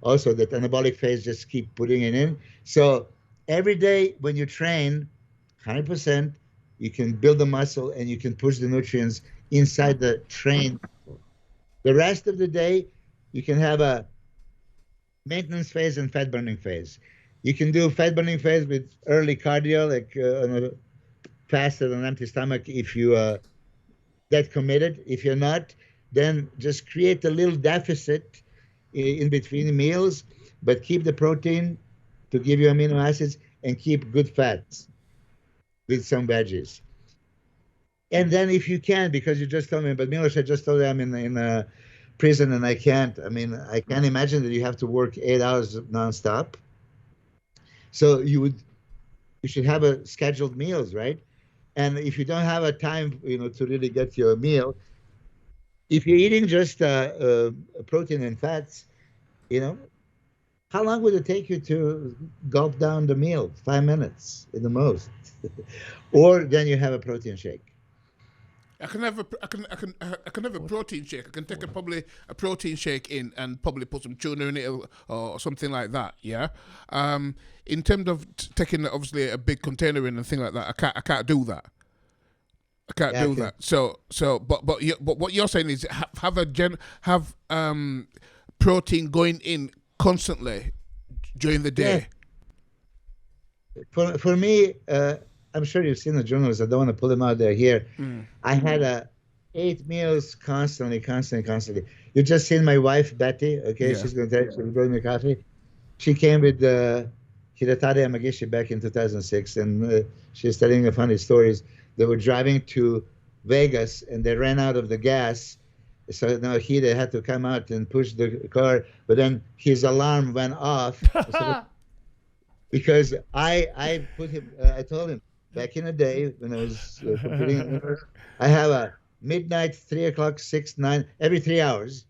Speaker 5: Also, that anabolic phase, just keep putting it in. So every day when you train, 100%, you can build the muscle and you can push the nutrients inside the train. The rest of the day, you can have a maintenance phase and fat burning phase. You can do fat burning phase with early cardio, like on a fasted on an empty stomach if you are that committed. If you're not, then just create a little deficit in between meals, but keep the protein to give you amino acids and keep good fats with some veggies. And then if you can, because you just told me, but Milos, I just told you I'm in a prison and I can't. I mean, I can't imagine that you have to work 8 hours nonstop. So you should have a scheduled meals, right? And if you don't have a time, to really get your meal, if you're eating just protein and fats, you know, how long would it take you to gulp down the meal? 5 minutes at the most. Or then you have a protein shake.
Speaker 4: I can have a protein shake. I can take probably a protein shake in and probably put some tuna in it or something like that. Yeah. In terms of taking obviously a big container in and thing like that, I can't do that. I can't do that. So but what you're saying is have protein going in constantly during the day.
Speaker 5: Yeah. For me, I'm sure you've seen the journals. I don't want to pull them out there here. I had 8 meals constantly. You just seen my wife, Betty. Okay, yeah. She's going to bring me coffee. She came with Hiratade Yamagishi back in 2006, and she's telling me funny stories. They were driving to Vegas, and they ran out of the gas. So now Hida had to come out and push the car, but then his alarm went off. Because I put him, I told him, back in the day when I was competing, I have a midnight, 3 o'clock, 6, 9, every 3 hours.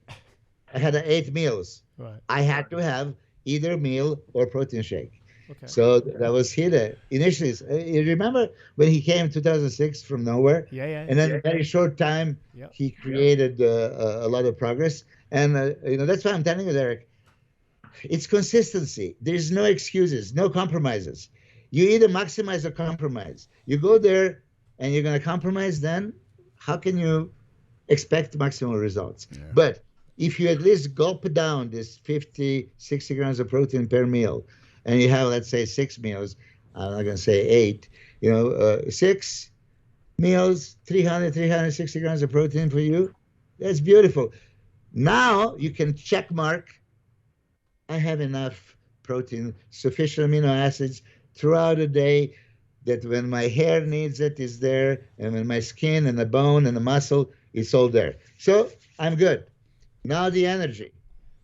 Speaker 5: I had 8 meals.
Speaker 1: Right.
Speaker 5: I had to have either meal or protein shake.
Speaker 1: Okay.
Speaker 5: So that was Hida. Initially, you remember when he came in 2006 from nowhere?
Speaker 1: Yeah.
Speaker 5: And then in a very short time, he created a lot of progress. And, that's why I'm telling you, Derek, it's consistency. There's no excuses, no compromises. You either maximize or compromise. You go there and you're going to compromise, then how can you expect maximal results? Yeah. But if you at least gulp down this 50, 60 grams of protein per meal, and you have, let's say, 6 meals, I'm not going to say 8, 6 meals, 360 grams of protein for you, that's beautiful. Now you can check mark, I have enough protein, sufficient amino acids throughout the day, that when my hair needs it is there, and when my skin and the bone and the muscle, it's all there. So I'm good. Now the energy.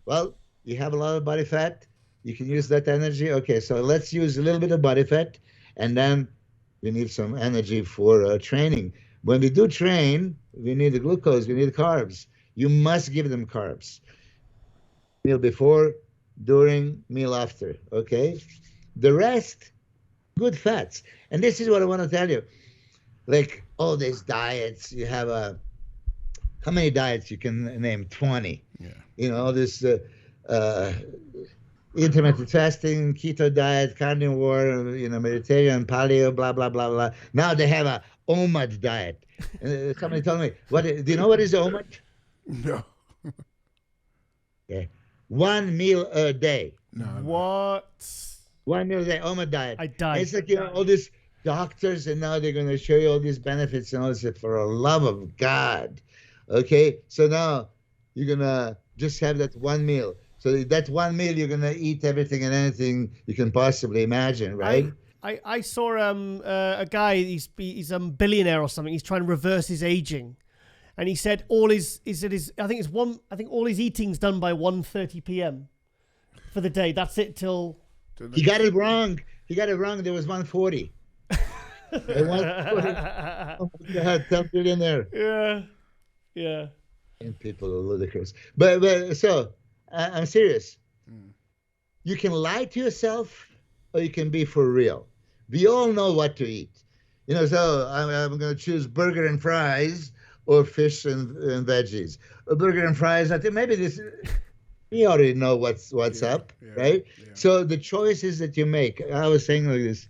Speaker 5: Well, you have a lot of body fat. You can use that energy. Okay, so let's use a little bit of body fat, and then we need some energy for training. When we do train, we need the glucose, we need carbs. You must give them carbs. Meal before, during, meal after, okay? The rest, good fats. And this is what I want to tell you. Like all these diets, you have how many diets you can name? 20. Yeah. This intermittent fasting, keto diet, carnivore, Mediterranean, paleo, blah, blah, blah, blah. Now they have a OMAD diet. Somebody told me, do you know what is OMAD?
Speaker 4: No.
Speaker 5: Okay. 1 meal a day.
Speaker 4: No.
Speaker 1: What?
Speaker 5: 1 meal a day, OMAD diet.
Speaker 1: I died.
Speaker 5: It's like, all these doctors, and now they're going to show you all these benefits and all this. For the love of God. Okay? So now you're going to just have that 1 meal. So that 1 meal, you're going to eat everything and anything you can possibly imagine, right?
Speaker 1: I saw a guy, he's a billionaire or something. He's trying to reverse his aging. And he said all his eating's done by 1:30 p.m. for the day. That's it till.
Speaker 5: He got it wrong. There was 1:40. 1:40. God, dump it in there.
Speaker 1: Yeah.
Speaker 5: And people are ludicrous. But so I'm serious. You can lie to yourself, or you can be for real. We all know what to eat. So I'm going to choose burger and fries, or fish and veggies. A burger and fries, I think maybe this, we already know what's up, right? Yeah. So the choices that you make, I was saying like this,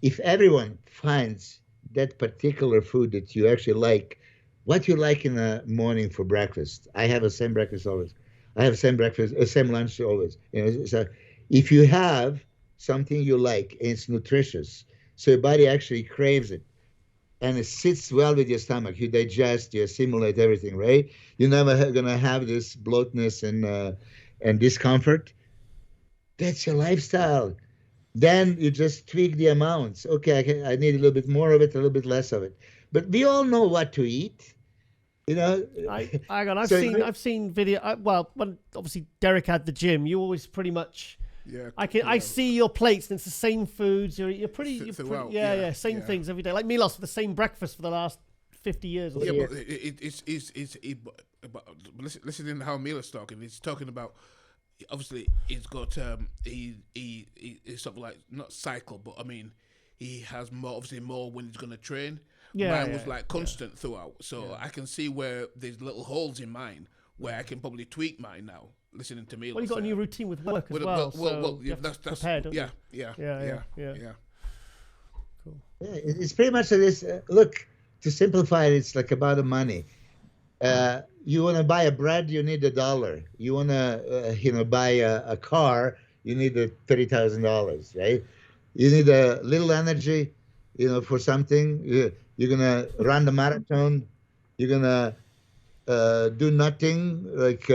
Speaker 5: if everyone finds that particular food that you actually like, what you like in the morning for breakfast, I have the same breakfast always. I have the same breakfast, same lunch always. So if you have something you like and it's nutritious, so your body actually craves it, and it sits well with your stomach. You digest, you assimilate everything, right? You're never going to have this bloatness and discomfort. That's your lifestyle. Then you just tweak the amounts. Okay, I need a little bit more of it, a little bit less of it. But we all know what to eat.
Speaker 1: I've seen video. When obviously Derek had the gym, you always pretty much. Yeah, I see your plates, and it's the same foods. You're pretty, same things every day. Like Milos, the same breakfast for the last 50 years. Or
Speaker 4: Yeah,
Speaker 1: something.
Speaker 4: but listening to how Milos talking, he's talking about. Obviously, he's got he's sort of like not cycle, but I mean, he has more when he's going to train. Mine was like constant throughout, so I can see where there's little holes in mine where I can probably tweak mine now. Listening to Milos.
Speaker 1: Well, you got a new routine with work as well.
Speaker 4: Yeah, that's
Speaker 1: prepared.
Speaker 4: yeah.
Speaker 1: Cool.
Speaker 5: Yeah, it's pretty much this. Look, to simplify it, it's like about the money. You want to buy a bread, you need $1. You want to, buy a car, you need $30,000, right? You need a little energy, for something. You're gonna run the marathon. You're gonna do nothing like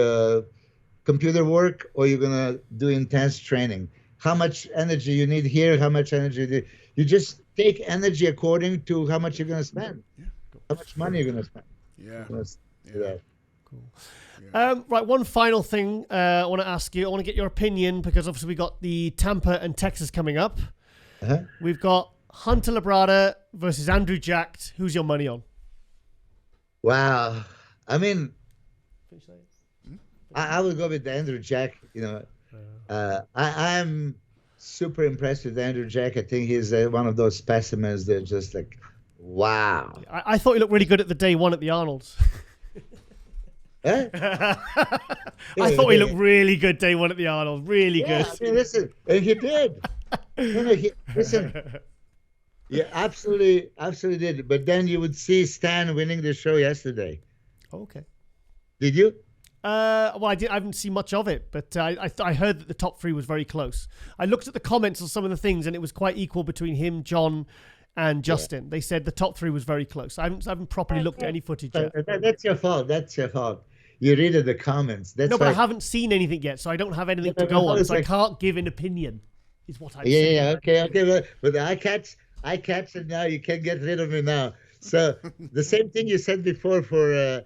Speaker 5: computer work, or you're gonna do intense training. How much energy you need here? How much energy you just take energy according to how much you're gonna spend.
Speaker 4: Yeah.
Speaker 5: How much money you're gonna spend.
Speaker 4: Yeah.
Speaker 1: Cool. Right, one final thing I want to ask you. I want to get your opinion because obviously we got the Tampa and Texas coming up. We've got Hunter Labrada versus Andrew Jacked. Who's your money on?
Speaker 5: Wow. I mean, I would go with Andrew Jack. I'm super impressed with Andrew Jack. I think he's one of those specimens that just like, wow.
Speaker 1: I thought he looked really good at the day one at the Arnold's.
Speaker 5: Huh?
Speaker 1: I thought he looked really good day one at the Arnold. Really good.
Speaker 5: I mean, listen, and he did. Listen, yeah, absolutely did. But then you would see Stan winning the show yesterday.
Speaker 1: Okay.
Speaker 5: Did you?
Speaker 1: Well, I haven't seen much of it, but I heard that the top three was very close. I looked at the comments on some of the things, and it was quite equal between him, John, and Justin. Yeah. They said the top three was very close. I haven't properly looked at any footage yet.
Speaker 5: That's your fault. You read the comments.
Speaker 1: But I haven't seen anything yet, so I don't have anything to go on. So I can't give an opinion. Is what I'm saying.
Speaker 5: Yeah. Okay. But I catch it now. You can't get rid of me now. So the same thing you said before for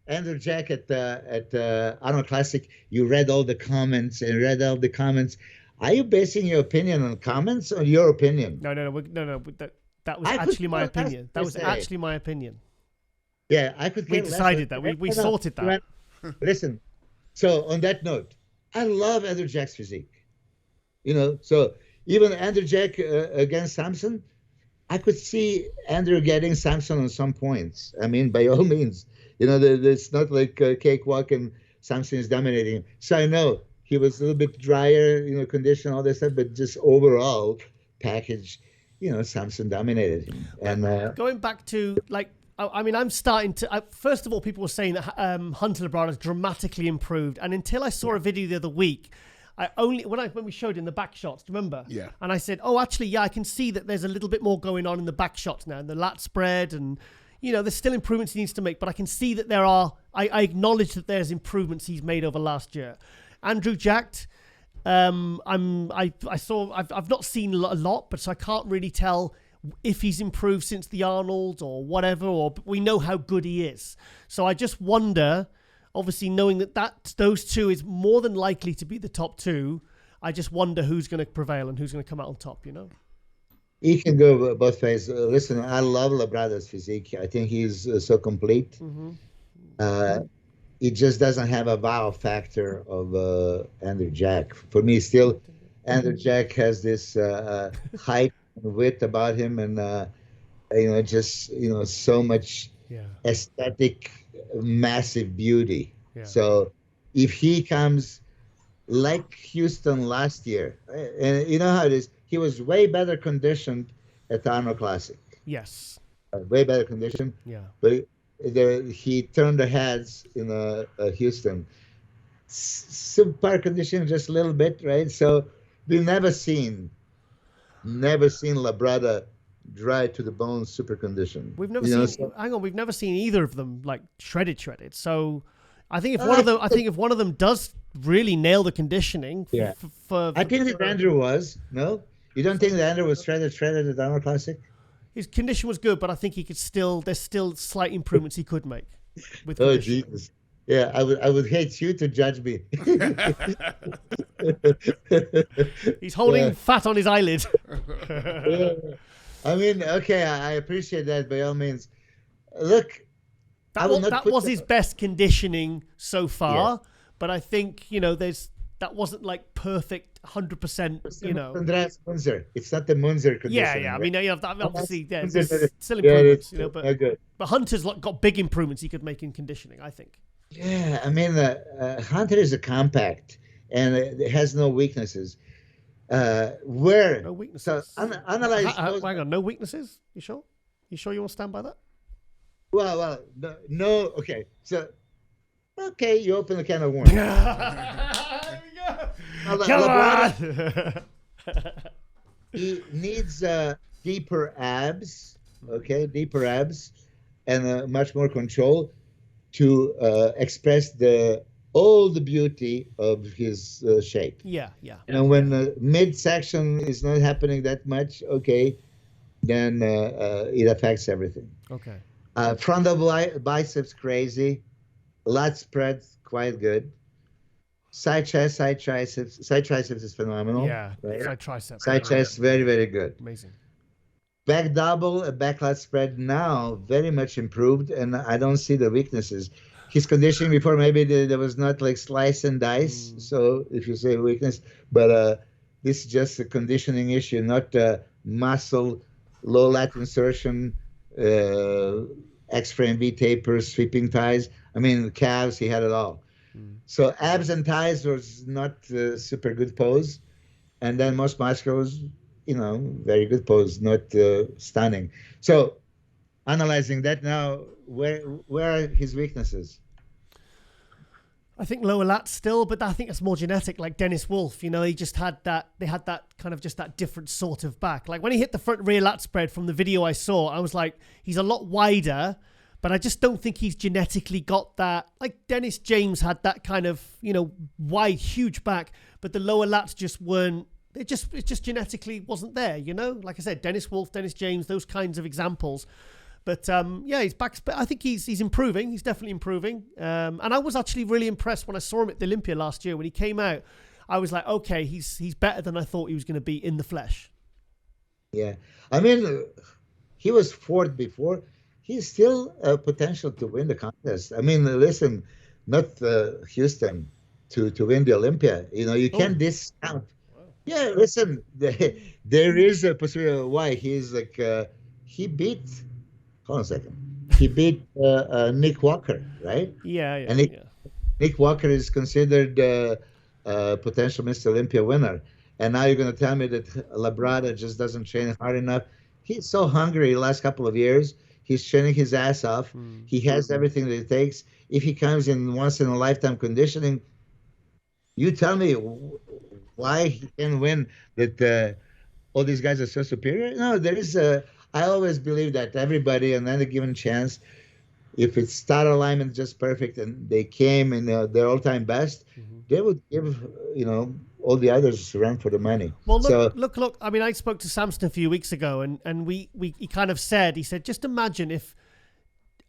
Speaker 5: Andrew Jack at Arnold Classic. You read all the comments. Are you basing your opinion on comments or your opinion?
Speaker 1: No. That was actually my opinion. That was actually my opinion.
Speaker 5: Yeah, I could.
Speaker 1: We decided that. We sorted that.
Speaker 5: Listen. So on that note, I love Andrew Jack's physique. So even Andrew Jack against Samson, I could see Andrew getting Samson on some points. I mean, by all means, it's not like cakewalk and Samson is dominating him. So I know he was a little bit drier, condition, all that stuff, but just overall package, Samson dominated him. And
Speaker 1: going back to I'm starting to. First of all, people were saying that Hunter Labrada has dramatically improved, and until I saw a video the other week, when we showed in the back shots, do you remember?
Speaker 4: Yeah.
Speaker 1: And I said, oh, actually, yeah, I can see that there's a little bit more going on in the back shots now, and the lat spread, and there's still improvements he needs to make, but I can see that there are. I acknowledge that there's improvements he's made over last year. Andrew Jacked, I've not seen a lot, but so I can't really tell if he's improved since the Arnold or whatever, or we know how good he is. So I just wonder, obviously knowing that those two is more than likely to be the top two, I just wonder who's going to prevail and who's going to come out on top,
Speaker 5: He can go both ways. Listen, I love Labrada's physique. I think he's so complete. Mm-hmm. He just doesn't have a wow factor of Andrew Jack. For me, still, Andrew Jack has this hype and wit about him, and so much aesthetic, massive beauty. Yeah. So if he comes like Houston last year, and you know how it is, he was way better conditioned at the Arnold Classic.
Speaker 1: Yes.
Speaker 5: Way better conditioned.
Speaker 1: Yeah.
Speaker 5: But he turned the heads in Houston. Subpar condition, just a little bit, right? So we've never seen Labrada dry to the bone, super condition.
Speaker 1: We've never seen. Hang on, we've never seen either of them like shredded. So I think if one of them does really nail the conditioning,
Speaker 5: I think that Andrew was. No, you don't think that Andrew was shredded at the Arnold Classic?
Speaker 1: His condition was good, but I think he could still. There's still slight improvements he could make. With
Speaker 5: Jesus. Yeah, I would hate you to judge me.
Speaker 1: He's holding fat on his eyelid.
Speaker 5: I mean, okay, I appreciate that by all means. look, I will not
Speaker 1: that
Speaker 5: put
Speaker 1: was
Speaker 5: the-
Speaker 1: his best conditioning so far, but I think, you know, that wasn't like perfect 100%, you know.
Speaker 5: Andreas Munzer. It's not the Munzer condition.
Speaker 1: Yeah. I mean, you know, obviously, there's still
Speaker 5: Yeah,
Speaker 1: improvements,
Speaker 5: it's
Speaker 1: you know, but
Speaker 5: good.
Speaker 1: Hunter's got big improvements he could make in conditioning, I think.
Speaker 5: Yeah, I mean, Hunter is a compact and it has no weaknesses. Where
Speaker 1: No weaknesses.
Speaker 5: So analyze.
Speaker 1: Hang on, no weaknesses? You sure? You sure you want to stand by that?
Speaker 5: Well, no. Okay, so you open a can of worms.
Speaker 1: Come on!
Speaker 5: He needs deeper abs. Okay, deeper abs, and much more control to express all the beauty of his shape.
Speaker 1: Yeah.
Speaker 5: And when the midsection is not happening that much, okay, then it affects everything.
Speaker 1: Okay.
Speaker 5: Frontal biceps crazy, lat spread quite good. Side chest, side triceps is phenomenal.
Speaker 1: Yeah.
Speaker 5: Right?
Speaker 1: Side triceps.
Speaker 5: Side chest very, very good.
Speaker 1: Amazing.
Speaker 5: Back double, back lat spread now very much improved, and I don't see the weaknesses. His conditioning before, maybe there was not like slice and dice, so if you say weakness, but this is just a conditioning issue, not muscle, low lat insertion, X-frame V tapers, sweeping thighs. I mean, calves, he had it all. So abs and thighs was not super good pose, and then most muscular was, very good pose, not stunning. So analyzing that now, where are his weaknesses?
Speaker 1: I think lower lat still, but I think that's more genetic. Like Dennis Wolf, he just had that. They had that kind of just that different sort of back. Like when he hit the front rear lat spread from the video I saw, I was like, he's a lot wider, but I just don't think he's genetically got that. Like Dennis James had that kind of wide, huge back, but the lower lats just weren't. It just genetically wasn't there. Like I said, Dennis Wolf, Dennis James, those kinds of examples. But his back's. I think he's improving. He's definitely improving. And I was actually really impressed when I saw him at the Olympia last year when he came out. I was like, okay, he's better than I thought he was going to be in the flesh.
Speaker 5: Yeah, I mean, he was fourth before. He's still a potential to win the contest. I mean, listen, not Houston to win the Olympia. You can't discount. Yeah, listen, there is a possibility why he's like he beat. Hold on a second. He beat Nick Walker, right?
Speaker 1: Yeah.
Speaker 5: And Nick Walker is considered a potential Mr. Olympia winner. And now you're going to tell me that Labrada just doesn't train hard enough. He's so hungry the last couple of years. He's training his ass off. He has everything that it takes. If he comes in once in a lifetime conditioning, you tell me why he can win that all these guys are so superior. No, there is I always believe that everybody on any given chance, if it's start alignment just perfect and they came in their all-time best, they would give, all the others a run for the money.
Speaker 1: Well, look. I mean, I spoke to Samson a few weeks ago and he kind of said, just imagine if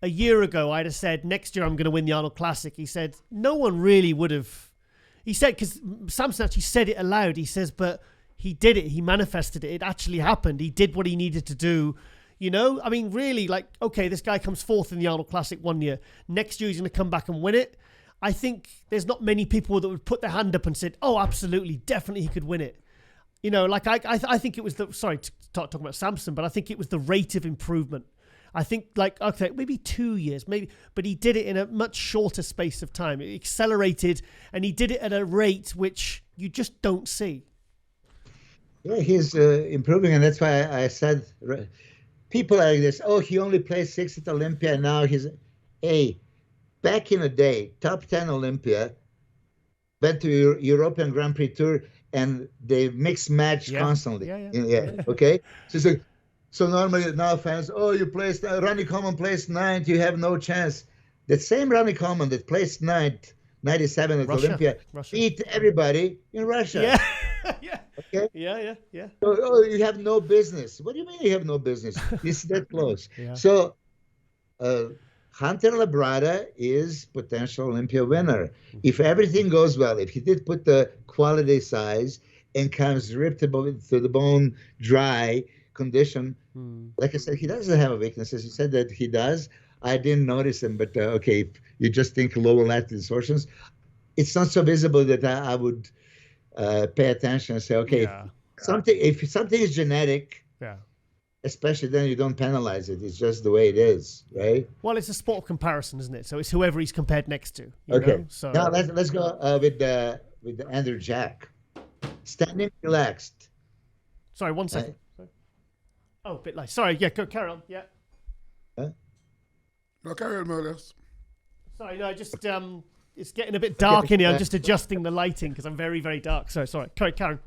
Speaker 1: a year ago I'd have said, next year I'm going to win the Arnold Classic. He said, no one really would have. He said, because Samson actually said it aloud. He says, but he did it. He manifested it. It actually happened. He did what he needed to do. I mean, really, like, okay, this guy comes fourth in the Arnold Classic one year. Next year, he's going to come back and win it. I think there's not many people that would put their hand up and said, oh, absolutely, definitely he could win it. I think it was sorry to talk about Samson, but I think it was the rate of improvement. I think maybe 2 years, maybe, but he did it in a much shorter space of time. It accelerated and he did it at a rate which you just don't see.
Speaker 5: Yeah, he's improving, and that's why I said people are like this. Oh, he only played sixth at Olympia. Now he's back in the day, top 10 Olympia, went to European Grand Prix Tour, and they mix match constantly. Yeah. Okay. So normally now fans, you placed Ronnie Coleman placed ninth, you have no chance. The same Ronnie Coleman that placed ninth, 97 at Olympia, beat everybody in Russia.
Speaker 1: Yeah.
Speaker 5: Okay.
Speaker 1: Yeah.
Speaker 5: So, you have no business. What do you mean you have no business? It's that close.
Speaker 1: Yeah.
Speaker 5: So, Hunter Labrada is potential Olympia winner. If everything goes well, if he did put the quality size and comes ripped to the bone, dry condition, like I said, he doesn't have weaknesses. He said that he does. I didn't notice them, but okay, if you just think lower lat distortions, it's not so visible that I would pay attention and say, okay, if something is genetic, especially then you don't penalize it. It's just the way it is, right?
Speaker 1: Well, it's a sport of comparison, isn't it? So it's whoever he's compared next to.
Speaker 5: Okay.
Speaker 1: Know? So
Speaker 5: now let's go with the Andrew Jack. Standing relaxed.
Speaker 1: Sorry, 1 second. Oh, a bit late. Sorry, yeah, go carry on. Yeah.
Speaker 5: Huh?
Speaker 4: No, carry on, Milos.
Speaker 1: Sorry, no, just it's getting a bit dark in here. I'm just adjusting the lighting because I'm very, very dark. So sorry, Karen.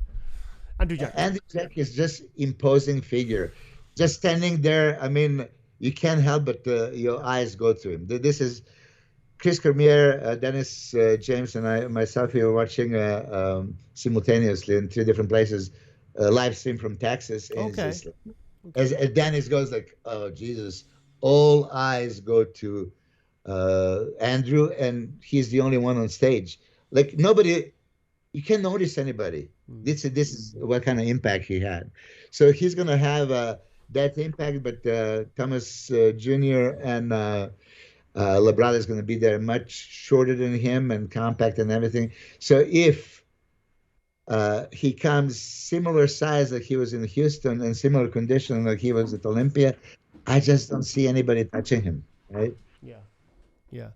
Speaker 1: Andrew Jack.
Speaker 5: Andrew Jack is just imposing figure. Just standing there, I mean, you can't help but your eyes go to him. This is Chris Cormier, Dennis James, and myself. We were watching simultaneously in 3 different places, live stream from Texas. And
Speaker 1: okay.
Speaker 5: As Dennis goes like, oh Jesus, all eyes go to Andrew, and he's the only one on stage. Like nobody, you can't notice anybody. This is what kind of impact he had. So he's gonna have that impact, but Thomas Jr. and Labrada is gonna be there, much shorter than him and compact and everything. So if he comes similar size like he was in Houston and similar condition like he was at Olympia, I just don't see anybody touching him, right?
Speaker 1: Yeah.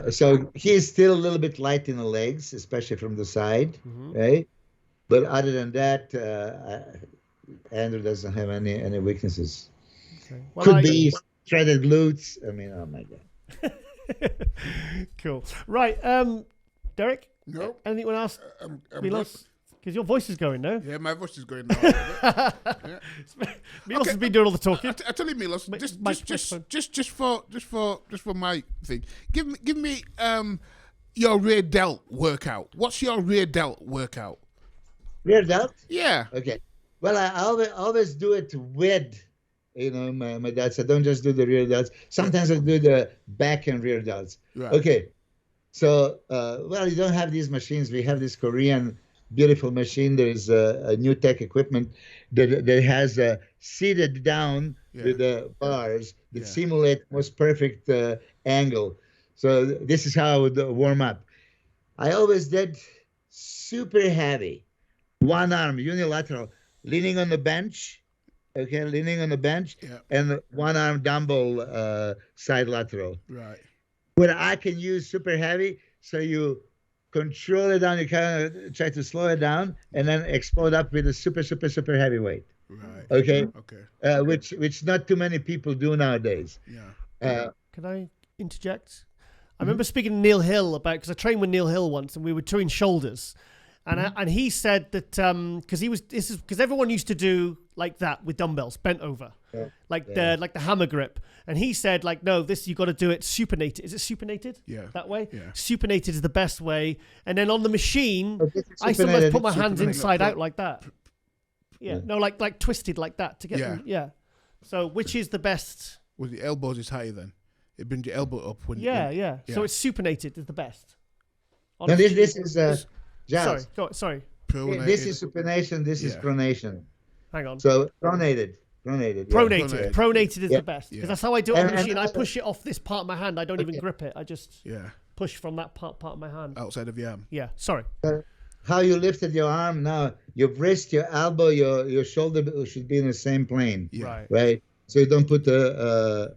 Speaker 5: So he's still a little bit light in the legs, especially from the side, right? But other than that, Andrew doesn't have any weaknesses.
Speaker 1: Okay. Well,
Speaker 5: Could be shredded glutes. I mean, oh my God.
Speaker 1: Cool. Right, Derek?
Speaker 4: No.
Speaker 1: Anyone else?
Speaker 4: Milos?
Speaker 1: Because your voice is going, no?
Speaker 4: Yeah, my voice is going now. Yeah.
Speaker 1: Milos has been doing all the talking.
Speaker 4: I tell you, Milos, just for my thing, give me your rear delt workout. What's your rear delt workout?
Speaker 5: Rear delt?
Speaker 4: Yeah.
Speaker 5: Okay. Well, I always do it with, my delts. I don't just do the rear delts. Sometimes I do the back and rear delts.
Speaker 4: Right.
Speaker 5: Okay. So, you don't have these machines. We have this Korean beautiful machine. There is a new tech equipment that has seated down with the bars that simulate most perfect angle. So this is how I would warm up. I always did super heavy, one arm, unilateral, leaning on the bench, and one arm dumbbell side lateral.
Speaker 4: Right.
Speaker 5: Where I can use super heavy, so you control it down, you kind of try to slow it down, and then explode up with a super heavy weight.
Speaker 4: Right.
Speaker 5: Okay.
Speaker 4: Okay.
Speaker 5: Which not too many people do nowadays.
Speaker 4: Yeah.
Speaker 1: Can I interject? I remember speaking to Neil Hill because I trained with Neil Hill once, and we were doing shoulders, and he said that because everyone used to do like that with dumbbells bent over, like the hammer grip, and he said like, no, this you got to do it supinated. Is it supinated?
Speaker 4: Yeah.
Speaker 1: That way.
Speaker 4: Yeah.
Speaker 1: Supinated is the best way, and then on the machine, I sometimes put my hands inside out like that. Yeah. No, like twisted like that to get them. Yeah. So which is the best?
Speaker 4: Well, the elbows is higher then. It brings your elbow up when.
Speaker 1: Yeah. So it's supinated is the best.
Speaker 5: Now this is
Speaker 1: Sorry.
Speaker 4: Pronated.
Speaker 5: This is supination. This is pronation.
Speaker 1: Hang on.
Speaker 5: So pronated.
Speaker 1: Pronated is the best because that's how I do it on the machine.
Speaker 5: And
Speaker 1: I push it off this part of my hand. I don't even grip it. I just push from that part of my hand.
Speaker 4: Outside of your arm.
Speaker 1: Yeah. Sorry.
Speaker 5: How you lifted your arm now, your wrist, your elbow, your shoulder should be in the same plane.
Speaker 4: Yeah.
Speaker 5: Right. So you don't put the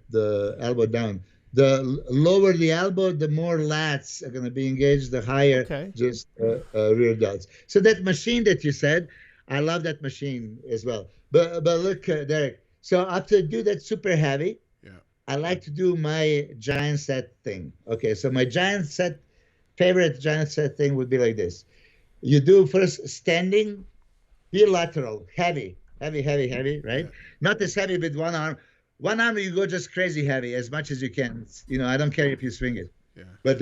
Speaker 5: elbow down. The lower the elbow, the more lats are going to be engaged, the higher just rear delts. So that machine that you said, I love that machine as well. But look, Derek, so after I do that super heavy, I like to do my giant set thing. Okay, so my favorite giant set thing would be like this. You do first standing, bilateral, heavy, right? Yeah. Not as heavy with one arm. One arm, you go just crazy heavy as much as you can. I don't care if you swing it. Yeah. But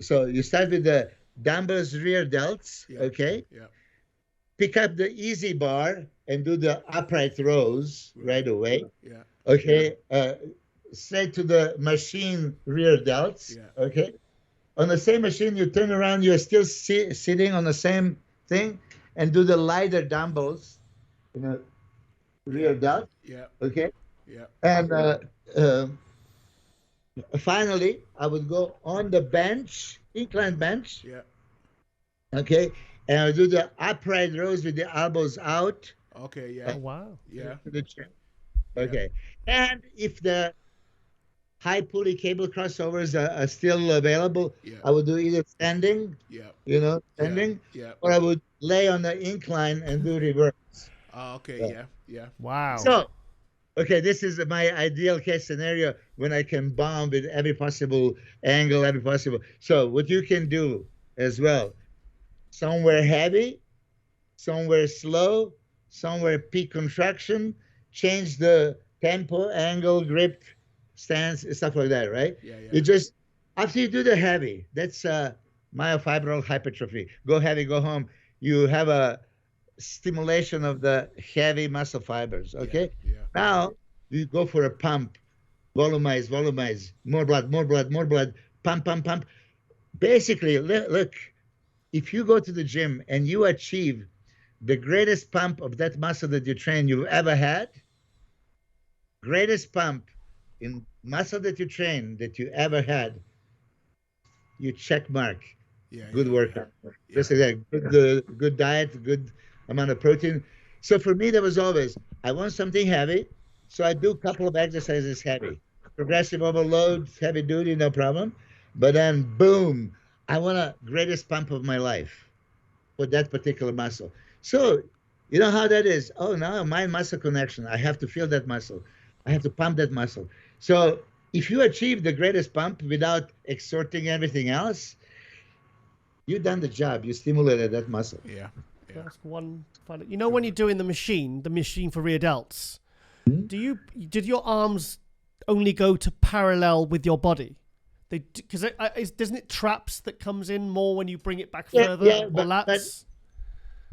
Speaker 5: so you start with the dumbbells rear delts, okay? Yeah. Pick up the easy bar and do the upright rows right away. Yeah. Okay. Straight to the machine rear delts. Yeah. Okay. On the same machine, you turn around, you're still sitting on the same thing, and do the lighter dumbbells, rear delt. Yeah. Okay. Yeah. And Finally, I would go on the bench, incline bench.
Speaker 4: Yeah.
Speaker 5: Okay, and I would do the upright rows with the elbows out.
Speaker 4: Okay. Yeah.
Speaker 1: Oh, wow.
Speaker 4: Yeah.
Speaker 5: To the chin. Okay, and if the high pulley cable crossovers are still available,
Speaker 4: Yeah.
Speaker 5: I would do either standing,
Speaker 4: Yeah.
Speaker 5: standing,
Speaker 4: Yeah.
Speaker 5: or I would lay on the incline and do reverse.
Speaker 4: Okay.
Speaker 5: Yeah.
Speaker 4: Yeah. Yeah.
Speaker 1: Wow.
Speaker 5: So, okay, this is my ideal case scenario when I can bomb with every possible angle, every possible. So, what you can do as well, somewhere heavy, somewhere slow, somewhere peak contraction, change the tempo, angle, grip, stance, stuff like that, right?
Speaker 4: Yeah. Yeah.
Speaker 5: You just, after you do the heavy, that's myofibril hypertrophy. Go heavy, go home. You have a stimulation of the heavy muscle fibers, okay?
Speaker 4: Yeah.
Speaker 5: Now you go for a pump, volumize, more blood, pump. Basically, look, if you go to the gym and you achieve the greatest pump of that muscle that you train you've ever had, greatest pump in muscle that you train that you ever had, you check mark.
Speaker 4: Yeah.
Speaker 5: Good workout.
Speaker 4: Yeah.
Speaker 5: Just like that. Good diet, good amount of protein. So for me, there was always, I want something heavy, so I do a couple of exercises heavy. Progressive overload, heavy duty, no problem. But then, boom, I want a greatest pump of my life for that particular muscle. So, you know how that is? Oh, now mind-muscle connection. I have to feel that muscle. I have to pump that muscle. So if you achieve the greatest pump without exerting everything else, you've done the job. You stimulated that muscle.
Speaker 4: Yeah.
Speaker 1: That's one. You know, when you're doing the machine for rear delts, did your arms only go to parallel with your body? Because doesn't it traps that comes in more when you bring it back further?
Speaker 5: Yeah,
Speaker 1: or lats?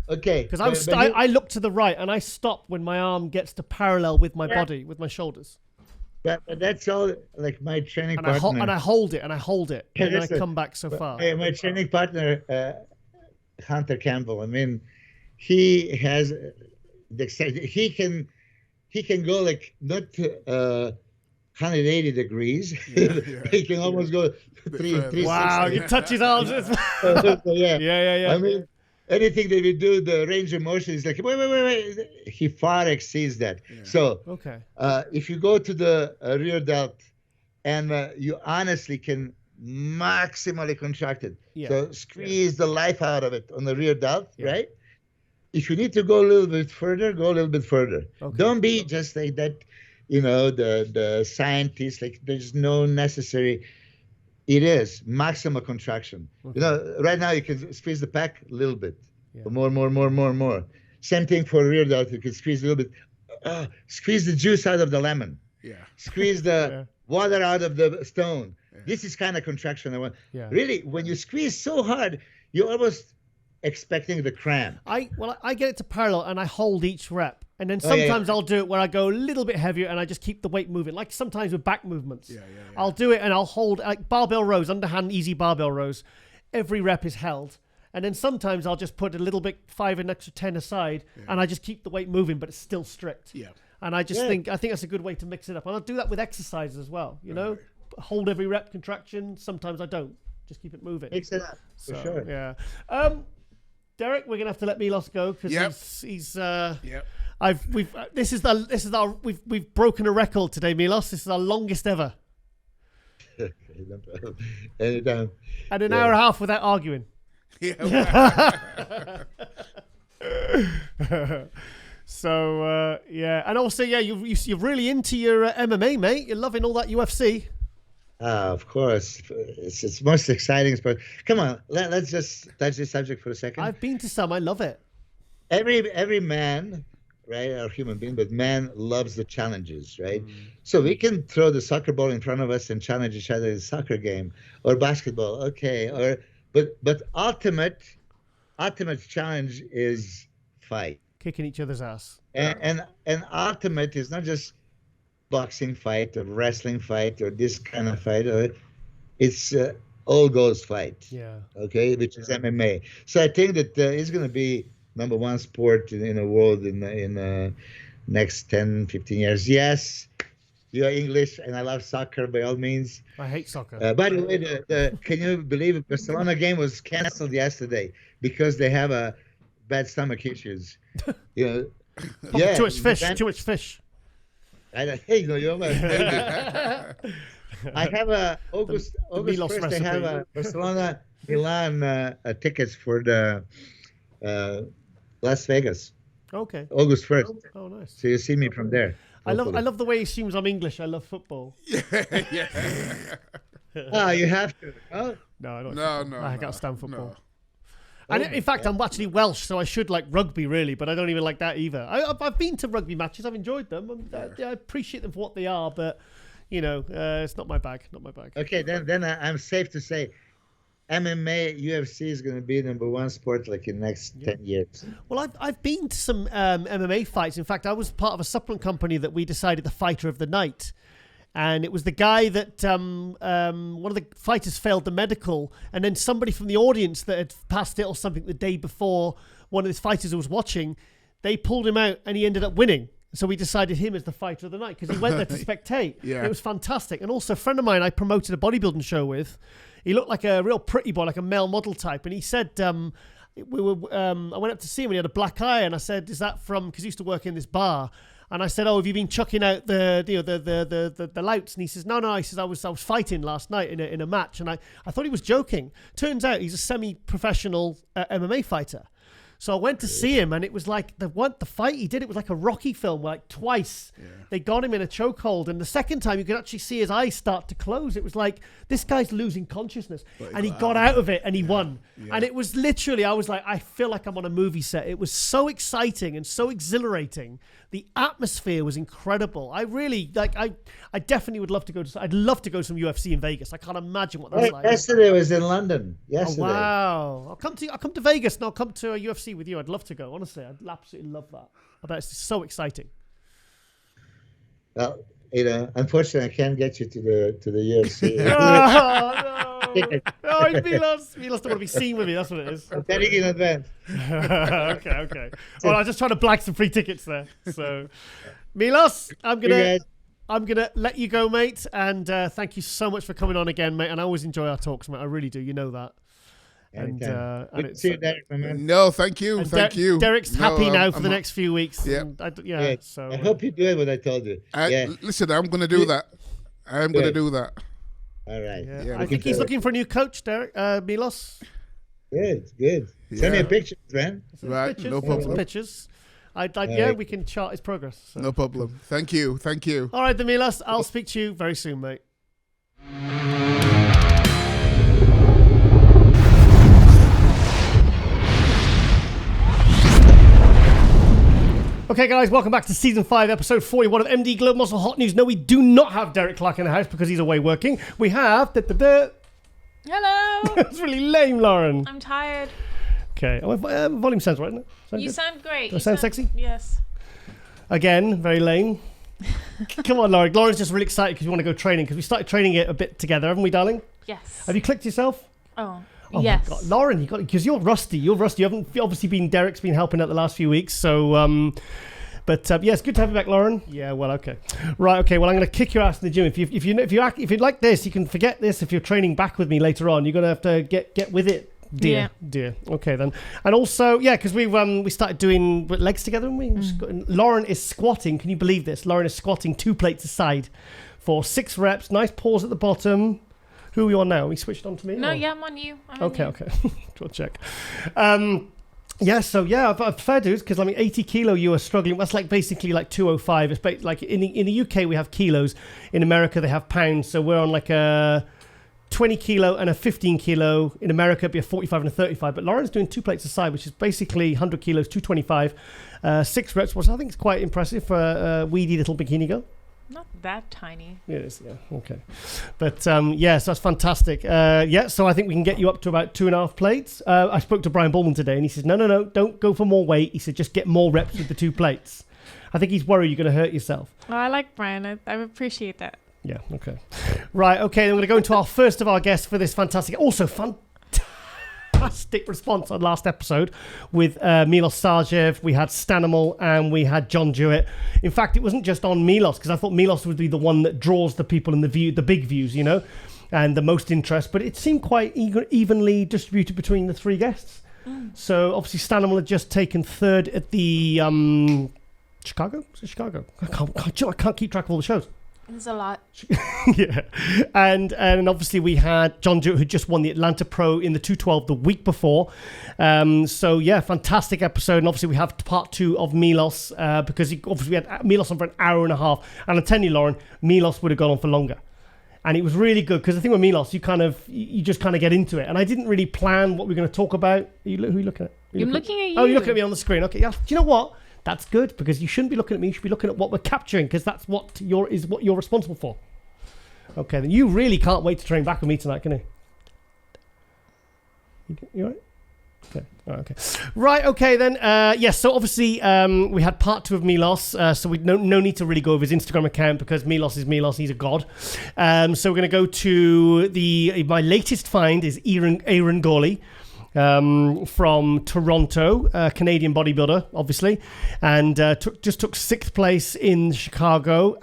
Speaker 5: Okay.
Speaker 1: Because I look to the right and I stop when my arm gets to parallel with my body, with my shoulders.
Speaker 5: But that's all like my training
Speaker 1: And
Speaker 5: partner.
Speaker 1: I hold it, and then I come back so far.
Speaker 5: My training partner, Hunter Campbell. I mean, he has he can go like not 180 degrees. He can almost go 360.
Speaker 1: Wow, you touch his arms. Yeah.
Speaker 5: I mean, anything that we do, the range of motion is like, wait. He far exceeds that. Yeah. So,
Speaker 1: okay.
Speaker 5: If you go to the rear delt and you honestly can maximally contract it, so squeeze the life out of it on the rear delt, right? If you need to go a little bit further, go a little bit further. Okay. Don't be just like that, the scientists, like there's no necessary. It is maximum contraction. Okay. Right now you can squeeze the pack a little bit. More. Same thing for rear delt. You can squeeze a little bit. Squeeze the juice out of the lemon. Yeah. Squeeze the water out of the stone. Yeah. This is kind of contraction I want. Yeah. Really, when you squeeze so hard, you're almost expecting the cramp.
Speaker 1: I get it to parallel and I hold each rep. And then sometimes I'll do it where I go a little bit heavier and I just keep the weight moving. Like sometimes with back movements. I'll do it and I'll hold like barbell rows, underhand easy barbell rows. Every rep is held. And then sometimes I'll just put a little bit 5 and extra 10 aside and I just keep the weight moving, but it's still strict. Yeah. And I just think that's a good way to mix it up. And I'll do that with exercises as well. Hold every rep contraction. Sometimes I don't. Just keep it moving.
Speaker 5: Mix it up. For sure.
Speaker 1: Yeah. Derek, we're gonna have to let Milos go because he's we've broken a record today, Milos. This is our longest ever.
Speaker 5: Anytime.
Speaker 1: And an hour and a half without arguing. So and also you're really into your MMA, mate. You're loving all that UFC.
Speaker 5: Of course, it's most exciting sport. Come on, let's just touch this subject for a second.
Speaker 1: I've been to some. I love it.
Speaker 5: Every man, right, or human being, but man loves the challenges, right? So we can throw the soccer ball in front of us and challenge each other in a soccer game or basketball, okay? But ultimate challenge is fight,
Speaker 1: kicking each other's ass,
Speaker 5: and ultimate is not just boxing fight or wrestling fight or this kind of fight, or it's all goes fight. Yeah. Okay, which is MMA. So I think that it's going to be number one sport in the world in the next 10, 15 years. Yes, you're English, and I love soccer by all means.
Speaker 1: I hate soccer.
Speaker 5: By the way, can you believe it? Barcelona game was canceled yesterday because they have a bad stomach issues. You know,
Speaker 1: Too much fish. Too much fish.
Speaker 5: Hey, you're my baby. I have August
Speaker 1: Milos
Speaker 5: 1st. I have
Speaker 1: recipe.
Speaker 5: Barcelona Milan tickets for the Las Vegas.
Speaker 1: Okay.
Speaker 5: August 1st.
Speaker 1: Oh, nice.
Speaker 5: So you see me from there.
Speaker 1: I love the way he assumes I'm English. I love football.
Speaker 4: Yeah.
Speaker 5: You have to. Oh,
Speaker 1: No, I don't.
Speaker 4: No,
Speaker 1: I can't stand football.
Speaker 4: no.
Speaker 1: And in fact, I'm actually Welsh, so I should like rugby really, but I don't even like that either. I've been to rugby matches. I've enjoyed them. I appreciate them for what they are, but you know, it's not my bag. Not my bag.
Speaker 5: okay. Then I'm safe to say, MMA, UFC is going to be #1 sport like in the next 10 years.
Speaker 1: Well, I've been to some MMA fights. In fact, I was part of a supplement company that we decided the fighter of the night. And it was the guy that one of the fighters failed the medical, and then somebody from the audience that had passed it or something the day before, one of his fighters who was watching, they pulled him out and he ended up winning. So we decided him as the fighter of the night because he went there to spectate.
Speaker 4: Yeah.
Speaker 1: It was fantastic. And also a friend of mine I promoted a bodybuilding show with, he looked like a real pretty boy, like a male model type. And he said, I went up to see him and he had a black eye. And I said, is that from, because he used to work in this bar. And I said, oh, have you been chucking out the louts? And he says, no. He says, I was fighting last night in a match. And I thought he was joking. Turns out he's a semi-professional MMA fighter. So I went to see him, and it was like the fight he did. It was like a Rocky film, like twice. Yeah. They got him in a chokehold, and the second time you could actually see his eyes start to close. It was like this guy's losing consciousness, and he got out of it, and he won. Yeah. And it was literally, I was like, I feel like I'm on a movie set. It was so exciting and so exhilarating. The atmosphere was incredible. I really I definitely would love to go to. I'd love to go to some UFC in Vegas. I can't imagine what that's like.
Speaker 5: Yesterday was in London. Yesterday.
Speaker 1: Oh, wow! I'll come to Vegas and I'll come to a UFC with you. I'd love to go. Honestly, I'd absolutely love that. I bet it's so exciting.
Speaker 5: Well, unfortunately, I can't get you to the UFC.
Speaker 1: Oh, Milos don't want to be seen with me. That's what it is.
Speaker 5: I'm telling you in advance.
Speaker 1: Okay. Well, I was just trying to blag some free tickets there. So, Milos, I'm gonna let you go, mate. And thank you so much for coming on again, mate. And I always enjoy our talks, mate. I really do. You know that. And it's
Speaker 5: see you, Derek, man.
Speaker 4: No, thank you. Thank you.
Speaker 1: Derek's happy now for the next few weeks.
Speaker 4: Yeah.
Speaker 1: So
Speaker 5: I hope you do what I told you.
Speaker 4: Listen, I'm going to do that. I'm going to do that.
Speaker 5: All right.
Speaker 1: Yeah. I think he's looking for a new coach, Derek. Milos.
Speaker 5: Good. Send me a picture, man.
Speaker 4: Right,
Speaker 1: pictures,
Speaker 4: no problem.
Speaker 1: Pictures. We can chart his progress. So.
Speaker 4: No problem. Thank you.
Speaker 1: All right, then, Milos. I'll speak to you very soon, mate. Okay, guys, welcome back to Season 5, Episode 41 of MD Globe Muscle Hot News. No, we do not have Derek Clark in the house because he's away working. We have...
Speaker 6: Hello.
Speaker 1: It's really lame, Lauren.
Speaker 6: I'm tired.
Speaker 1: Okay. Volume sounds right, doesn't it?
Speaker 6: You sound great.
Speaker 1: Do I sound sexy?
Speaker 6: Yes.
Speaker 1: Again, very lame. Come on, Lauren. Lauren's just really excited because we want to go training because we started training it a bit together, haven't we, darling?
Speaker 6: Yes.
Speaker 1: Have you clicked yourself?
Speaker 6: Oh
Speaker 1: My
Speaker 6: yes.
Speaker 1: God. Lauren, you got because you're rusty. You haven't obviously been. Derek's been helping out the last few weeks, so. But it's good to have you back, Lauren. Yeah, well, okay, right, okay. Well, I'm going to kick your ass in the gym. If you like this, you can forget this. If you're training back with me later on, you're going to have to get with it, dear. Okay, then. And also, because we started doing legs together, and Lauren is squatting. Can you believe this? Lauren is squatting 2 plates aside for 6 reps. Nice pause at the bottom. Who are we on now? Are we switched on to me?
Speaker 6: No, I'm on you.
Speaker 1: Okay. We'll check. I've fair dues because 80 kilo you are struggling. That's basically 205. It's like in the UK we have kilos. In America they have pounds. So we're on a 20 kilo and a 15 kilo. In America it'd be a 45 and a 35. But Lauren's doing 2 plates aside, which is basically 100 kilos, 225, 6 reps, which I think is quite impressive for a weedy little bikini girl.
Speaker 6: Not that tiny.
Speaker 1: It is, yeah. Okay. But, so that's fantastic. So I think we can get you up to about 2.5 plates. I spoke to Brian Bowman today, and he says, no, don't go for more weight. He said, just get more reps with the 2 plates. I think he's worried you're going to hurt yourself.
Speaker 6: Oh, I like Brian. I appreciate that.
Speaker 1: Yeah, okay. Right, okay, then we're going to go into our first of our guests for this fantastic, also fantastic fantastic response on last episode with Milos Sarcev. We had Stanimal and we had John Jewett. In fact, it wasn't just on Milos, because I thought Milos would be the one that draws the people in the big views, and the most interest. But it seemed quite evenly distributed between the three guests. So obviously Stanimal had just taken third at the Chicago. Is it Chicago? I can't keep track of all the shows.
Speaker 6: There's a lot.
Speaker 1: Yeah, and obviously we had John Jewett, who just won the Atlanta Pro in the 212 the week before. So yeah, fantastic episode. And obviously we have part 2 of Milos, because we had Milos on for an hour and a half. And I'm telling you, Lauren, Milos would have gone on for longer. And it was really good, because the thing with Milos, you just kind of get into it. And I didn't really plan what we were going to talk about. Who are you looking at?
Speaker 6: I'm looking at you.
Speaker 1: Oh, you're looking at me on the screen. Okay, yeah. Do you know what? That's good, because you shouldn't be looking at me. You should be looking at what we're capturing, because that's what you're responsible for. Okay, then you really can't wait to train back with me tonight, can you? You all right? Okay. Oh, okay. Right. Okay then. Yes. So obviously we had part 2 of Milos. So we no need to really go over his Instagram account, because Milos is Milos. He's a god. So we're going to go to my latest find is Eiren Gauley. From Toronto, Canadian bodybuilder, obviously, and just took 6th place in Chicago.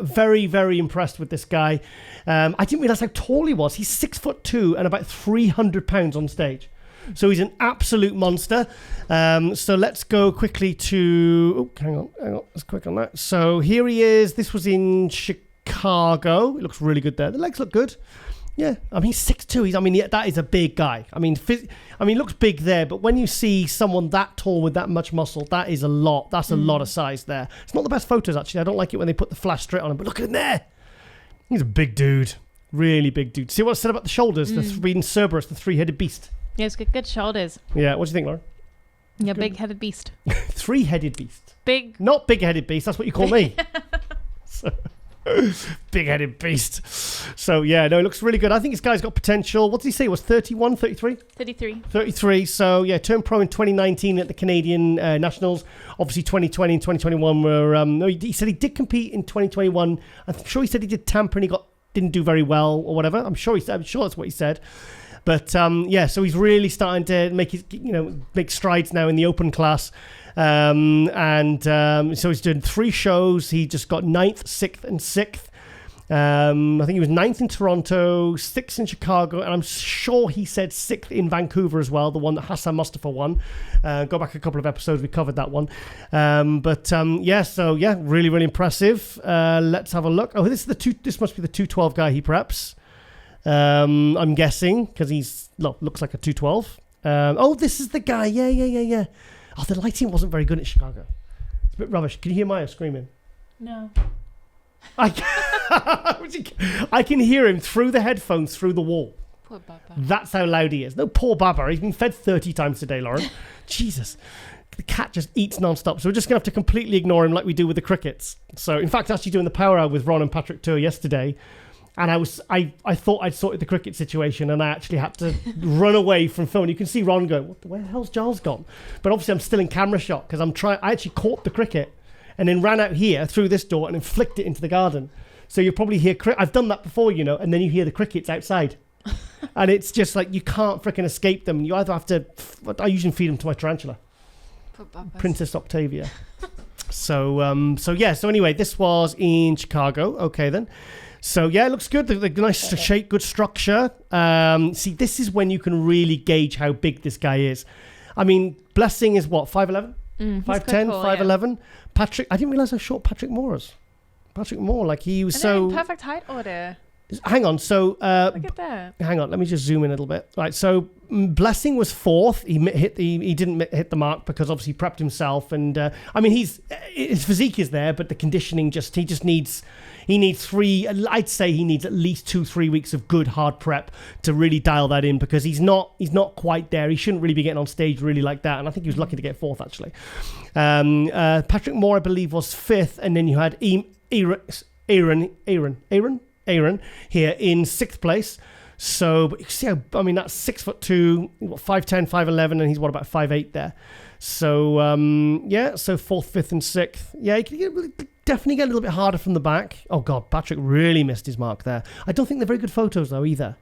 Speaker 1: Very, very impressed with this guy. I didn't realize how tall he was. He's 6'2" and about 300 pounds on stage. So he's an absolute monster. So let's go quickly to... Oh, hang on. Let's click on that. So here he is. This was in Chicago. It looks really good there. The legs look good. Yeah, I mean, he's 6'2". That is a big guy. He looks big there, but when you see someone that tall with that much muscle, that is a lot. That's a lot of size there. It's not the best photos, actually. I don't like it when they put the flash straight on him, but look at him there. He's a big dude. Really big dude. See what I said about the shoulders? The Sweden Cerberus, the 3-headed beast.
Speaker 6: Yeah, it's good shoulders.
Speaker 1: Yeah, what do you think, Laura?
Speaker 6: Yeah, big-headed beast.
Speaker 1: 3-headed beast.
Speaker 6: Big.
Speaker 1: Not big-headed beast. That's what you call me. So... Big-headed beast. So, yeah, no, it looks really good. I think this guy's got potential. What did he say? It was 31, 33? 33. So, yeah, turned pro in 2019 at the Canadian Nationals. Obviously, 2020 and 2021 were... no, he said he did compete in 2021. I'm sure he said he did Tampa and he didn't do very well or whatever. I'm sure that's what he said. But, yeah, so he's really starting to make strides now in the open class. So he's doing 3 shows. He just got 9th, 6th, and 6th. I think he was 9th in Toronto, 6th in Chicago, and I'm sure he said 6th in Vancouver as well, the one that Hassan Mustafa won. Go back a couple of episodes, we covered that one. Really, really impressive. Let's have a look. Oh, this must be the 212 guy he preps. I'm guessing, because looks like a 212. This is the guy. Yeah. Oh, the lighting wasn't very good at Chicago. It's a bit rubbish. Can you hear Maya screaming?
Speaker 6: No.
Speaker 1: I can hear him through the headphones, through the wall.
Speaker 6: Poor Baba.
Speaker 1: That's how loud he is. No, poor Baba. He's been fed 30 times today, Lauren. Jesus. The cat just eats non-stop. So we're just going to have to completely ignore him like we do with the crickets. So, in fact, actually doing the power hour with Ron and Patrick Tour yesterday, and I thought I'd sorted the cricket situation, and I actually had to run away from filming. You can see Ron go, where the hell's Giles gone? But obviously I'm still in camera shot, because I actually caught the cricket and then ran out here through this door and then flicked it into the garden. So you'll probably hear I've done that before, and then you hear the crickets outside. And it's just like you can't freaking escape them. You either have to... I usually feed them to my tarantula. Princess Octavia. So anyway, this was in Chicago. Okay, then. So, yeah, it looks good. The nice shape, good structure. See, this is when you can really gauge how big this guy is. I mean, Blessing is what, 5'11"? 5'10", 5'11". Yeah. Patrick, I didn't realize how short Patrick Moore is. Patrick Moore, like he was so...
Speaker 6: perfect height order.
Speaker 1: Hang on, so...
Speaker 6: look at that.
Speaker 1: Hang on, let me just zoom in a little bit. Right, so Blessing was 4th. He didn't hit the mark because obviously he prepped himself. And, his physique is there, but the conditioning he needs 3... I'd say he needs at least 2-3 weeks of good, hard prep to really dial that in, because he's not quite there. He shouldn't really be getting on stage really like that. And I think he was lucky to get 4th, actually. Patrick Moore, I believe, was 5th. And then you had Eiren here in 6th place. So, but you see how, that's 6'2", 5'10", 5'11", and he's about 5'8" there. So, so 4th, 5th, and 6th. Yeah, you can definitely get a little bit harder from the back. Oh, God, Patrick really missed his mark there. I don't think they're very good photos, though, either.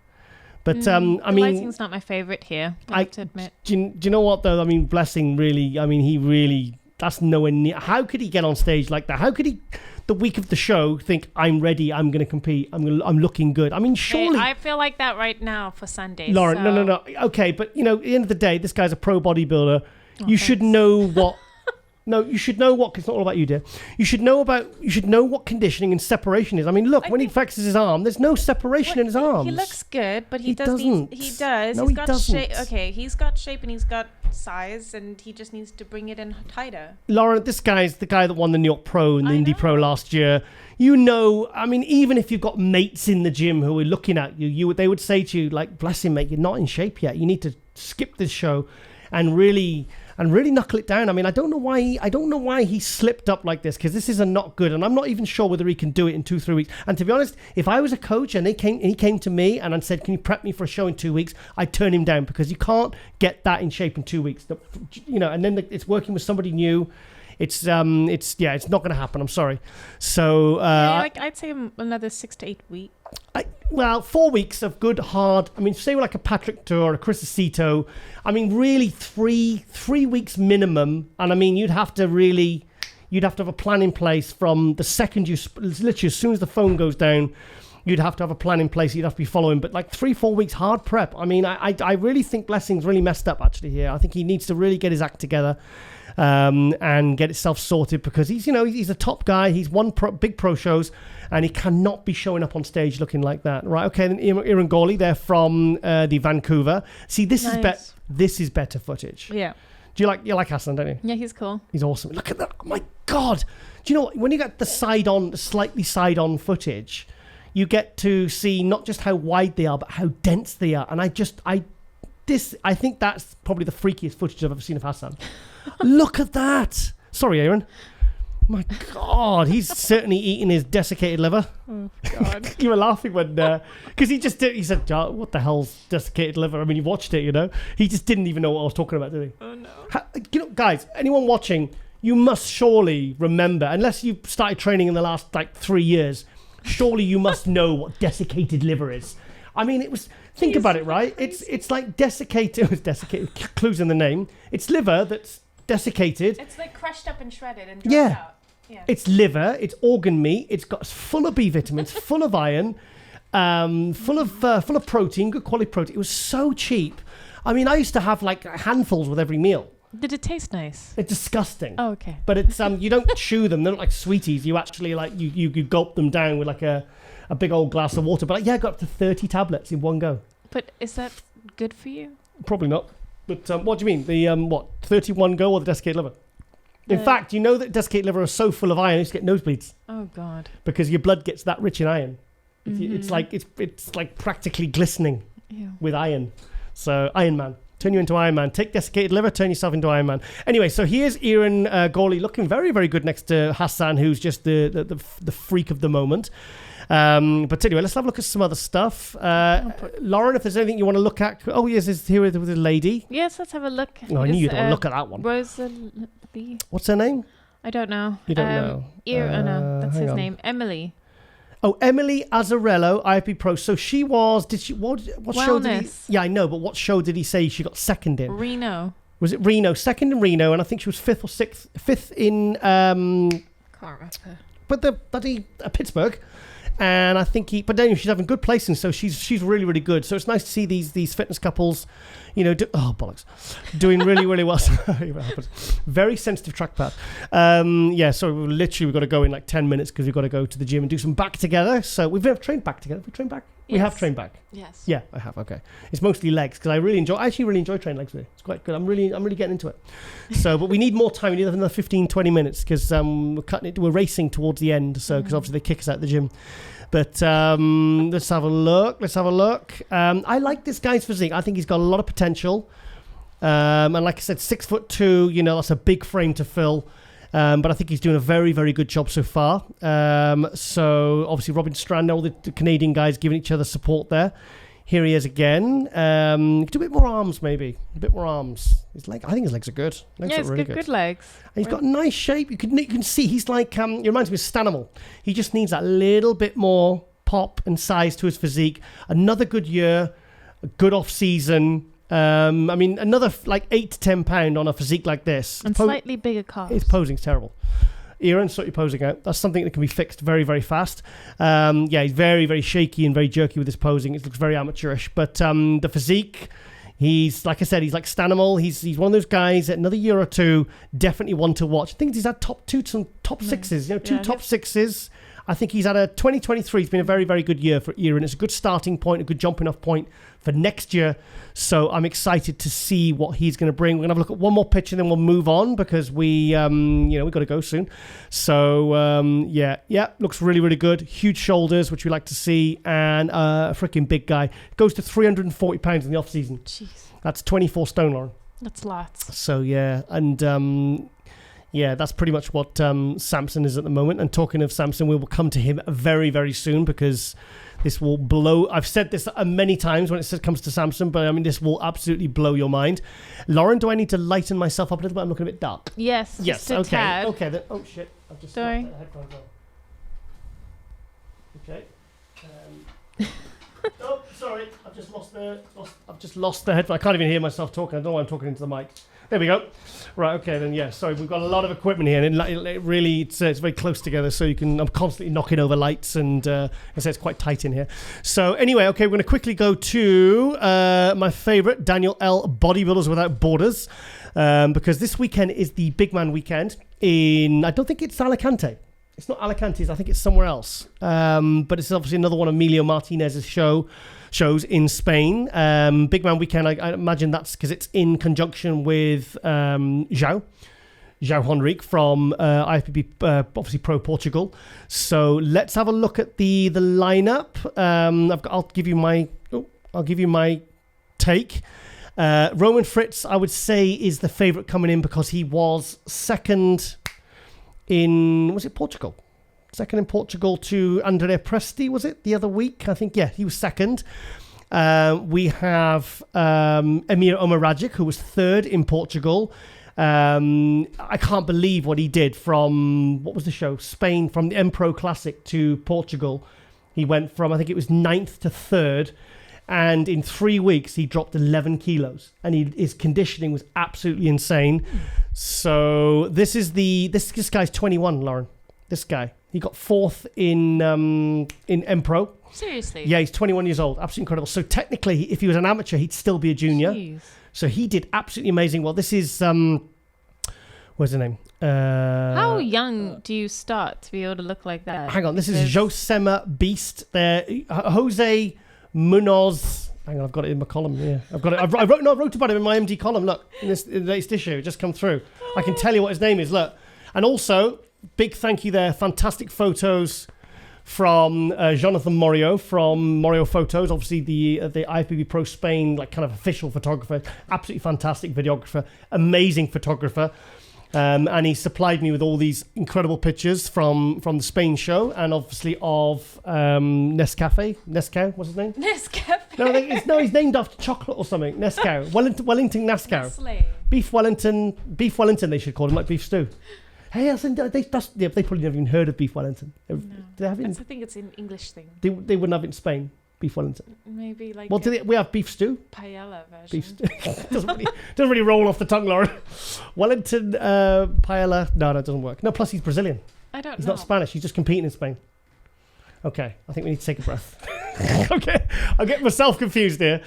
Speaker 1: But I
Speaker 6: the
Speaker 1: mean,
Speaker 6: lighting's not my favorite here. I have to admit.
Speaker 1: do you know what though? I mean, Blessing really. I mean, he really. That's nowhere near. How could he get on stage like that? How could he, the week of the show, think I'm ready? I'm going to compete. I'm looking good. I mean, surely.
Speaker 6: Hey, I feel like that right now for Sunday.
Speaker 1: Lauren,
Speaker 6: so...
Speaker 1: no. Okay, but at the end of the day, this guy's a pro bodybuilder. You should
Speaker 6: thanks.
Speaker 1: know what. No, you should know what. It's not all about you, dear. You should know what conditioning and separation is. I mean, look, when he flexes his arm, there's no separation in his arms.
Speaker 6: He looks good, but he
Speaker 1: doesn't.
Speaker 6: He does.
Speaker 1: No,
Speaker 6: He's
Speaker 1: he
Speaker 6: got
Speaker 1: doesn't.
Speaker 6: shape. Okay, he's got shape and he's got size, and he just needs to bring it in tighter.
Speaker 1: Lauren, this guy's the guy that won the New York Pro and the
Speaker 6: I
Speaker 1: Indy
Speaker 6: know.
Speaker 1: Pro last year. I mean, even if you've got mates in the gym who are looking at you, they would say to you, like, bless him, mate, you're not in shape yet. You need to skip this show and really knuckle it down. I mean, I don't know why he slipped up like this, because this is not good, and I'm not even sure whether he can do it in 2-3 weeks. And to be honest, if I was a coach and he came to me and said, "Can you prep me for a show in 2 weeks?" I'd turn him down, because you can't get that in shape in 2 weeks. And then it's working with somebody new. It's not going to happen. I'm sorry. So
Speaker 6: I'd say another 6 to 8 weeks.
Speaker 1: 4 weeks of good hard. I mean, say like a Patrick Tour or a Chris Aceto. I mean, really three weeks minimum. And I mean, you'd have to have a plan in place from the second literally as soon as the phone goes down. You'd have to have a plan in place. You'd have to be following. But like 3-4 weeks hard prep. I mean, I really think Blessing's really messed up actually here. I think he needs to really get his act together. And get itself sorted, because he's a top guy. He's won big pro shows, and he cannot be showing up on stage looking like that. Right? Okay. Then Eiren Gauley, they're from the Vancouver. See, this is better footage.
Speaker 6: Yeah.
Speaker 1: Do you like Hassan? Don't you?
Speaker 6: Yeah, he's cool.
Speaker 1: He's awesome. Look at that! Oh my God! Do you know what? When you get the slightly side on footage, you get to see not just how wide they are, but how dense they are. And I think that's probably the freakiest footage I've ever seen of Hassan. Look at that. Sorry, Eiren. My God, he's certainly eating his desiccated liver.
Speaker 6: Oh, God.
Speaker 1: You were laughing when, because he said, "Oh, what the hell's desiccated liver?" I mean, you watched it, He just didn't even know what I was talking about, did he?
Speaker 6: Oh, no.
Speaker 1: Guys, anyone watching, you must surely remember, unless you started training in the last, 3 years, surely you must know what desiccated liver is. I mean, think about it, right? It's like desiccated. It was desiccated. Clues in the name. It's liver that's desiccated.
Speaker 6: It's like crushed up and shredded and dried out. Yeah.
Speaker 1: It's liver. It's organ meat. It's full of B vitamins, full of iron, full of protein, good quality protein. It was so cheap. I mean, I used to have handfuls with every meal.
Speaker 6: Did it taste nice?
Speaker 1: It's disgusting.
Speaker 6: Oh, okay.
Speaker 1: But it's you don't chew them. They're not like sweeties. You actually you gulp them down with a big old glass of water. But I got up to 30 tablets in one go.
Speaker 6: But is that good for you?
Speaker 1: Probably not. But what do you mean? The 31 go or the desiccated liver? In fact, you know that desiccated liver is so full of iron, you just get nosebleeds. Oh God! Because your blood gets that rich in iron. It's like practically glistening with iron. So Iron Man, turn you into Iron Man. Take desiccated liver, turn yourself into Iron Man. Anyway, so here's Eiren Gauley looking very, very good next to Hassan, who's just the freak of the moment. But anyway, let's have a look at some other stuff. Lauren, if there's anything you want to look at. Oh, yes, it's here with a lady.
Speaker 6: Yes, let's have a look.
Speaker 1: Oh, I knew you'd want to look at that one.
Speaker 6: Rosalie.
Speaker 1: What's her name?
Speaker 6: I don't know.
Speaker 1: You don't know?
Speaker 6: No, that's his name. Emily.
Speaker 1: Oh, Emily Azzarello, IFB Pro. So she was. What show did he? Yeah, I know, but what show did he say she got second in?
Speaker 6: Reno.
Speaker 1: Was it Reno? Second in Reno, and I think she was fifth or sixth. Fifth in.
Speaker 6: Can't remember.
Speaker 1: But the bloody Pittsburgh. And I think but anyway, she's having good placing, so she's really, really good. So it's nice to see these fitness couples, doing really, really well. Very sensitive trackpad. So we've got to go in 10 minutes because we've got to go to the gym and do some back together. So we've trained back together. Have we trained back? Yes. We have trained back.
Speaker 6: Yes.
Speaker 1: Yeah, I have. Okay. It's mostly legs because I actually really enjoy training legs with it. It's quite good. I'm really getting into it. So, but we need more time. We need another 15, 20 minutes because we're racing towards the end. So, because obviously they kick us out of the gym. But let's have a look. I like this guy's physique. I think he's got a lot of potential. And like I said, 6'2", that's a big frame to fill. But I think he's doing a very, very good job so far. So obviously Robin Strand, all the Canadian guys giving each other support there. Here he is again. Do a bit more arms, maybe. A bit more arms. I think his legs are good.
Speaker 6: He's really good legs.
Speaker 1: And he's got nice shape. You can see he's like, he reminds me of Stanimal. He just needs that little bit more pop and size to his physique. Another good year. a good off season. I mean, another like 8 to 10 pound on a physique like this.
Speaker 6: And slightly bigger calves.
Speaker 1: His posing's terrible. Eiren, sort your posing out. That's something that can be fixed very, very fast. He's very, very shaky and very jerky with his posing. It looks very amateurish. But the physique, he's, like I said, he's like Stanimal. He's one of those guys that another year or two, definitely one to watch. I think he's had top sixes, two top sixes. I think he's had a 2023. It's been a very, very good year for Eiren. It's a good starting point, a good jumping off point for next year. So I'm excited to see what he's going to bring. We're going to have a look at one more picture, then we'll move on because we've got to go soon. So looks really, really good. Huge shoulders, which we like to see, and a freaking big guy. Goes to 340 pounds in the off season.
Speaker 6: Jeez,
Speaker 1: that's 24 stone, Lauren.
Speaker 6: that's lots.
Speaker 1: So and. That's pretty much what Samson is at the moment. And talking of Samson, we will come to him very, very soon because this will blow. I've said this many times when it comes to Samson, but I mean, this will absolutely blow your mind. Lauren, do I need to lighten myself up a little bit? I'm looking a bit dark.
Speaker 6: Yes.
Speaker 1: Yes.
Speaker 6: Just a tad.
Speaker 1: Okay. Then, oh shit! I've just
Speaker 6: Sorry.
Speaker 1: knocked the headphones on. Okay. Oh, sorry. I've just lost the headphone. I can't even hear myself talking. I don't know why I'm talking into the mic. There we go. Right, okay, then, yeah. Sorry, we've got a lot of equipment here, and it really, it's very close together, so I'm constantly knocking over lights, and I say it's quite tight in here. So anyway, okay, we're going to quickly go to my favorite, Daniel L. Bodybuilders Without Borders, because this weekend is the big man weekend I don't think it's Alicante. It's not Alicante's, I think it's somewhere else. But it's obviously another one of Emilio Martinez's shows in Spain. Big Man Weekend, I imagine that's because it's in conjunction with João Henrique from IFBB, obviously Pro Portugal. So let's have a look at the lineup. I'll give you my take. Roman Fritz, I would say, is the favourite coming in because he was second was it Portugal? Second in Portugal to Andrea Presti, was it, the other week? I think, yeah, he was second. We have Emir Omaragic, who was third in Portugal. I can't believe what he did from, what was the show? Spain, from the M-Pro Classic to Portugal. He went from, I think it was 9th to 3rd. And in 3 weeks, he dropped 11 kilos. And his conditioning was absolutely insane. So this guy's 21, Lauren. This guy. He got 4th in M-Pro.
Speaker 6: Seriously?
Speaker 1: Yeah, he's 21 years old. Absolutely incredible. So technically, if he was an amateur, he'd still be a junior.
Speaker 6: Jeez.
Speaker 1: So he did absolutely amazing. Well, this is... what's the name?
Speaker 6: How young do you start to be able to look like that?
Speaker 1: Hang on. This is Josema Beast. Jose Munoz... Hang on, I've got it in my column. Yeah, I've got it. I wrote about him in my MD column. Look, in the latest issue, it just come through. I can tell you what his name is. Look, and also big thank you there. Fantastic photos from Jonathan Morio from Morio Photos. Obviously the IFBB Pro Spain kind of official photographer. Absolutely fantastic videographer. Amazing photographer. And he supplied me with all these incredible pictures from the Spain show and obviously of Nescafé. What's his name?
Speaker 6: Nescafé.
Speaker 1: No, he's named after chocolate or something. Nescau. Wellington Nescau.
Speaker 6: Nestle.
Speaker 1: Beef Wellington, they should call him, like beef stew. Hey, they probably never even heard of beef Wellington.
Speaker 6: No.
Speaker 1: Do they have it
Speaker 6: I think it's an English thing.
Speaker 1: They wouldn't have it in Spain, beef Wellington.
Speaker 6: Maybe like
Speaker 1: Well, we have beef stew.
Speaker 6: paella version.
Speaker 1: Beef stew. doesn't really roll off the tongue, Lauren. Wellington, paella. No, that doesn't work. No, plus he's Brazilian. He's not Spanish. He's just competing in Spain. Okay, I think we need to take a breath. Okay, I'm getting myself confused here.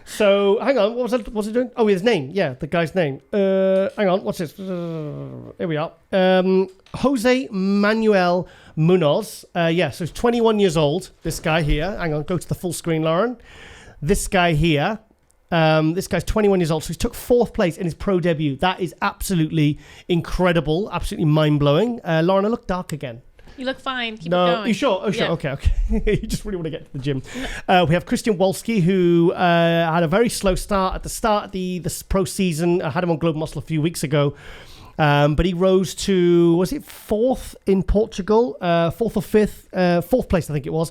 Speaker 1: So, hang on, what was it doing? Oh, his name. Yeah, the guy's name. Hang on, what's this? Here we are. Jose Manuel Munoz. So he's 21 years old, this guy here. Hang on, go to the full screen, Lauren. This guy here. This guy's 21 years old, so he took 4th place in his pro debut. That is absolutely incredible, absolutely mind-blowing. Lauren, I look dark again.
Speaker 6: You look fine. Keep it going.
Speaker 1: You sure? Oh, sure. Yeah. Okay. You just really want to get to the gym. We have Christian Wolski, who had a very slow start at the start of the pro season. I had him on Global Muscle a few weeks ago. But he rose to, was it 4th in Portugal? 4th or 5th? 4th place, I think it was.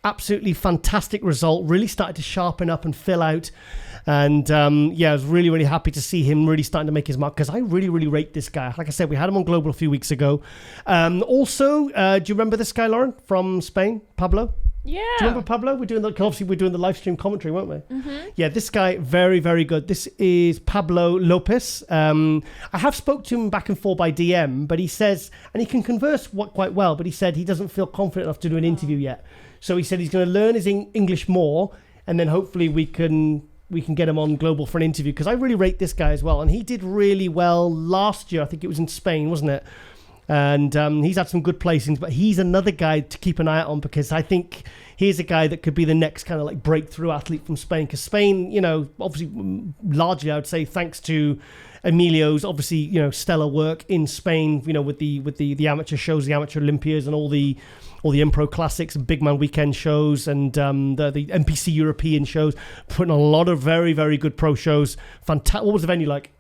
Speaker 1: Absolutely fantastic result. Really started to sharpen up and fill out. And I was really, really happy to see him really starting to make his mark because I really, really rate this guy. Like I said, we had him on Global a few weeks ago. Also, do you remember this guy, Lauren, from Spain? Pablo?
Speaker 6: Yeah.
Speaker 1: Do you remember Pablo? We're doing the live stream commentary, weren't we? Mm-hmm. Yeah, this guy, very, very good. This is Pablo Lopez. I have spoke to him back and forth by DM, but he says, and he can converse quite well, but he said he doesn't feel confident enough to do an interview yet. So he said he's going to learn his English more, and then hopefully we can get him on Global for an interview, because I really rate this guy as well. And he did really well last year. I think it was in Spain, wasn't it? And he's had some good placings, but he's another guy to keep an eye out on, because I think he's a guy that could be the next kind of like breakthrough athlete from Spain. Because Spain, you know, obviously largely I would say thanks to Emilio's obviously, you know, stellar work in Spain, you know, with the amateur shows, the amateur Olympias, and all the M-Pro Classics and Big Man Weekend shows, and the NPC European shows, putting on a lot of very, very good pro shows. Fantastic. What was the venue like?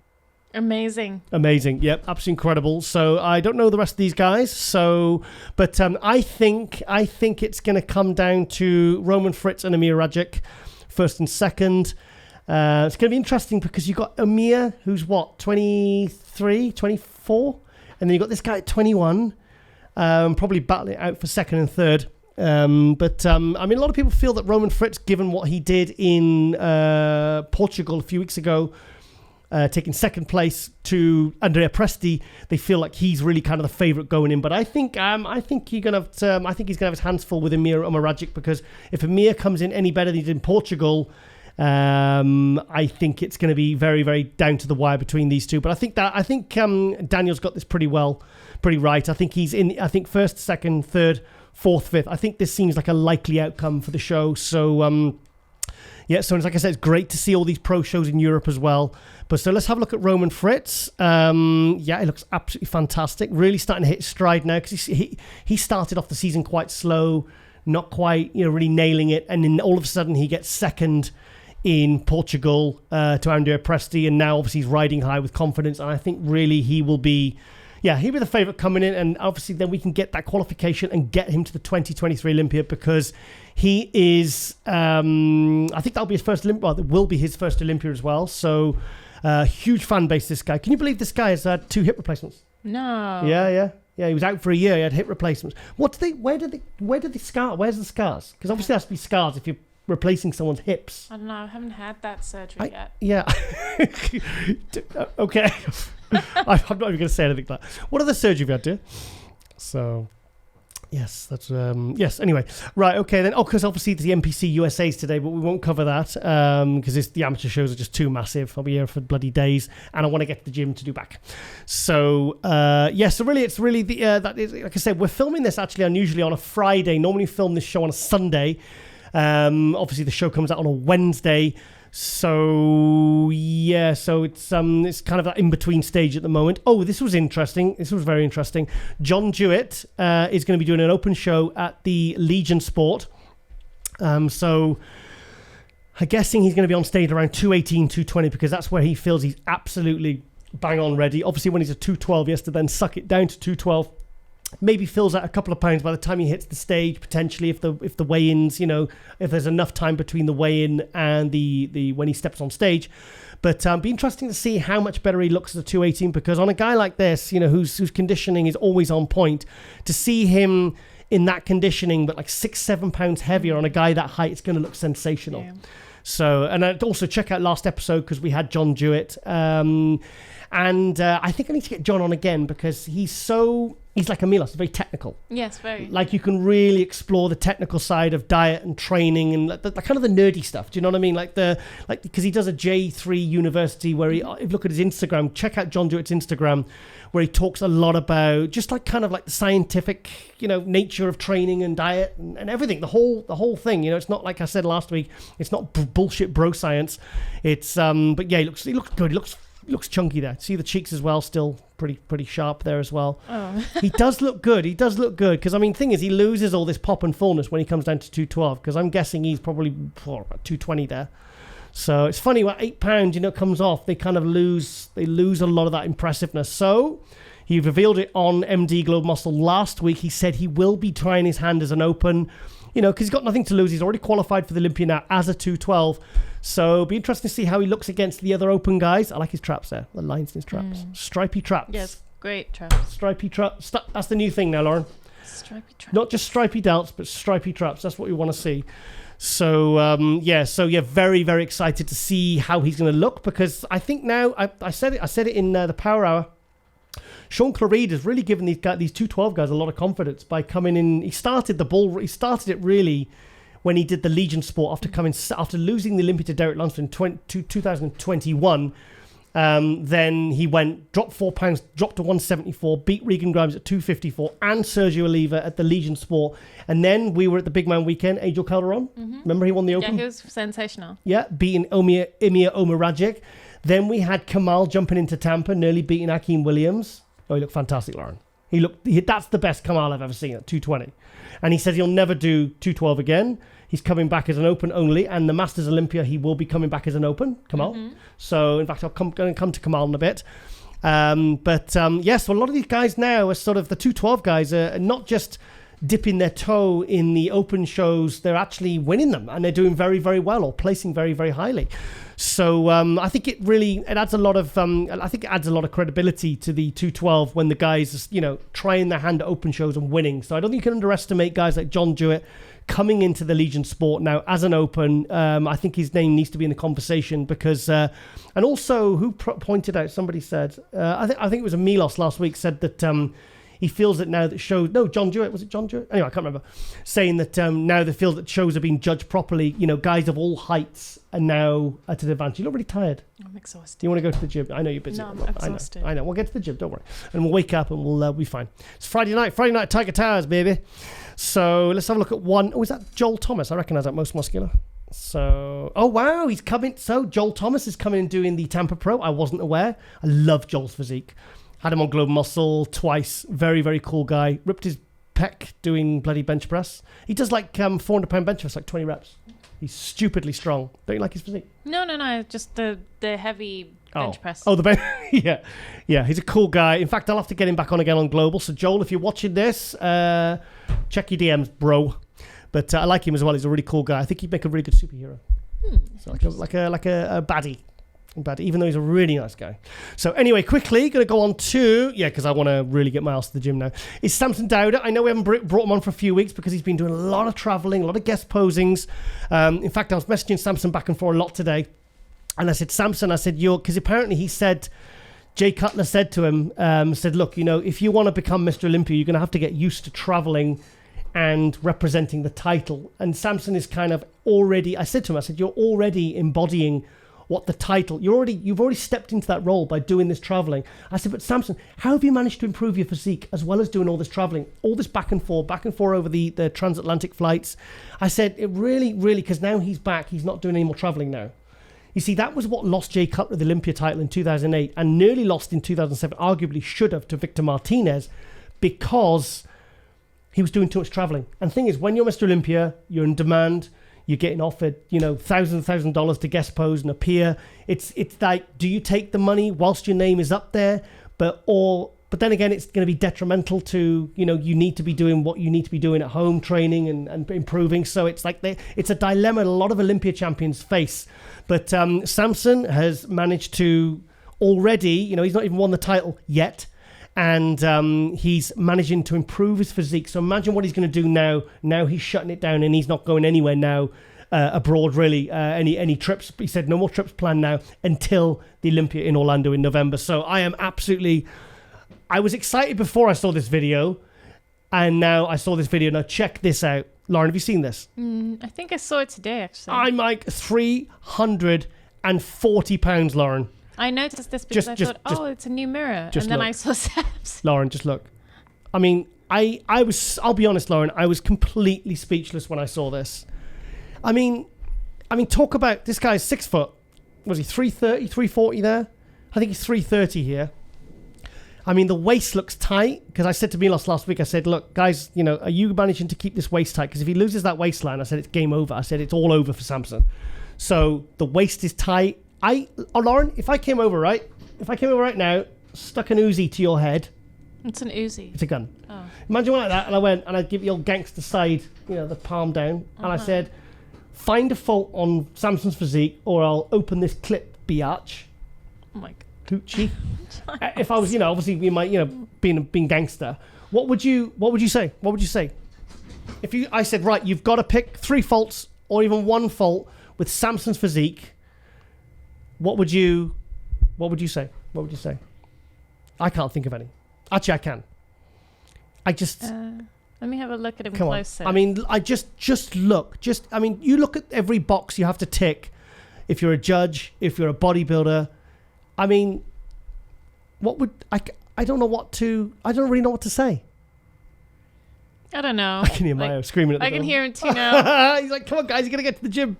Speaker 6: Amazing.
Speaker 1: Yep, absolutely incredible. So I don't know the rest of these guys. So, but I think it's going to come down to Roman Fritz and Amir Rajic, first and second. It's going to be interesting because you've got Amir, who's what, 23, 24, and then you've got this guy at 21, probably battling out for second and third. I mean, a lot of people feel that Roman Fritz, given what he did in Portugal a few weeks ago, taking second place to Andrea Presti, they feel like he's really kind of the favourite going in. But I think he's gonna have his hands full with Amir Rajic, because if Amir comes in any better than he did in Portugal, I think it's going to be very, very down to the wire between these two. But I think Daniel's got this pretty right. I think he's in. I think first, second, third, fourth, fifth. I think this seems like a likely outcome for the show. So yeah, so like I said, it's great to see all these pro shows in Europe as well. But so let's have a look at Roman Fritz. Yeah, it looks absolutely fantastic. Really starting to hit stride now, because he started off the season quite slow, not quite, you know, really nailing it, and then all of a sudden he gets second in Portugal to Andrea Presti, and now obviously he's riding high with confidence. And I think really he'll be the favourite coming in, and obviously then we can get that qualification and get him to the 2023 Olympia, because he is, I think that'll be his first Olympia. Well, it will be his first Olympia as well. So huge fan base, this guy. Can you believe this guy has had 2 hip replacements?
Speaker 6: No.
Speaker 1: Yeah. He was out for a year. He had hip replacements. Where's the scars? Because obviously there has to be scars if you're replacing someone's hips.
Speaker 6: I don't know. I haven't had that surgery yet.
Speaker 1: Yeah. Okay. I'm not even going to say anything like that. What other surgery have you had, dear? So, yes, that's yes. Anyway, right. Okay then. Oh, because obviously the NPC USA's today, but we won't cover that because the amateur shows are just too massive. I'll be here for bloody days, and I want to get to the gym to do back. So, yeah. So really, it's really that is, like I said, we're filming this actually unusually on a Friday. Normally, we film this show on a Sunday. Obviously, the show comes out on a Wednesday. So yeah, so it's kind of that in between stage at the moment. Oh, this was interesting. This was very interesting. John Jewett is going to be doing an open show at the Legion Sport. So I'm guessing he's going to be on stage around 218, 220, because that's where he feels he's absolutely bang on ready. Obviously, when he's a 212, he has to then suck it down to 212. Maybe fills out a couple of pounds by the time he hits the stage, potentially, if the weigh-ins, you know, if there's enough time between the weigh-in and the when he steps on stage. But be interesting to see how much better he looks as a 218, because on a guy like this, you know, whose conditioning is always on point, to see him in that conditioning but like 6-7 pounds heavier on a guy that height, it's going to look sensational. Yeah. So, and I'd also check out last episode because we had John Jewett. And I think I need to get John on again, because he's like a Milos, very technical.
Speaker 6: Yes, very. Like you
Speaker 1: can really explore the technical side of diet and training and the kind of the nerdy stuff. Do you know what I mean? Because he does a J3 university where if you look at his Instagram, check out John Jewett's Instagram, where he talks a lot about just like kind of like the scientific, you know, nature of training and diet and everything, the whole thing. You know, it's not like I said last week, it's not bullshit bro science. It's but yeah, he looks good. He looks chunky there. See the cheeks as well, still pretty sharp there as well. Oh. He does look good. Because I mean, thing is, he loses all this pop and fullness when he comes down to 212. Because I'm guessing he's probably about 220 there. So it's funny when 8 pounds, you know, comes off, they kind of lose a lot of that impressiveness. So he revealed it on MD Globe Muscle last week. He said he will be trying his hand as an open, you know, because he's got nothing to lose. He's already qualified for the Olympia now as a 212. So it'll be interesting to see how he looks against the other open guys. I like his traps there, the lines in his traps. Stripy traps.
Speaker 6: Yes, great traps.
Speaker 1: Stripy traps. That's the new thing now, Lauren.
Speaker 6: Stripy traps.
Speaker 1: Not just stripy delts, but stripy traps. That's what we want to see. So, very, very excited to see how he's going to look, because I think now, I said it in the Power Hour, Sean Clarid has really given these 212 guys a lot of confidence by coming in. He started it really when he did the Legion Sport after losing the Olympia to Derek Lunsford in 2021. Then he dropped 4 pounds, dropped to 174, beat Regan Grimes at 254 and Sergio Oliva at the Legion Sport. And then we were at the Big Man Weekend, Angel Calderon. Mm-hmm. Remember he won the Open?
Speaker 6: Yeah, he was sensational.
Speaker 1: Yeah, beating Emir Omaragic. Then we had Kamal jumping into Tampa, nearly beating Akeem Williams. Oh, he looked fantastic, Lauren. That's the best Kamal I've ever seen at 220. And he says he'll never do 212 again. He's coming back as an Open only, and the Masters Olympia, he will be coming back as an Open, Kamal. Mm-hmm. So, in fact, I'm going to come to Kamal in a bit. So a lot of these guys now are sort of the 212 guys are not just dipping their toe in the Open shows, they're actually winning them, and they're doing very, very well or placing very, very highly. So I think it adds a lot of credibility to the 212 when the guys trying their hand at Open shows and winning. So I don't think you can underestimate guys like John Jewett coming into the Legion Sport now as an Open. I think his name needs to be in the conversation because and also who pointed out, somebody said I think it was a Milos last week said that he feels that now that shows... No, John Jewett. Was it John Jewett? Anyway, I can't remember. Saying that now they feel that shows are being judged properly. Guys of all heights are now at an advantage. You look really tired.
Speaker 6: I'm exhausted.
Speaker 1: Do you want to go to the gym? I know you're busy.
Speaker 6: No, I'm exhausted.
Speaker 1: I know. We'll get to the gym. Don't worry. And we'll wake up and we'll be fine. It's Friday night. Friday night Tiger Towers, baby. So let's have a look at one. Oh, is that Joel Thomas? I recognise that most muscular. So, oh wow, he's coming. So Joel Thomas is coming and doing the Tampa Pro. I wasn't aware. I love Joel's physique. Had him on Globe Muscle twice. Very, very cool guy. Ripped his pec doing bloody bench press. He does like 400-pound bench press, like 20 reps. He's stupidly strong. Don't you like his physique?
Speaker 6: No. Just the heavy bench press.
Speaker 1: Oh, the bench. Yeah. He's a cool guy. In fact, I'll have to get him back on again on Global. So, Joel, if you're watching this, check your DMs, bro. But I like him as well. He's a really cool guy. I think he'd make a really good superhero. So like a baddie. But even though he's a really nice guy. So anyway, quickly, going to go on to, because I want to really get my ass to the gym now, is Samson Dowda. I know we haven't brought him on for a few weeks because he's been doing a lot of traveling, a lot of guest posings. In fact, I was messaging Samson back and forth a lot today. And I said, Samson, because apparently he said, Jay Cutler said to him, look, if you want to become Mr. Olympia, you're going to have to get used to traveling and representing the title. And Samson is kind of already, I said to him, you're already embodying what the title, you've already stepped into that role by doing this traveling. I said, but Samson, how have you managed to improve your physique as well as doing all this traveling, all this back and forth over the transatlantic flights? I said, it really, because now he's back, he's not doing any more traveling now. You see, that was what lost Jay Cutler the Olympia title in 2008 and nearly lost in 2007, arguably should have, to Victor Martinez, because he was doing too much traveling. And the thing is, when you're Mr. Olympia, you're in demand, you're getting offered, $1,000 to guest pose and appear. It's like, do you take the money whilst your name is up there? But then again, it's going to be detrimental to, you need to be doing what you need to be doing at home, training and improving. So it's like it's a dilemma a lot of Olympia champions face. But Samson has managed to already, he's not even won the title yet. And he's managing to improve his physique. So imagine what he's going to do now. Now he's shutting it down and he's not going anywhere now abroad, really. Any trips. He said no more trips planned now until the Olympia in Orlando in November. So I was excited before I saw this video. And now I saw this video. Now check this out. Lauren, have you seen this?
Speaker 6: I think I saw it today, actually.
Speaker 1: I'm like 340 pounds, Lauren.
Speaker 6: I noticed this because I thought, it's a new mirror. And then I saw Sam's.
Speaker 1: Lauren, just look. I mean, I'll be honest, Lauren, I was completely speechless when I saw this. I mean, talk about, this guy's 6 foot. Was he 330, 340 there? I think he's 330 here. I mean, the waist looks tight, because I said to Milos last week, I said, look, guys, are you managing to keep this waist tight? Because if he loses that waistline, I said, it's game over. I said, it's all over for Samson. So the waist is tight. Lauren, if I came over right now, stuck an Uzi to your head.
Speaker 6: It's an Uzi.
Speaker 1: It's a gun.
Speaker 6: Oh.
Speaker 1: Imagine one like that, and I went and I'd give you old gangster side, the palm down, and I said, find a fault on Samson's physique, or I'll open this clip, biatch.
Speaker 6: Oh my God.
Speaker 1: Hoochie. If I was, obviously we might, being gangster. What would you say? What would you say? If I said, right, you've got to pick 3 faults or even 1 fault with Samson's physique, what would you say? What would you say? I can't think of any. Actually, I can. I just...
Speaker 6: let me have a look at him
Speaker 1: come
Speaker 6: closer.
Speaker 1: on. I mean, I just look. You look at every box you have to tick if you're a judge, if you're a bodybuilder. I mean, what would... I don't know what to... I don't really know what to say.
Speaker 6: I don't know.
Speaker 1: I can hear Mayo screaming at the
Speaker 6: I can
Speaker 1: film.
Speaker 6: hear him too now.
Speaker 1: He's like, come on, guys, you got to get to the gym.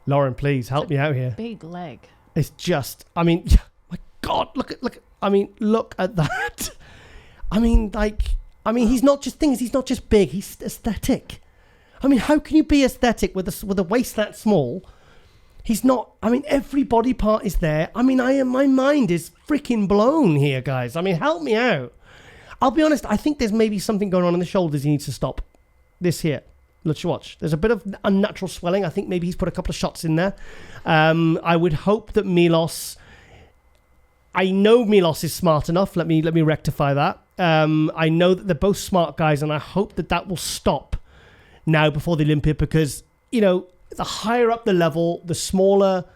Speaker 1: Lauren, please, help me out here.
Speaker 6: Big leg.
Speaker 1: It's just... I mean, my God, look at that. He's not just things. He's not just big. He's aesthetic. I mean, how can you be aesthetic with a waist that small? He's not. I mean, every body part is there. I mean, my mind is freaking blown here, guys. I mean, help me out. I'll be honest. I think there's maybe something going on in the shoulders. He needs to stop. This here. Let's watch. There's a bit of unnatural swelling. I think maybe he's put a couple of shots in there. I would hope that Milos. I know Milos is smart enough. Let me rectify that. I know that they're both smart guys, and I hope that will stop now before the Olympia, because the higher up the level, the smaller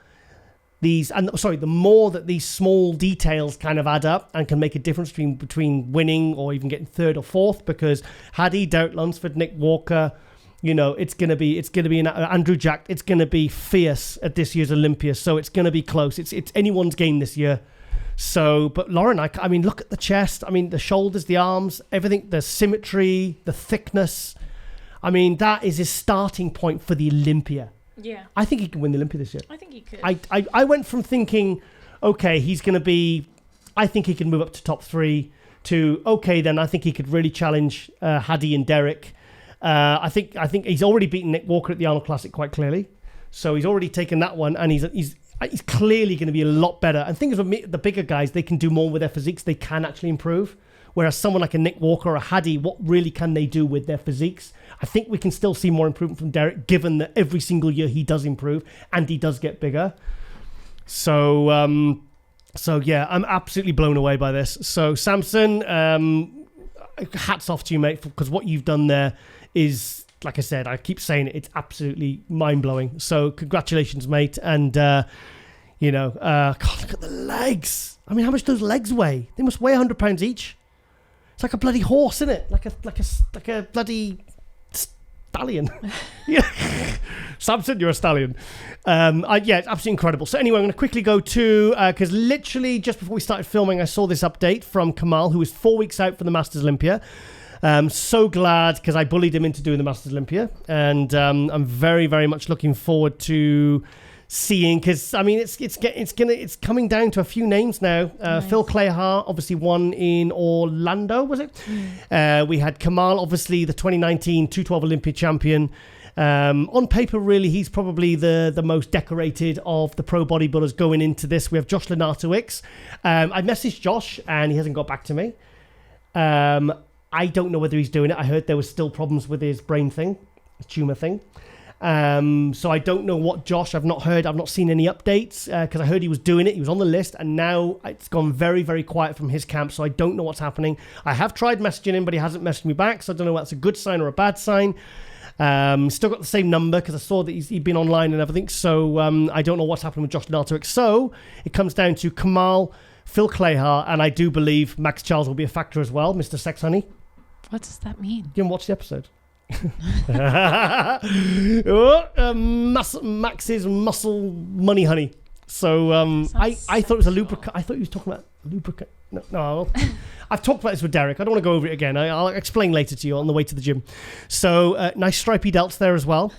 Speaker 1: the more that these small details kind of add up and can make a difference between winning or even getting 3rd or 4th. Because Hadi, Derek Lunsford, Nick Walker, it's gonna be Andrew Jack. It's gonna be fierce at this year's Olympia. So it's gonna be close. It's anyone's game this year. So, but Lauren, I mean, look at the chest. I mean, the shoulders, the arms, everything, the symmetry, the thickness. I mean, that is his starting point for the Olympia.
Speaker 6: Yeah.
Speaker 1: I think he can win the Olympia this year.
Speaker 6: I think he could.
Speaker 1: I went from thinking, okay, he's going to be, I think he can move up to top 3, to, okay, then I think he could really challenge Hadi and Derek. I think he's already beaten Nick Walker at the Arnold Classic quite clearly. So he's already taken that one, and he's clearly going to be a lot better. And things with the bigger guys, they can do more with their physiques. They can actually improve. Whereas someone like a Nick Walker or a Hadi, what really can they do with their physiques? I think we can still see more improvement from Derek, given that every single year he does improve and he does get bigger. So yeah, I'm absolutely blown away by this. So Samson, hats off to you, mate, because what you've done there is, like I said, I keep saying it, it's absolutely mind-blowing. So congratulations, mate. And, God, look at the legs. I mean, how much do those legs weigh? They must weigh 100 pounds each. It's like a bloody horse, isn't it? Like a bloody stallion. Yeah. Samson, you're a stallion. Yeah, it's absolutely incredible. So anyway, I'm going to quickly go to, because literally just before we started filming, I saw this update from Kamal, who is 4 weeks out for the Masters Olympia. So glad, because I bullied him into doing the Masters Olympia, and I'm very, very much looking forward to seeing, because I mean it's coming down to a few names now. Nice. Phil Clayhar obviously won in Orlando, was it? We had Kamal, obviously the 2019 212 Olympia champion. On paper, really, he's probably the most decorated of the pro bodybuilders going into this. We have Josh Lenartowicz. I messaged Josh and he hasn't got back to me. I don't know whether he's doing it. I heard there was still problems with his brain thing, his tumor thing. So I don't know what Josh, I've not seen any updates, because I heard he was doing it. He was on the list, and now it's gone very, very quiet from his camp. So I don't know what's happening. I have tried messaging him, but he hasn't messaged me back. So I don't know whether that's a good sign or a bad sign. Still got the same number, because I saw that he'd been online and everything. So I don't know what's happening with Josh Lenartowicz. So it comes down to Kamal, Phil Clayhar, and I do believe Max Charles will be a factor as well, Mr. Sex Honey.
Speaker 6: What does that mean?
Speaker 1: You haven't watched the episode. Max's muscle money honey. So I thought it was a lubricant. I thought he was talking about lubricant. No. I've talked about this with Derek. I don't want to go over it again. I'll explain later to you on the way to the gym. So nice stripy delts there as well.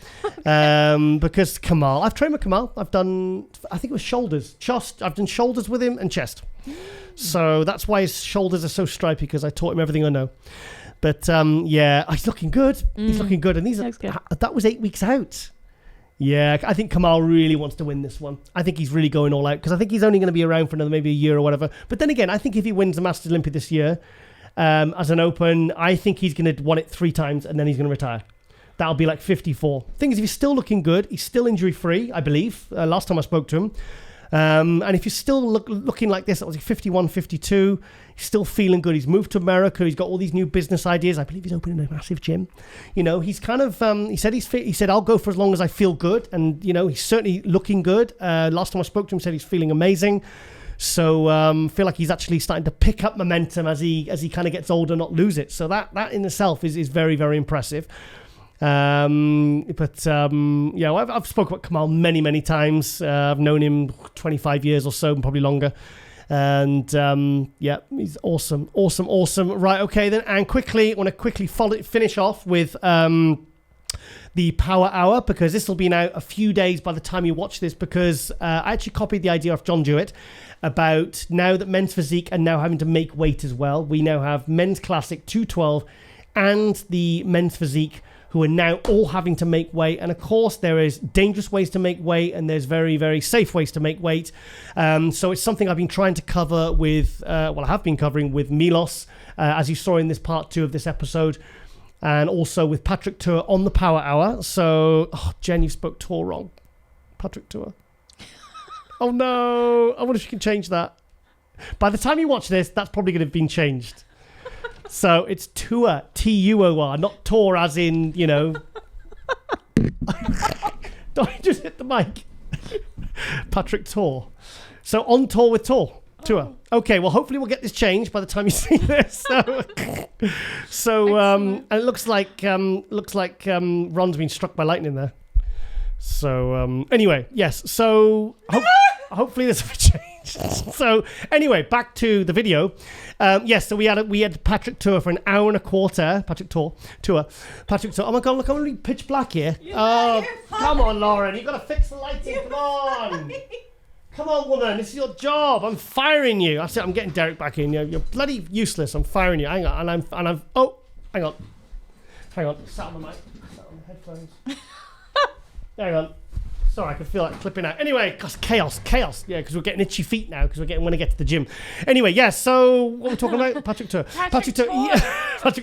Speaker 1: Because Kamal, I've trained with Kamal. I've done, I think it was shoulders, chest. I've done shoulders with him and chest. So that's why his shoulders are so stripy, because I taught him everything I know. But yeah, he's looking good. He's looking good, and that was 8 weeks out. Yeah, I think Kamal really wants to win this one. I think he's really going all out, because I think he's only going to be around for another maybe a year or whatever. But then again, I think if he wins the Masters Olympia this year as an Open, I think he's going to win it 3 times and then he's going to retire. That'll be like 54. Thing is, if he's still looking good, he's still injury free, I believe. Last time I spoke to him. And if you're still looking like this, that was 51, 52, he's still feeling good. He's moved to America. He's got all these new business ideas. I believe he's opening a massive gym. You know, he's kind of, he said he's fit. He said, I'll go for as long as I feel good. And, you know, he's certainly looking good. Last time I spoke to him, he said he's feeling amazing. So feel like he's actually starting to pick up momentum as he kind of gets older, not lose it. So that in itself is very, very impressive. Yeah, I've spoken about Kamal many times. I've known him 25 years or so, probably longer. And yeah, he's awesome. Right, okay then, and I want to finish off with the Power Hour, because this will be now a few days by the time you watch this, because I actually copied the idea of John Jewett about now that men's physique are now having to make weight as well. We now have men's classic 212 and the men's physique, who are now all having to make weight. And of course, there is dangerous ways to make weight, and there's very, very safe ways to make weight. So it's something I've been trying to cover with, I have been covering with Milos, as you saw in this part 2 of this episode, and also with Patrick Tour on the Power Hour. So, Jen, you spoke Tour wrong. Patrick Tour. Oh no, I wonder if you can change that. By the time you watch this, that's probably going to have been changed. So it's Tour, T-U-O-R, not Tour as in, you know. Don't just hit the mic. Patrick Tour. So on tour with Tour. Okay, well, hopefully we'll get this changed by the time you see this. So and it looks like Ron's been struck by lightning there. So anyway, yes. So hopefully this will be changed. So anyway, back to the video. Yes, so we had Patrick Tour for an hour and a quarter. Patrick Tour. Oh my God, look, I'm really pitch black here. Come on, Lauren, you've got to fix the lighting. Come on, woman, this is your job. I'm firing you. That's it. I'm getting Derek back in. You're bloody useless. I'm firing you. Hang on, hang on. Sat on the mic. Sat on the headphones. Hang on. Sorry, I can feel that clipping out. Anyway, chaos. Yeah, because we're getting itchy feet now because want to get to the gym. Anyway, yes. So what we're talking about? Patrick Tour. Patrick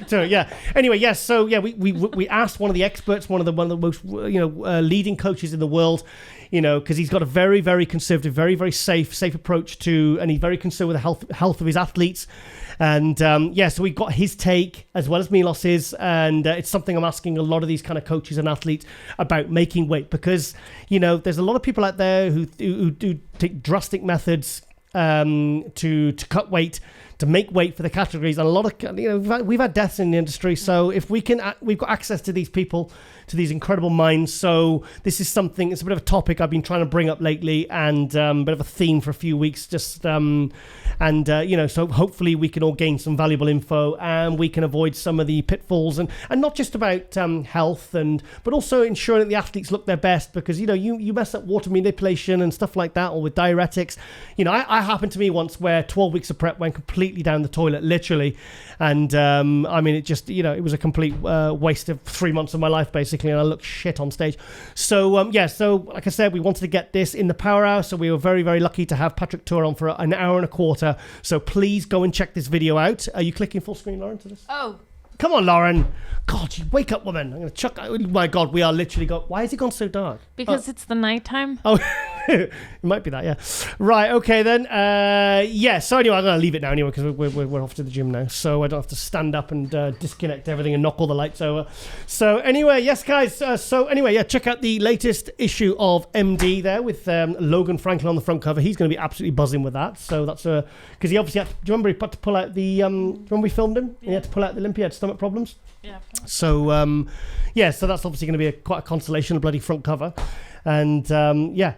Speaker 1: Tour. Yeah. Anyway, yes. So yeah, we asked one of the experts, one of the most leading coaches in the world. You know, because he's got a very, very conservative, very, very safe approach to, and he's very concerned with the health of his athletes. And so we got his take as well as Milos's, and it's something I'm asking a lot of these kind of coaches and athletes about making weight, because you know there's a lot of people out there who do take drastic methods to cut weight, to make weight for the categories, and a lot of we've had deaths in the industry. So if we've got access to these people, to these incredible minds. So this is something, it's a bit of a topic I've been trying to bring up lately, and a bit of a theme for a few weeks, just so hopefully we can all gain some valuable info, and we can avoid some of the pitfalls, and not just about health, but also ensuring that the athletes look their best, because you mess up water manipulation and stuff like that, or with diuretics. I happened to me once where 12 weeks of prep went completely down the toilet, literally, and it just it was a complete waste of 3 months of my life basically, and I looked shit on stage. So so like I said, we wanted to get this in the Power Hour, so we were very, very lucky to have Patrick Tour on for an hour and a quarter. So please go and check this video out. Are you clicking full screen, Lauren, to this?
Speaker 6: Oh.
Speaker 1: Come on, Lauren. God, you wake up, woman. I'm going to chuck... Oh, my God, we are literally... Why has it gone so dark?
Speaker 6: Because it's the nighttime.
Speaker 1: Oh, it might be that, yeah. Right, okay then. So anyway, I'm going to leave it now anyway, because we're off to the gym now. So I don't have to stand up and disconnect everything and knock all the lights over. So anyway, yes, guys. Check out the latest issue of MD there with Logan Franklin on the front cover. He's going to be absolutely buzzing with that. So that's because he obviously had to... Do you remember he had to pull out the... when we filmed him? Yeah. He had to pull out the Olympia, had stomach problems.
Speaker 6: Yeah.
Speaker 1: So so that's obviously going to be quite a consolation, a bloody front cover. And so anyway,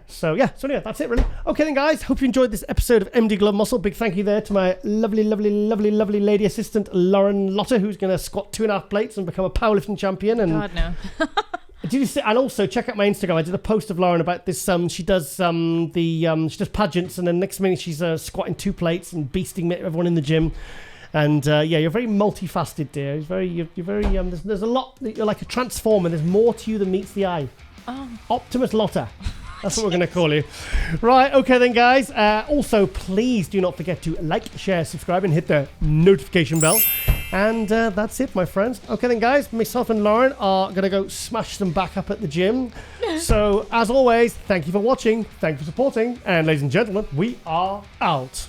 Speaker 1: that's it really. Okay then, guys, hope you enjoyed this episode of MD Glove Muscle. Big thank you there to my lovely lady assistant Lauren Lotter, who's going to squat 2.5 plates and become a powerlifting champion. And
Speaker 6: God, no.
Speaker 1: Did you see? And also check out my Instagram. I did a post of Lauren about this. She does she does pageants, and then next minute she's squatting 2 plates and beasting everyone in the gym. And you're very multifaceted, dear. You're very there's a lot. You're like a transformer. There's more to you than meets the eye.
Speaker 6: Oh.
Speaker 1: Optimus Lotta. That's what we're going to call you. Right, okay then, guys. Also, please do not forget to like, share, subscribe, and hit the notification bell. And that's it, my friends. Okay then, guys, myself and Lauren are going to go smash them back up at the gym. So, as always, thank you for watching, thank you for supporting, and ladies and gentlemen, we are out.